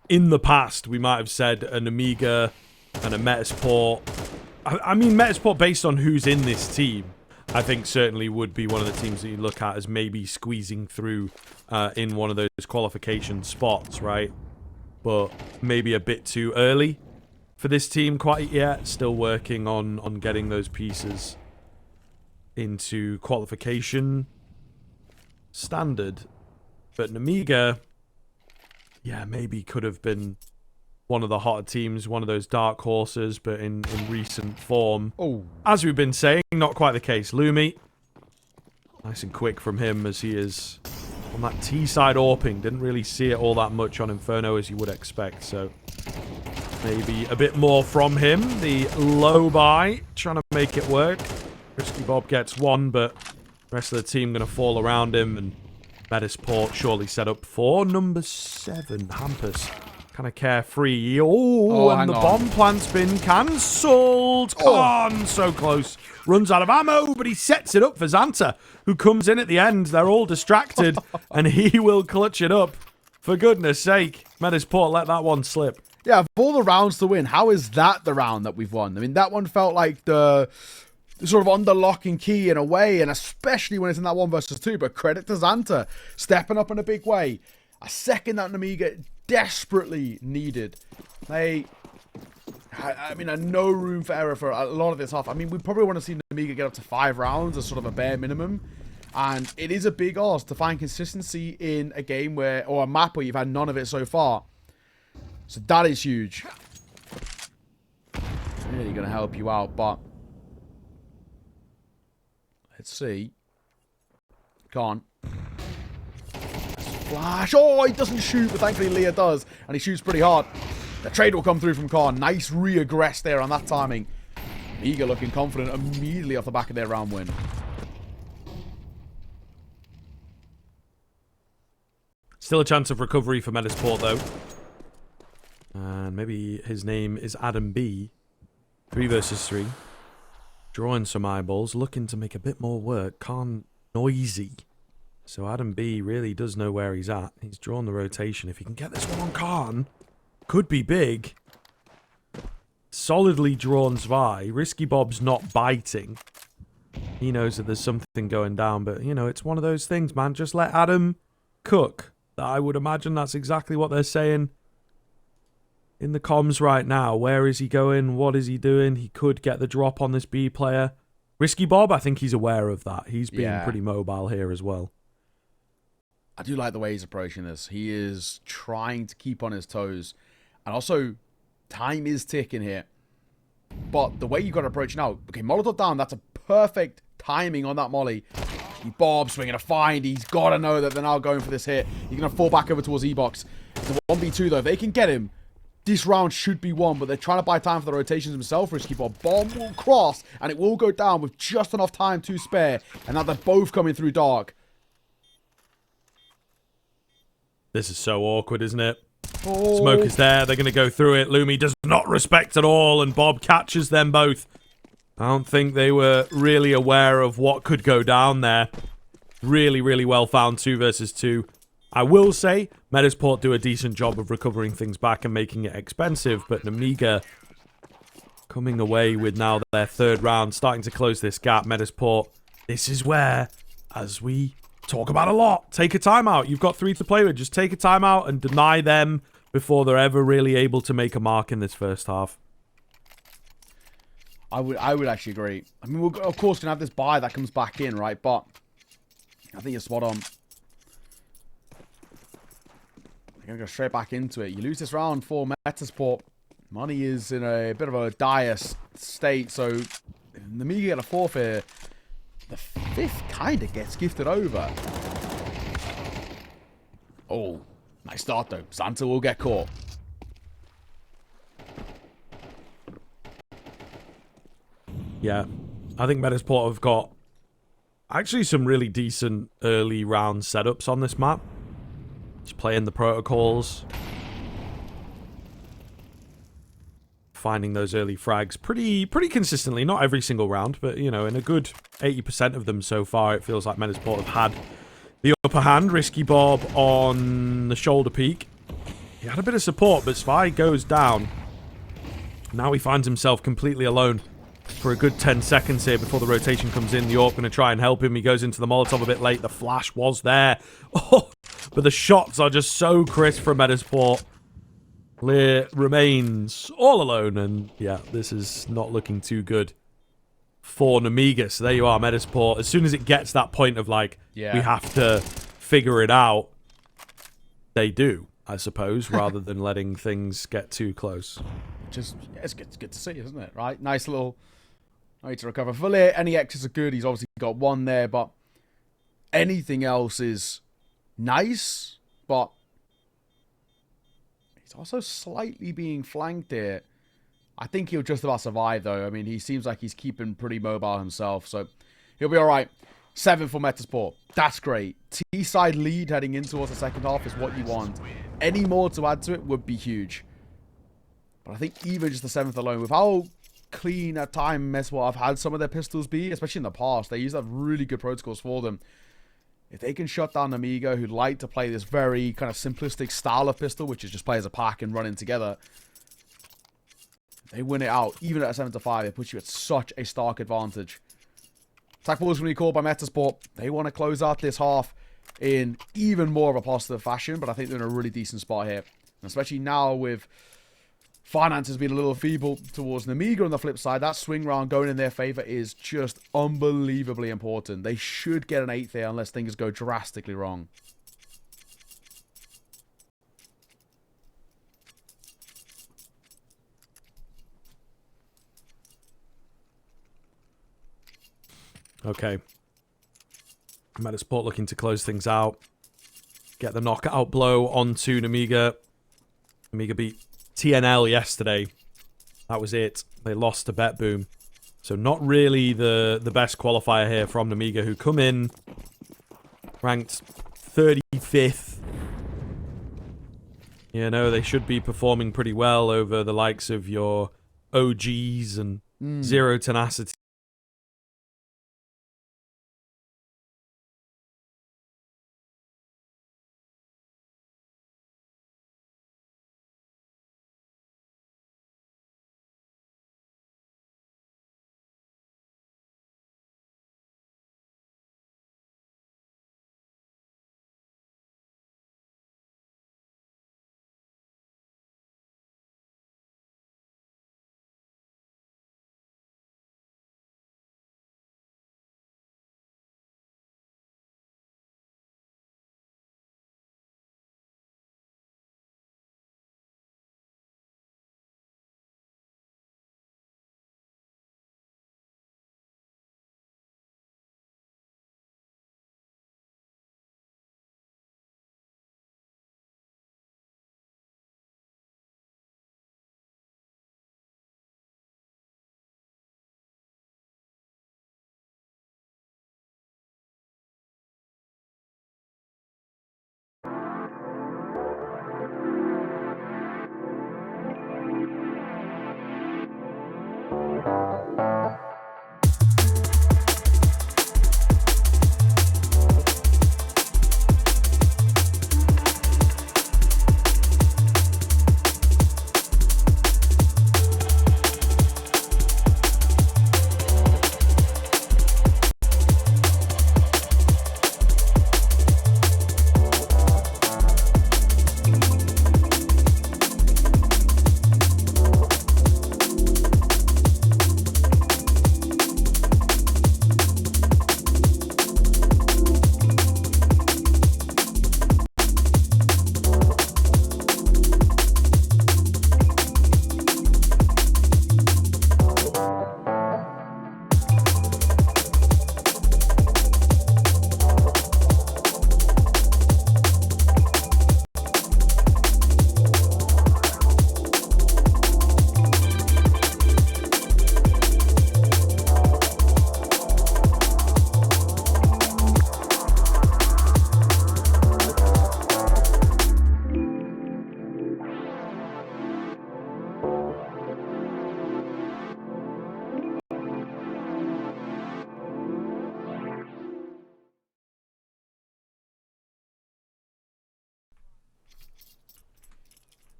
Speaker 1: in the past, we might have said a Nemiga and a Metizport. I mean, Metizport, based on who's in this team, I think certainly would be one of the teams that you look at as maybe squeezing through in one of those qualification spots, right? But maybe a bit too early for this team quite yet. Still working on getting those pieces into qualification standard. But Nemiga, yeah, maybe could have been one of the hotter teams, one of those dark horses, but in recent form, as we've been saying, not quite the case. Lumi, nice and quick from him as he is on that T-side AWPing. Didn't really see it all that much on Inferno as you would expect, so maybe a bit more from him. The low buy, trying to make it work. Risky Bob gets one, but the rest of the team going to fall around him, and Metizport surely set up for number 7, Hampus. Kind of carefree. Oh, and the bomb plant's been cancelled. Khan, so close. Runs out of ammo, but he sets it up for Xanta, who comes in at the end. They're all distracted, and he will clutch it up. For goodness sake, Metizport let that one slip.
Speaker 2: Yeah, of all the rounds to win, how is that the round that we've won? I mean, that one felt like the sort of under lock and key in a way, and especially when it's in that 1 versus 2. But credit to Xanta, stepping up in a big way. A second that Nemiga desperately needed. I mean, no room for error for a lot of this half. I mean, we probably want to see Nemiga get up to 5 rounds as sort of a bare minimum. And it is a big ask to find consistency in a game where, or a map where you've had none of it so far. So that is huge. Really going to help you out, but let's see. Can't. Flash. Oh, he doesn't shoot, but thankfully Leah does. And he shoots pretty hard. The trade will come through from Khan. Nice re-aggress there on that timing. Nemiga looking confident immediately off the back of their round win.
Speaker 1: Still a chance of recovery for Metizport, though. And maybe his name is Adam B. 3 versus 3. Drawing some eyeballs. Looking to make a bit more work. Khan noisy. So Adam B really does know where he's at. He's drawn the rotation. If he can get this one on Khan, could be big. Solidly drawn Zvi. Risky Bob's not biting. He knows that there's something going down, but, you know, it's one of those things, man. Just let Adam cook. I would imagine that's exactly what they're saying in the comms right now. Where is he going? What is he doing? He could get the drop on this B player. Risky Bob, I think he's aware of that. He's being pretty mobile here as well.
Speaker 2: I do like the way he's approaching this. He is trying to keep on his toes. And also, time is ticking here. But the way you've got to approach now. Okay, Molotov down. That's a perfect timing on that molly. Bob swinging a find. He's got to know that they're now going for this hit. He's going to fall back over towards E-Box. It's a 1v2 though. If they can get him, this round should be won. But they're trying to buy time for the rotations themselves. Risky Bob. Bomb will cross. And it will go down with just enough time to spare. And now they're both coming through dark.
Speaker 1: This is so awkward, isn't it?
Speaker 2: Oh.
Speaker 1: Smoke is there. They're going to go through it. Lumi does not respect at all. And Bob catches them both. I don't think they were really aware of what could go down there. Really, really well found 2 versus 2. I will say, Metizport do a decent job of recovering things back and making it expensive. But Nemiga coming away with now their 3rd round, starting to close this gap. Metizport, this is where, as we talk about a lot, take a timeout. You've got 3 to play with. Just take a timeout and deny them before they're ever really able to make a mark in this first half.
Speaker 2: I would actually agree. I mean, we're of course going to have this buy that comes back in, right? But I think you're spot on. They're going to go straight back into it. You lose this round for Metizport. Money is in a bit of a dire state. So Nemiga get a 4th here. The 5th kind of gets gifted over. Oh, nice start though. Xanta will get caught.
Speaker 1: Yeah, I think Metizport have got actually some really decent early round setups on this map. Just playing the protocols. Finding those early frags pretty consistently. Not every single round, but, you know, in a good 80% of them so far, it feels like Metizport have had the upper hand. Risky Bob on the shoulder peak. He had a bit of support, but Spy goes down. Now he finds himself completely alone for a good 10 seconds here before the rotation comes in. The Orc going to try and help him. He goes into the Molotov a bit late. The flash was there. Oh, but the shots are just so crisp from Metizport. Lear remains all alone, and yeah, this is not looking too good for Nemiga. So there you are, Metizport. As soon as it gets that point of like, we have to figure it out, they do, I suppose, rather than letting things get too close.
Speaker 2: Just, yeah, it's good to see, isn't it? Right? Nice little way to recover. For Lear, any X's are good. He's obviously got one there, but anything else is nice, but he's also slightly being flanked here. I think he'll just about survive, though. I mean, he seems like he's keeping pretty mobile himself, so he'll be all right. 7 for Metizport. That's great. T-side lead heading in towards the second half is what you want. Any more to add to it would be huge. But I think even just the 7th alone, with how clean at time Metizport have had some of their pistols be, especially in the past, they used to have really good protocols for them. If they can shut down Nemiga, who'd like to play this very kind of simplistic style of pistol, which is just play as a pack and run in together, they win it out. Even at a 7-5, it puts you at such a stark advantage. Attack ball is going to be called by Metizport. They want to close out this half in even more of a positive fashion, but I think they're in a really decent spot here. And especially now with finances being a little feeble towards Nemiga on the flip side, that swing round going in their favor is just unbelievably important. They should get an 8th here unless things go drastically wrong.
Speaker 1: Okay. Metizport looking to close things out. Get the knockout blow onto Nemiga. Nemiga beat TNL yesterday. That was it. They lost to Bet Boom. So not really the best qualifier here from Nemiga, who come in ranked 35th. You know, they should be performing pretty well over the likes of your OGs and Zero Tenacity.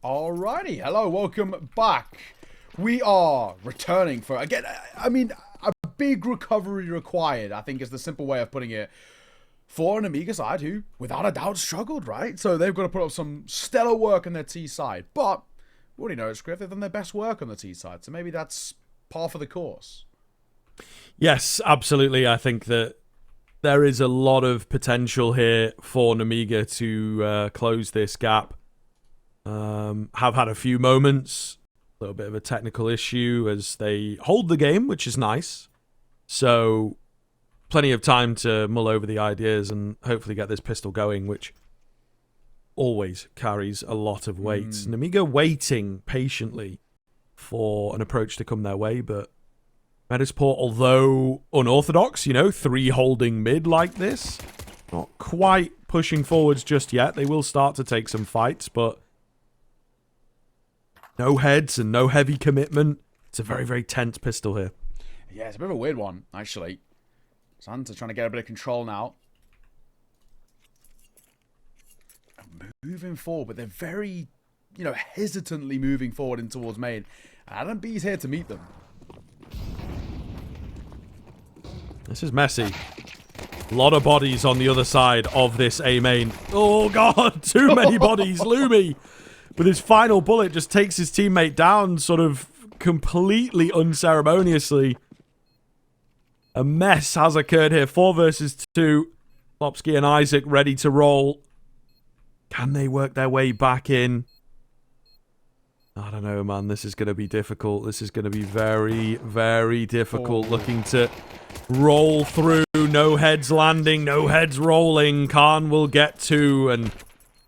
Speaker 2: Alrighty, hello, welcome back. We are returning for, again, I mean, a big recovery required, I think is the simple way of putting it, for an Nemiga side who, without a doubt, struggled, right? So they've got to put up some stellar work on their T side, but we already know it's Griff, they've done their best work on the T side, so maybe that's par for the course.
Speaker 1: Yes, absolutely. I think that there is a lot of potential here for Nemiga to close this gap. Have had a few moments, a little bit of a technical issue as they hold the game, which is nice. So plenty of time to mull over the ideas and hopefully get this pistol going, which always carries a lot of weight. Nemiga waiting patiently for an approach to come their way, but Metizport, although unorthodox, you know, 3 holding mid like this, not quite pushing forwards just yet. They will start to take some fights, but no heads and no heavy commitment. It's a very, very tense pistol here.
Speaker 2: Yeah, it's a bit of a weird one, actually. Santa trying to get a bit of control now. Moving forward, but they're very, you know, hesitantly moving forward in towards main. Adam B's here to meet them.
Speaker 1: This is messy. A lot of bodies on the other side of this A main. Oh, God. Too many bodies. Lumi, with his final bullet, just takes his teammate down sort of completely unceremoniously. A mess has occurred here. 4 versus 2. Lopsky and Isaac ready to roll. Can they work their way back in? I don't know, man. This is going to be difficult. This is going to be very, very difficult. Looking to roll through. No heads landing. No heads rolling. Khan will get 2. And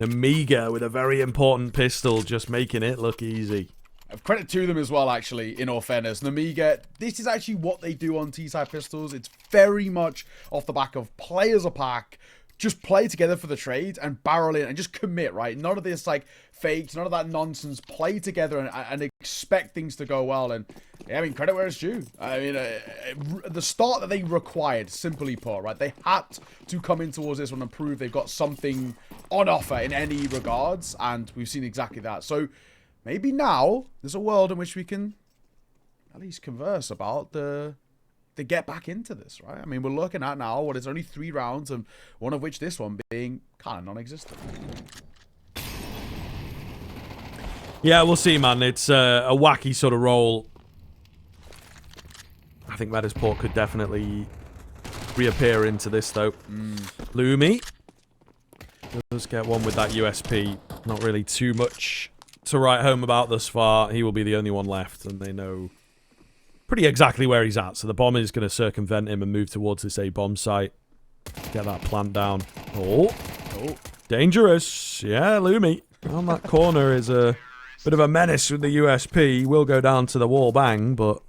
Speaker 1: Nemiga with a very important pistol just making it look easy.
Speaker 2: Credit to them as well, actually, in all fairness. Nemiga, this is actually what they do on T-side pistols. It's very much off the back of play as a pack. Just play together for the trade and barrel in and just commit, right? None of this, like, fakes, none of that nonsense. Play together and expect things to go well. And, yeah, I mean, credit where it's due. I mean, the start that they required, simply put, right? They had to come in towards this one and prove they've got something on offer in any regards. And we've seen exactly that. So, maybe now there's a world in which we can at least converse about the get back into this, right? I mean, we're looking at now what is only 3 rounds, and one of which this one being kind of non-existent.
Speaker 1: Yeah, we'll see, man. It's a wacky sort of roll. I think Metizport could definitely reappear into this, though. Lumi does get one with that USP. Not really too much to write home about thus far. He will be the only one left, and they know pretty exactly where he's at. So the bomb is going to circumvent him and move towards this A-bomb site. Get that plant down. Oh, dangerous. Yeah, Lumi on that corner is a bit of a menace with the USP. He will go down to the wall bang, but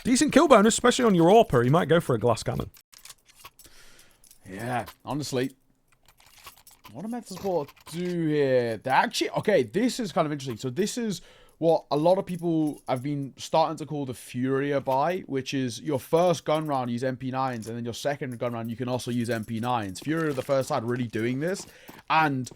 Speaker 1: decent kill bonus, especially on your AWPer. He might go for a glass cannon.
Speaker 2: Yeah, honestly. What do Metizport do here? They actually, okay, this is kind of interesting. So this is what a lot of people have been starting to call the Furia buy, which is your first gun round, use MP9s, and then your second gun round, you can also use MP9s. Furia, the first side, really doing this, and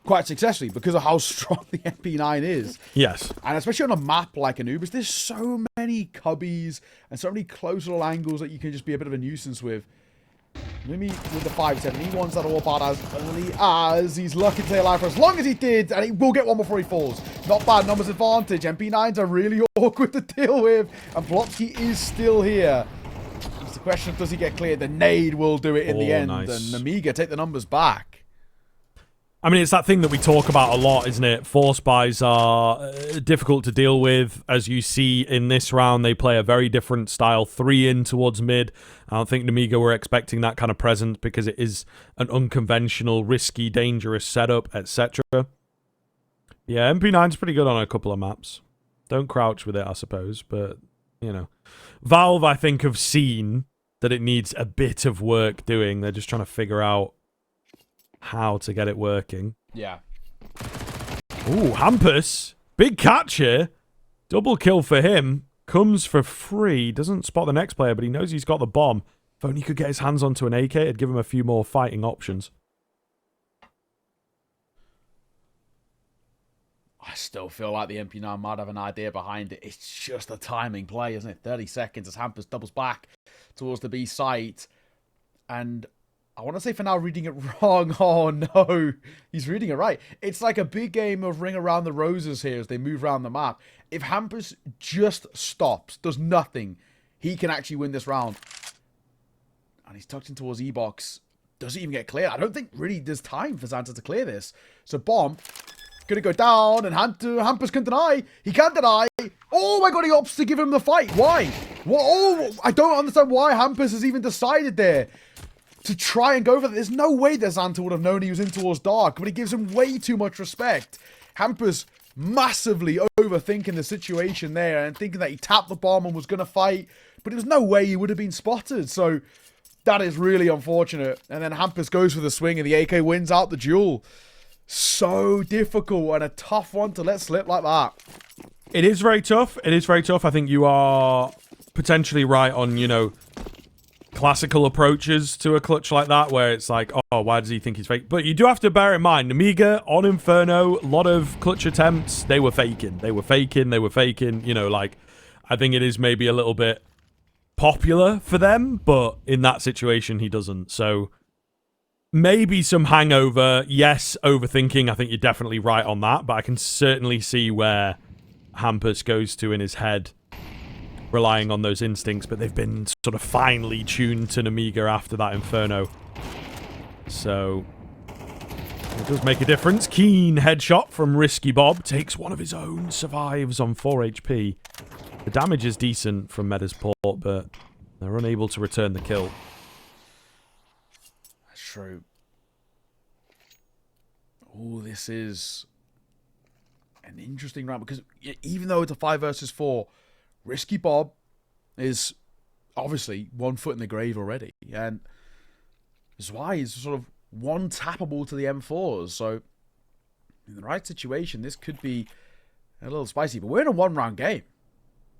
Speaker 2: quite successfully, because of how strong the MP9 is.
Speaker 1: Yes.
Speaker 2: And especially on a map like Anubis, there's so many cubbies and so many close little angles that you can just be a bit of a nuisance with. Lumi with the 5-7. He wants that all bad as early as he's lucky to stay alive for as long as he did, and he will get one before he falls. Not bad, numbers advantage. MP9s are really awkward to deal with, and Plopsky is still here. It's the question of does he get cleared? The nade will do it in the end,
Speaker 1: nice.
Speaker 2: and Nemiga take the numbers back.
Speaker 1: I mean, it's that thing that we talk about a lot, isn't it? Force buys are difficult to deal with. As you see in this round, they play a very different style. 3 in towards mid. I don't think Nemiga were expecting that kind of presence because it is an unconventional, risky, dangerous setup, etc. Yeah, MP9's pretty good on a couple of maps. Don't crouch with it, I suppose, but, you know. Valve, I think, have seen that it needs a bit of work doing. They're just trying to figure out how to get it working.
Speaker 2: Yeah.
Speaker 1: Ooh, Hampus. Big catch here. Double kill for him. Comes for free. Doesn't spot the next player, but he knows he's got the bomb. If only he could get his hands onto an AK, it'd give him a few more fighting options.
Speaker 2: I still feel like the MP9 might have an idea behind it. It's just a timing play, isn't it? 30 seconds as Hampus doubles back towards the B site. And I want to say for now reading it wrong. Oh no, he's reading it right. It's like a big game of Ring Around the Roses here as they move around the map. If Hampus just stops, does nothing, he can actually win this round. And he's tucked in towards E-Box. Doesn't even get cleared. I don't think really there's time for Xanta to clear this. So Bomb gonna go down, and Hampus can deny. He can't deny. Oh my god, he opts to give him the fight. Why? What? Oh, I don't understand why Hampus has even decided there to try and go for that. There's no way that Xanta would have known he was in towards Dark, but he gives him way too much respect. Hampus massively overthinking the situation there and thinking that he tapped the bomb and was going to fight, but there's no way he would have been spotted. So that is really unfortunate. And then Hampus goes for the swing and the AK wins out the duel. So difficult and a tough one to let slip like that.
Speaker 1: It is very tough. It is very tough. I think you are potentially right on, you know, classical approaches to a clutch like that, where it's like, oh, why does he think he's fake? But you do have to bear in mind, Nemiga on Inferno, a lot of clutch attempts, they were faking. You know, like, I think it is maybe a little bit popular for them, but in that situation, he doesn't. So maybe some hangover. Yes, overthinking. I think you're definitely right on that, but I can certainly see where Hampus goes to in his head, relying on those instincts, but they've been sort of finely tuned to Nemiga after that Inferno. So it does make a difference. Keen headshot from Risky Bob. Takes one of his own. Survives on 4 HP. The damage is decent from Metizport, but they're unable to return the kill.
Speaker 2: That's true. Oh, this is an interesting round because even though it's a 5 versus 4, Risky Bob is obviously 1 foot in the grave already, and Zwei is sort of one tappable to the M4s. So in the right situation, this could be a little spicy. But we're in a 1-round game.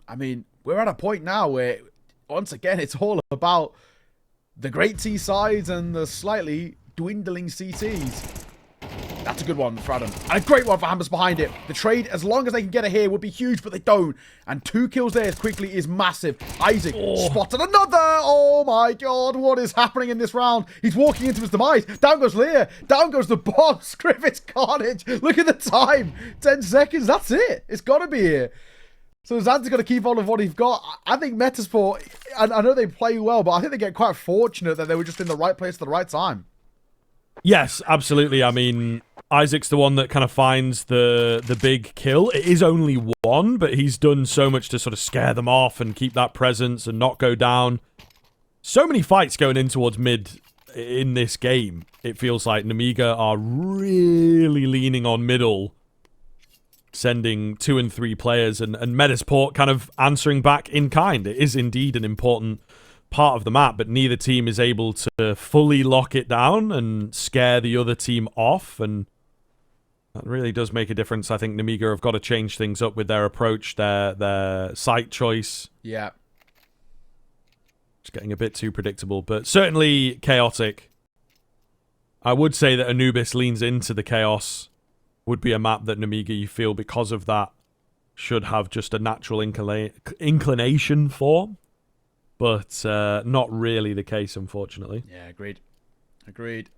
Speaker 2: I mean, we're at a point now where, once again, it's all about the great T sides and the slightly dwindling CTs. That's a good one for Adam. And a great one for Hampus behind it. The trade, as long as they can get it here, would be huge, but they don't. And 2 kills there quickly is massive. Isaac spotted another. Oh my god, what is happening in this round? He's walking into his demise. Down goes Lear. Down goes the boss. Griffith's carnage. Look at the time. 10 seconds. That's it. It's got to be here. So Xanta's got to keep on with what he's got. I think Metizport, I know they play well, but I think they get quite fortunate that they were just in the right place at the right time.
Speaker 1: Yes, absolutely. I mean, Isaac's the one that kind of finds the big kill. It is only 1, but he's done so much to sort of scare them off and keep that presence and not go down. So many fights going in towards mid in this game. It feels like Nemiga are really leaning on middle, sending 2 and 3 players, and Metizport kind of answering back in kind. It is indeed an important part of the map, but neither team is able to fully lock it down and scare the other team off, and that really does make a difference. I think Nemiga have got to change things up with their approach, their site choice.
Speaker 2: Yeah.
Speaker 1: It's getting a bit too predictable, but certainly chaotic. I would say that Anubis leans into the chaos. Would be a map that Nemiga, you feel, because of that, should have just a natural inclination for. But not really the case, unfortunately.
Speaker 2: Yeah, agreed. Agreed.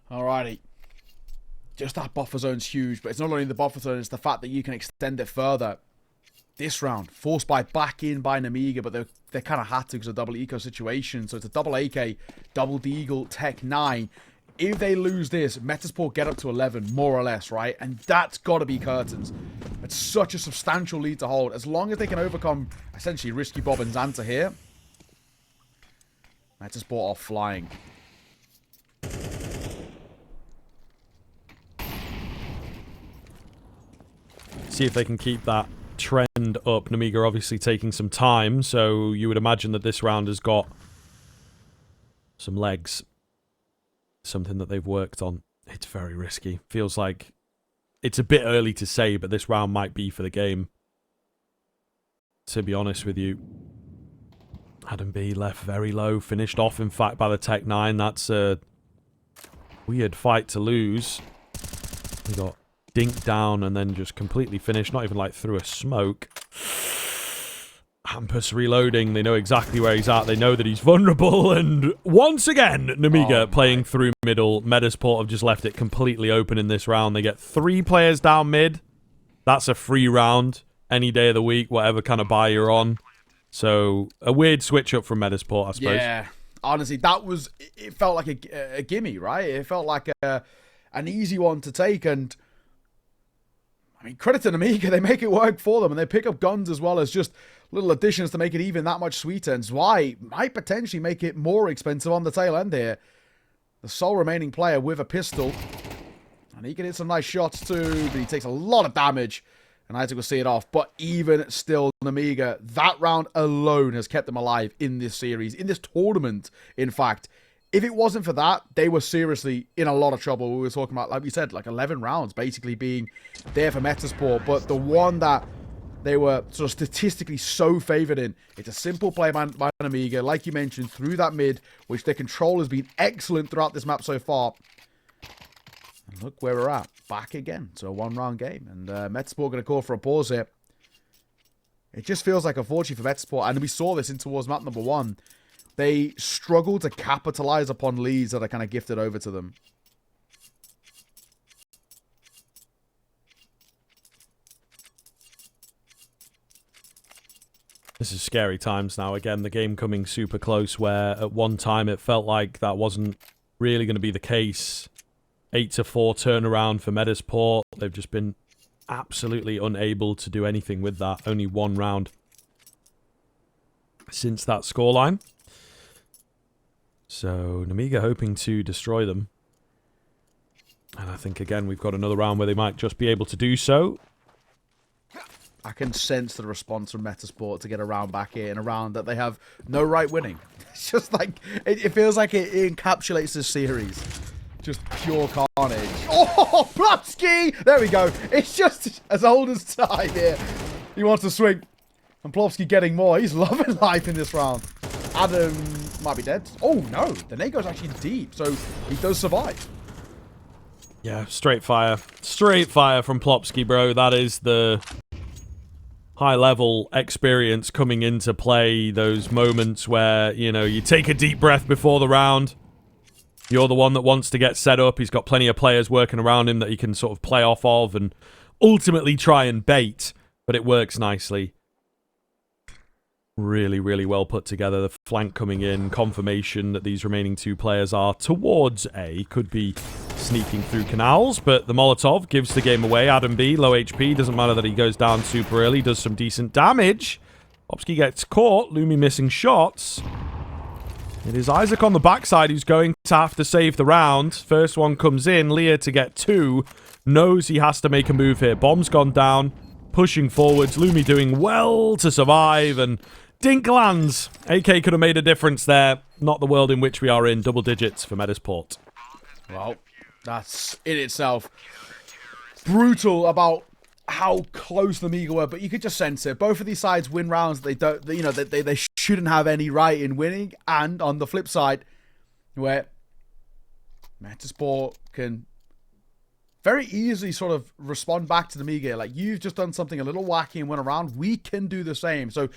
Speaker 2: Alrighty. Just that buffer zone's huge, but it's not only the buffer zone, it's the fact that you can extend it further. This round, forced back in by Nemiga, but they kind of had to because of double eco situation. So it's a double AK, double Deagle, Tech 9. If they lose this, Metizport get up to 11, more or less, right? And that's got to be curtains. It's such a substantial lead to hold. As long as they can overcome, essentially, Risky Bob and Xanta here, Metizport are flying.
Speaker 1: See if they can keep that trend up. Nemiga obviously taking some time, so you would imagine that this round has got some legs. Something that they've worked on. It's very risky. Feels like it's a bit early to say, but this round might be for the game. To be honest with you. Adam B left very low. Finished off, in fact, by the Tech 9. That's a weird fight to lose. We got dink down and then just completely finish, not even like through a smoke. Hampus reloading, they know exactly where he's at, they know that he's vulnerable, and once again, Nemiga playing through middle. Metizport have just left it completely open in this round. They get 3 players down mid. That's a free round any day of the week, whatever kind of buy you're on. So, a weird switch up from Metizport, I suppose.
Speaker 2: Yeah, honestly, that was, it felt like a gimme, right? It felt like an easy one to take, and I mean, credit to Nemiga, they make it work for them, and they pick up guns as well as just little additions to make it even that much sweeter, and Zwei might potentially make it more expensive on the tail end here. The sole remaining player with a pistol, and he can hit some nice shots too, but he takes a lot of damage, and Isaac will see it off. But even still, Nemiga, that round alone has kept them alive in this series, in this tournament, in fact. If it wasn't for that, they were seriously in a lot of trouble. We were talking about, like we said, like 11 rounds basically being there for Metizport, but the one that they were sort of statistically so favored in, it's a simple play by Nemiga, like you mentioned, through that mid, which their control has been excellent throughout this map so far. And look where we're at. Back again to a 1-round game. And Metizport going to call for a pause here. It just feels like, unfortunately for Metizport, and we saw this in towards map number 1, they struggle to capitalize upon leads that are kind of gifted over to them.
Speaker 1: This is scary times now. Again, the game coming super close, where at one time it felt like that wasn't really going to be the case. 8-4 turnaround for Metizport. They've just been absolutely unable to do anything with that. Only 1 round since that scoreline. So, Nemiga hoping to destroy them. And I think, again, we've got another round where they might just be able to do so.
Speaker 2: I can sense the response from Metizport to get a round back here in a round that they have no right winning. It's just like, it feels like it encapsulates the series. Just pure carnage. Oh, Plopsky! There we go. It's just as old as time here. He wants to swing. And Plopsky getting more. He's loving life in this round. Adam might be dead. Oh, no. The Nego's actually deep, so he does survive.
Speaker 1: Yeah, straight fire. Straight fire from Plopsky, bro. That is the high-level experience coming into play. Those moments where, you know, you take a deep breath before the round. You're the one that wants to get set up. He's got plenty of players working around him that he can sort of play off of and ultimately try and bait, but it works nicely. Really, really well put together. The flank coming in, confirmation that these remaining 2 players are towards A. Could be sneaking through canals, but the Molotov gives the game away. Adam B, low HP. Doesn't matter that he goes down super early. Does some decent damage. Popsky gets caught. Lumi missing shots. It is Isaac on the backside who's going to have to save the round. First one comes in. Leah to get 2. Knows he has to make a move here. Bomb's gone down. Pushing forwards. Lumi doing well to survive, and Dink lands. AK could have made a difference there. Not the world in which we are in. Double digits for Metizport.
Speaker 2: Well, that's in itself brutal about how close the Nemiga were, but you could just sense it. Both of these sides win rounds they don't, you know, they shouldn't have any right in winning. And on the flip side, where Metizport can very easily sort of respond back to the Nemiga, like, you've just done something a little wacky and went around, we can do the same. So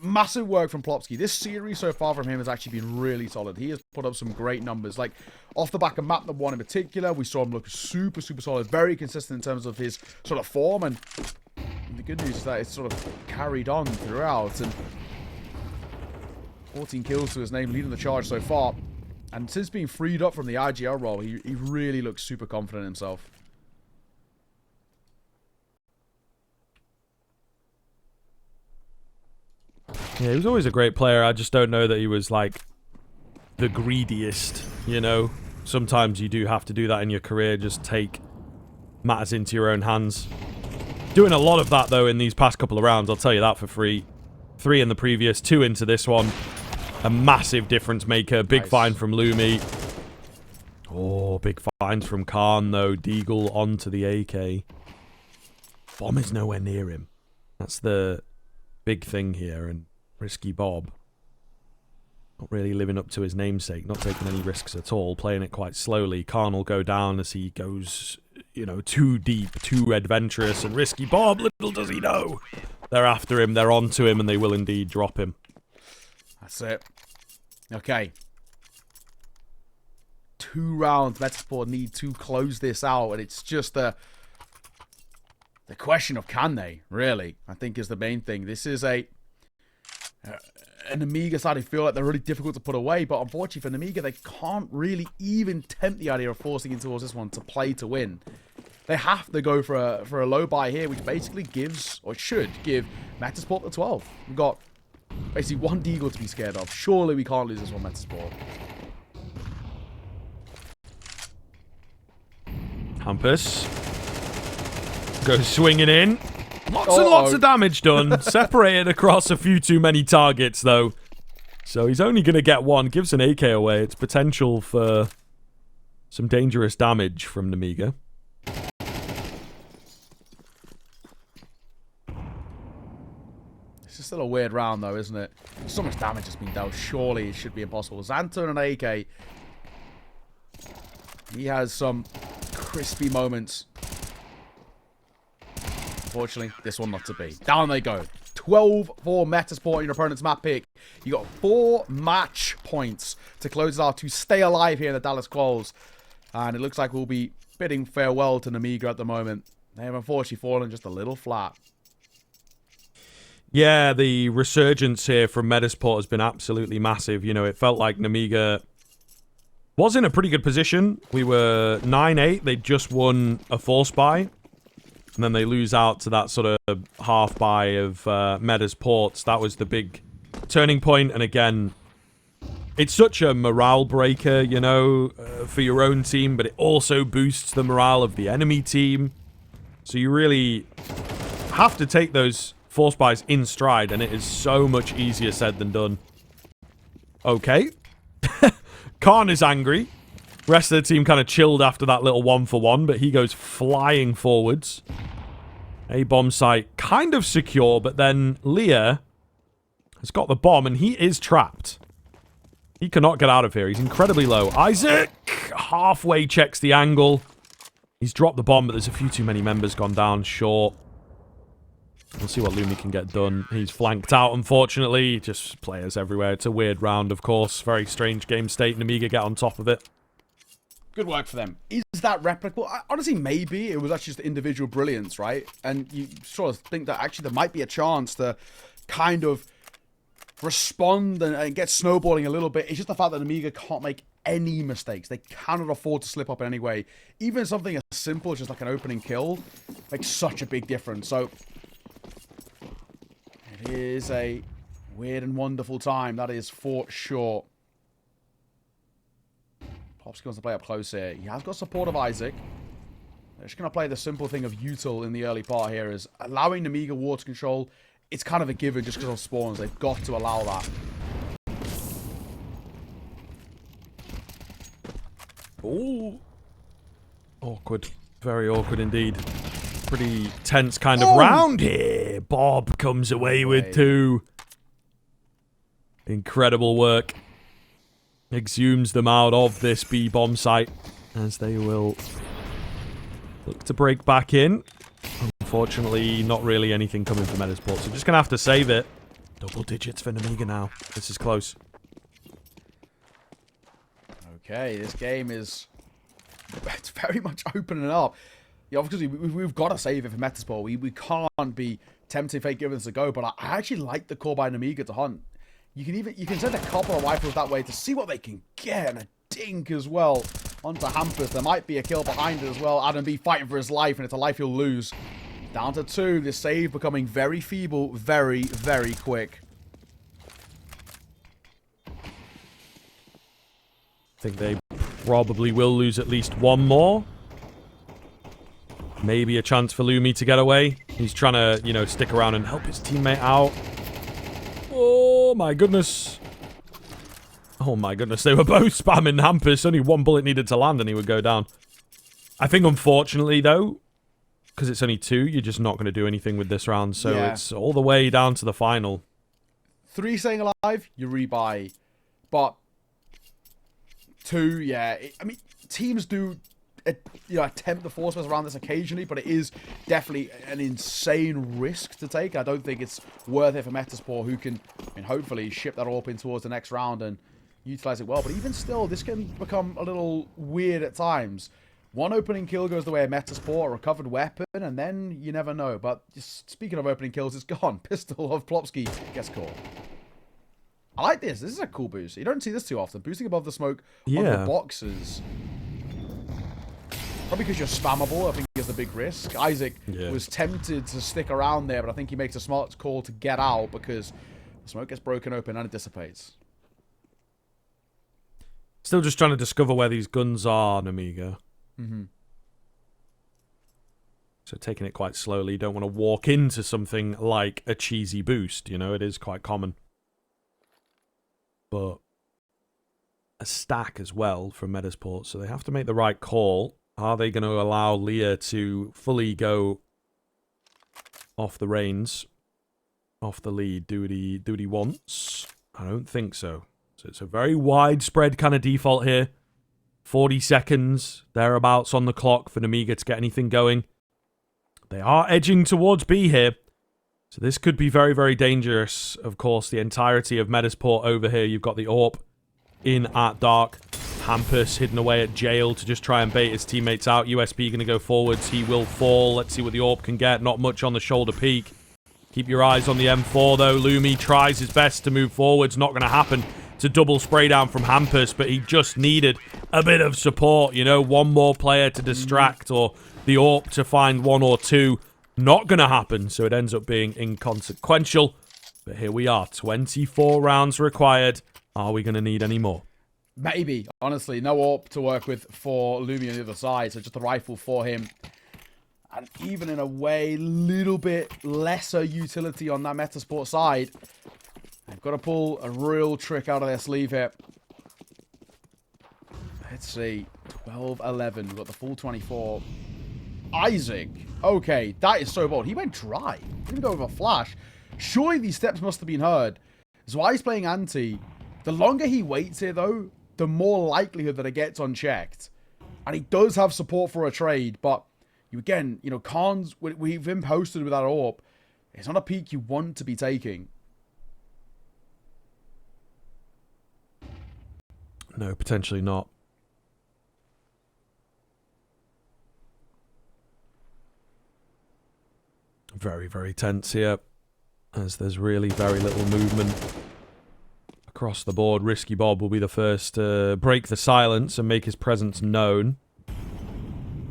Speaker 2: massive work from Plopsky. This series so far from him has actually been really solid. He has put up some great numbers, like off the back of map number 1 in particular. We saw him look super solid, very consistent in terms of his sort of form, and the good news is that it's sort of carried on throughout, and 14 kills to his name, leading the charge so far. And since being freed up from the IGL role, he really looks super confident in himself.
Speaker 1: Yeah, he was always a great player. I just don't know that he was, like, the greediest, you know? Sometimes you do have to do that in your career, just take matters into your own hands. Doing a lot of that, though, in these past couple of rounds, I'll tell you that for free. 3 in the previous, 2 into this one. A massive difference maker. Big find from Lumi. Oh, big finds from Khan, though. Deagle onto the AK. Bomb is nowhere near him. That's the big thing here, and Risky Bob not really living up to his namesake, not taking any risks at all, playing it quite slowly. Khan will go down as he goes too deep, too adventurous and risky. Bob, little does he know, they're after him, they're onto him, and they will indeed drop him.
Speaker 2: That's it. Okay. 2 rounds. Metizport need to close this out, and it's just the question of can they, really, I think is the main thing. This is an Nemiga side. I feel like they're really difficult to put away, but unfortunately for Nemiga, they can't really even tempt the idea of forcing into towards this one to play to win. They have to go for a low buy here, which basically gives, or should give, Metizport the 12. We've got basically one deagle to be scared of. Surely we can't lose this one, Metizport.
Speaker 1: Hampus goes swinging in. Lots and lots of damage done. Separated across a few too many targets, though. So he's only going to get one. Gives an AK away. It's potential for some dangerous damage from Nemiga.
Speaker 2: It's still a weird round, though, isn't it? So much damage has been dealt. Surely it should be impossible. Xanto and an AK. He has some crispy moments. Unfortunately, this one not to be. Down they go. 12 for Metizport on your opponent's map pick. You got 4 match points to close it out to stay alive here in the Dallas Quals. And it looks like we'll be bidding farewell to Nemiga at the moment. They have unfortunately fallen just a little flat.
Speaker 1: Yeah, the resurgence here from Metizport has been absolutely massive. It felt like Nemiga was in a pretty good position. We were 9-8. They just won a force buy. And then they lose out to that sort of half buy of Metizport. That was the big turning point. And again, it's such a morale breaker, for your own team. But it also boosts the morale of the enemy team. So you really have to take those force buys in stride. And it is so much easier said than done. Okay. Khan is angry. Rest of the team kind of chilled after that little 1-for-1, but he goes flying forwards. A bomb site kind of secure, but then Leah has got the bomb, and he is trapped. He cannot get out of here. He's incredibly low. Isaac halfway checks the angle. He's dropped the bomb, but there's a few too many members gone down short. We'll see what Lumi can get done. He's flanked out, unfortunately. Just players everywhere. It's a weird round, of course. Very strange game state. Nemiga get on top of it.
Speaker 2: Good work for them. Is that replicable? Honestly, maybe. It was actually just individual brilliance, right? And you sort of think that actually there might be a chance to kind of respond and get snowballing a little bit. It's just the fact that Nemiga can't make any mistakes. They cannot afford to slip up in any way. Even something as simple as just like an opening kill makes such a big difference. So it is a weird and wonderful time. That is for sure. Popsky wants to play up close here. He has got support of Isaac. They're just going to play the simple thing of util in the early part here, is allowing Nemiga water control. It's kind of a given just because of spawns. They've got to allow that.
Speaker 1: Oh. Awkward. Very awkward indeed. Pretty tense kind of round here. Bob comes away with 2. Incredible work. Exhumes them out of this B-bomb site as they will look to break back in. Unfortunately, not really anything coming from Metizport, so just going to have to save it. Double digits for Nemiga now. This is close.
Speaker 2: Okay, this game is... It's very much opening up. Yeah, obviously, we've got to save it for Metizport. We can't be tempting fate giving this a go, but I actually like the call by Nemiga to hunt. You can send a couple of rifles that way to see what they can get, and a dink as well onto Hampus. There might be a kill behind it as well. Adam B fighting for his life, and it's a life he'll lose. Down to 2. This save becoming very feeble, very, very quick.
Speaker 1: I think they probably will lose at least one more. Maybe a chance for Lumi to get away. He's trying to, stick around and help his teammate out. Oh, my goodness. Oh, my goodness. They were both spamming Hampus. Only one bullet needed to land and he would go down. I think, unfortunately, though, because it's only 2, you're just not going to do anything with this round. So it's all the way down to the final.
Speaker 2: 3 staying alive, you rebuy. But 2, yeah. I mean, teams do attempt the force around this occasionally, but it is definitely an insane risk to take. I don't think it's worth it for Metizport, who can, hopefully ship that AWP in towards the next round and utilize it well. But even still, this can become a little weird at times. One opening kill goes the way of Metizport, a recovered weapon, and then you never know. But just speaking of opening kills, it's gone. Pistol of Plopsky gets caught. I like this. This is a cool boost. You don't see this too often. Boosting above the smoke on the boxes. Probably because you're spammable, I think is the big risk. Isaac was tempted to stick around there, but I think he makes a smart call to get out because the smoke gets broken open and it dissipates.
Speaker 1: Still just trying to discover where these guns are, Nemiga. So taking it quite slowly. You don't want to walk into something like a cheesy boost. You know, it is quite common. But a stack as well from Metizport, so they have to make the right call. Are they going to allow Leah to fully go off the reins, off the lead? Do what he wants? I don't think so. So it's a very widespread kind of default here. 40 seconds, thereabouts on the clock for Nemiga to get anything going. They are edging towards B here. So this could be very, very dangerous. Of course, the entirety of Metizport over here. You've got the AWP in at dark. Hampus hidden away at jail to just try and bait his teammates out. USP going to go forwards. He will fall. Let's see what the AWP can get. Not much on the shoulder peak. Keep your eyes on the M4, though. Lumi tries his best to move forwards. Not going to happen. It's a double spray down from Hampus, but he just needed a bit of support. You know, one more player to distract or the AWP to find one or two. Not going to happen, so it ends up being inconsequential. But here we are. 24 rounds required. Are we going to need any more?
Speaker 2: Maybe. Honestly, no AWP to work with for Lumi on the other side, so just a rifle for him. And even in a way, little bit lesser utility on that Metizport side. They've got to pull a real trick out of their sleeve here. Let's see. 12-11. We've got the full 24. Isaac. Okay, that is so bold. He went dry. He didn't go with a flash. Surely these steps must have been heard. That's why he's playing anti. The longer he waits here, though, the more likelihood that it gets unchecked. And he does have support for a trade, but you again, Khan's, we've been posted with that AWP. It's not a peak you want to be taking.
Speaker 1: No, potentially not. Very, very tense here, as there's really very little movement across the board. Risky Bob will be the first to break the silence and make his presence known.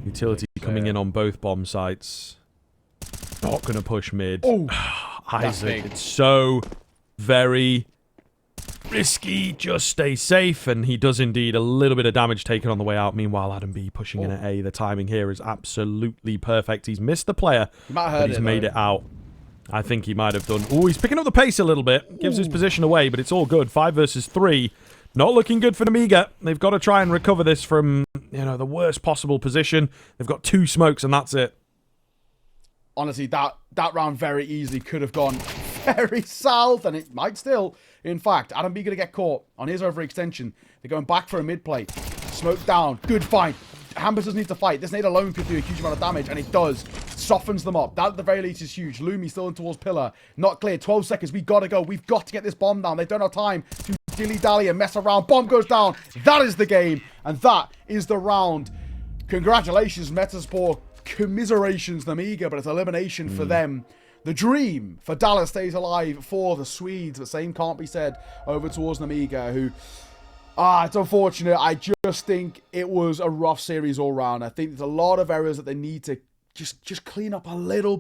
Speaker 1: Utility coming in on both bomb sites. Not going to push mid.
Speaker 2: Oh,
Speaker 1: Isaac, it's so very risky. Just stay safe, and he does indeed. A little bit of damage taken on the way out. Meanwhile, Adam B pushing in at A. The timing here is absolutely perfect. He's missed the player, but he's made it out. I think he might have done. Oh, he's picking up the pace a little bit. Gives his position away, but it's all good. 5 versus 3. Not looking good for Nemiga. They've got to try and recover this from, the worst possible position. They've got 2 smokes, and that's it.
Speaker 2: Honestly, that round very easily could have gone very south, and it might still. In fact, Adam B going to get caught on his overextension. They're going back for a mid play. Smoke down. Good fight. Hampus doesn't need to fight. This nade alone could do a huge amount of damage, and it does. Softens them up. That at the very least is huge. Lumi still in towards pillar. Not clear. 12 seconds. We got to go. We've got to get this bomb down. They don't have time to dilly-dally and mess around. Bomb goes down. That is the game, and that is the round. Congratulations, Metizport. Commiserations, Nemiga, but it's elimination for them. The dream for Dallas stays alive for the Swedes. The same can't be said over towards Nemiga, who... it's unfortunate. I just think it was a rough series all round. I think there's a lot of errors that they need to just clean up a little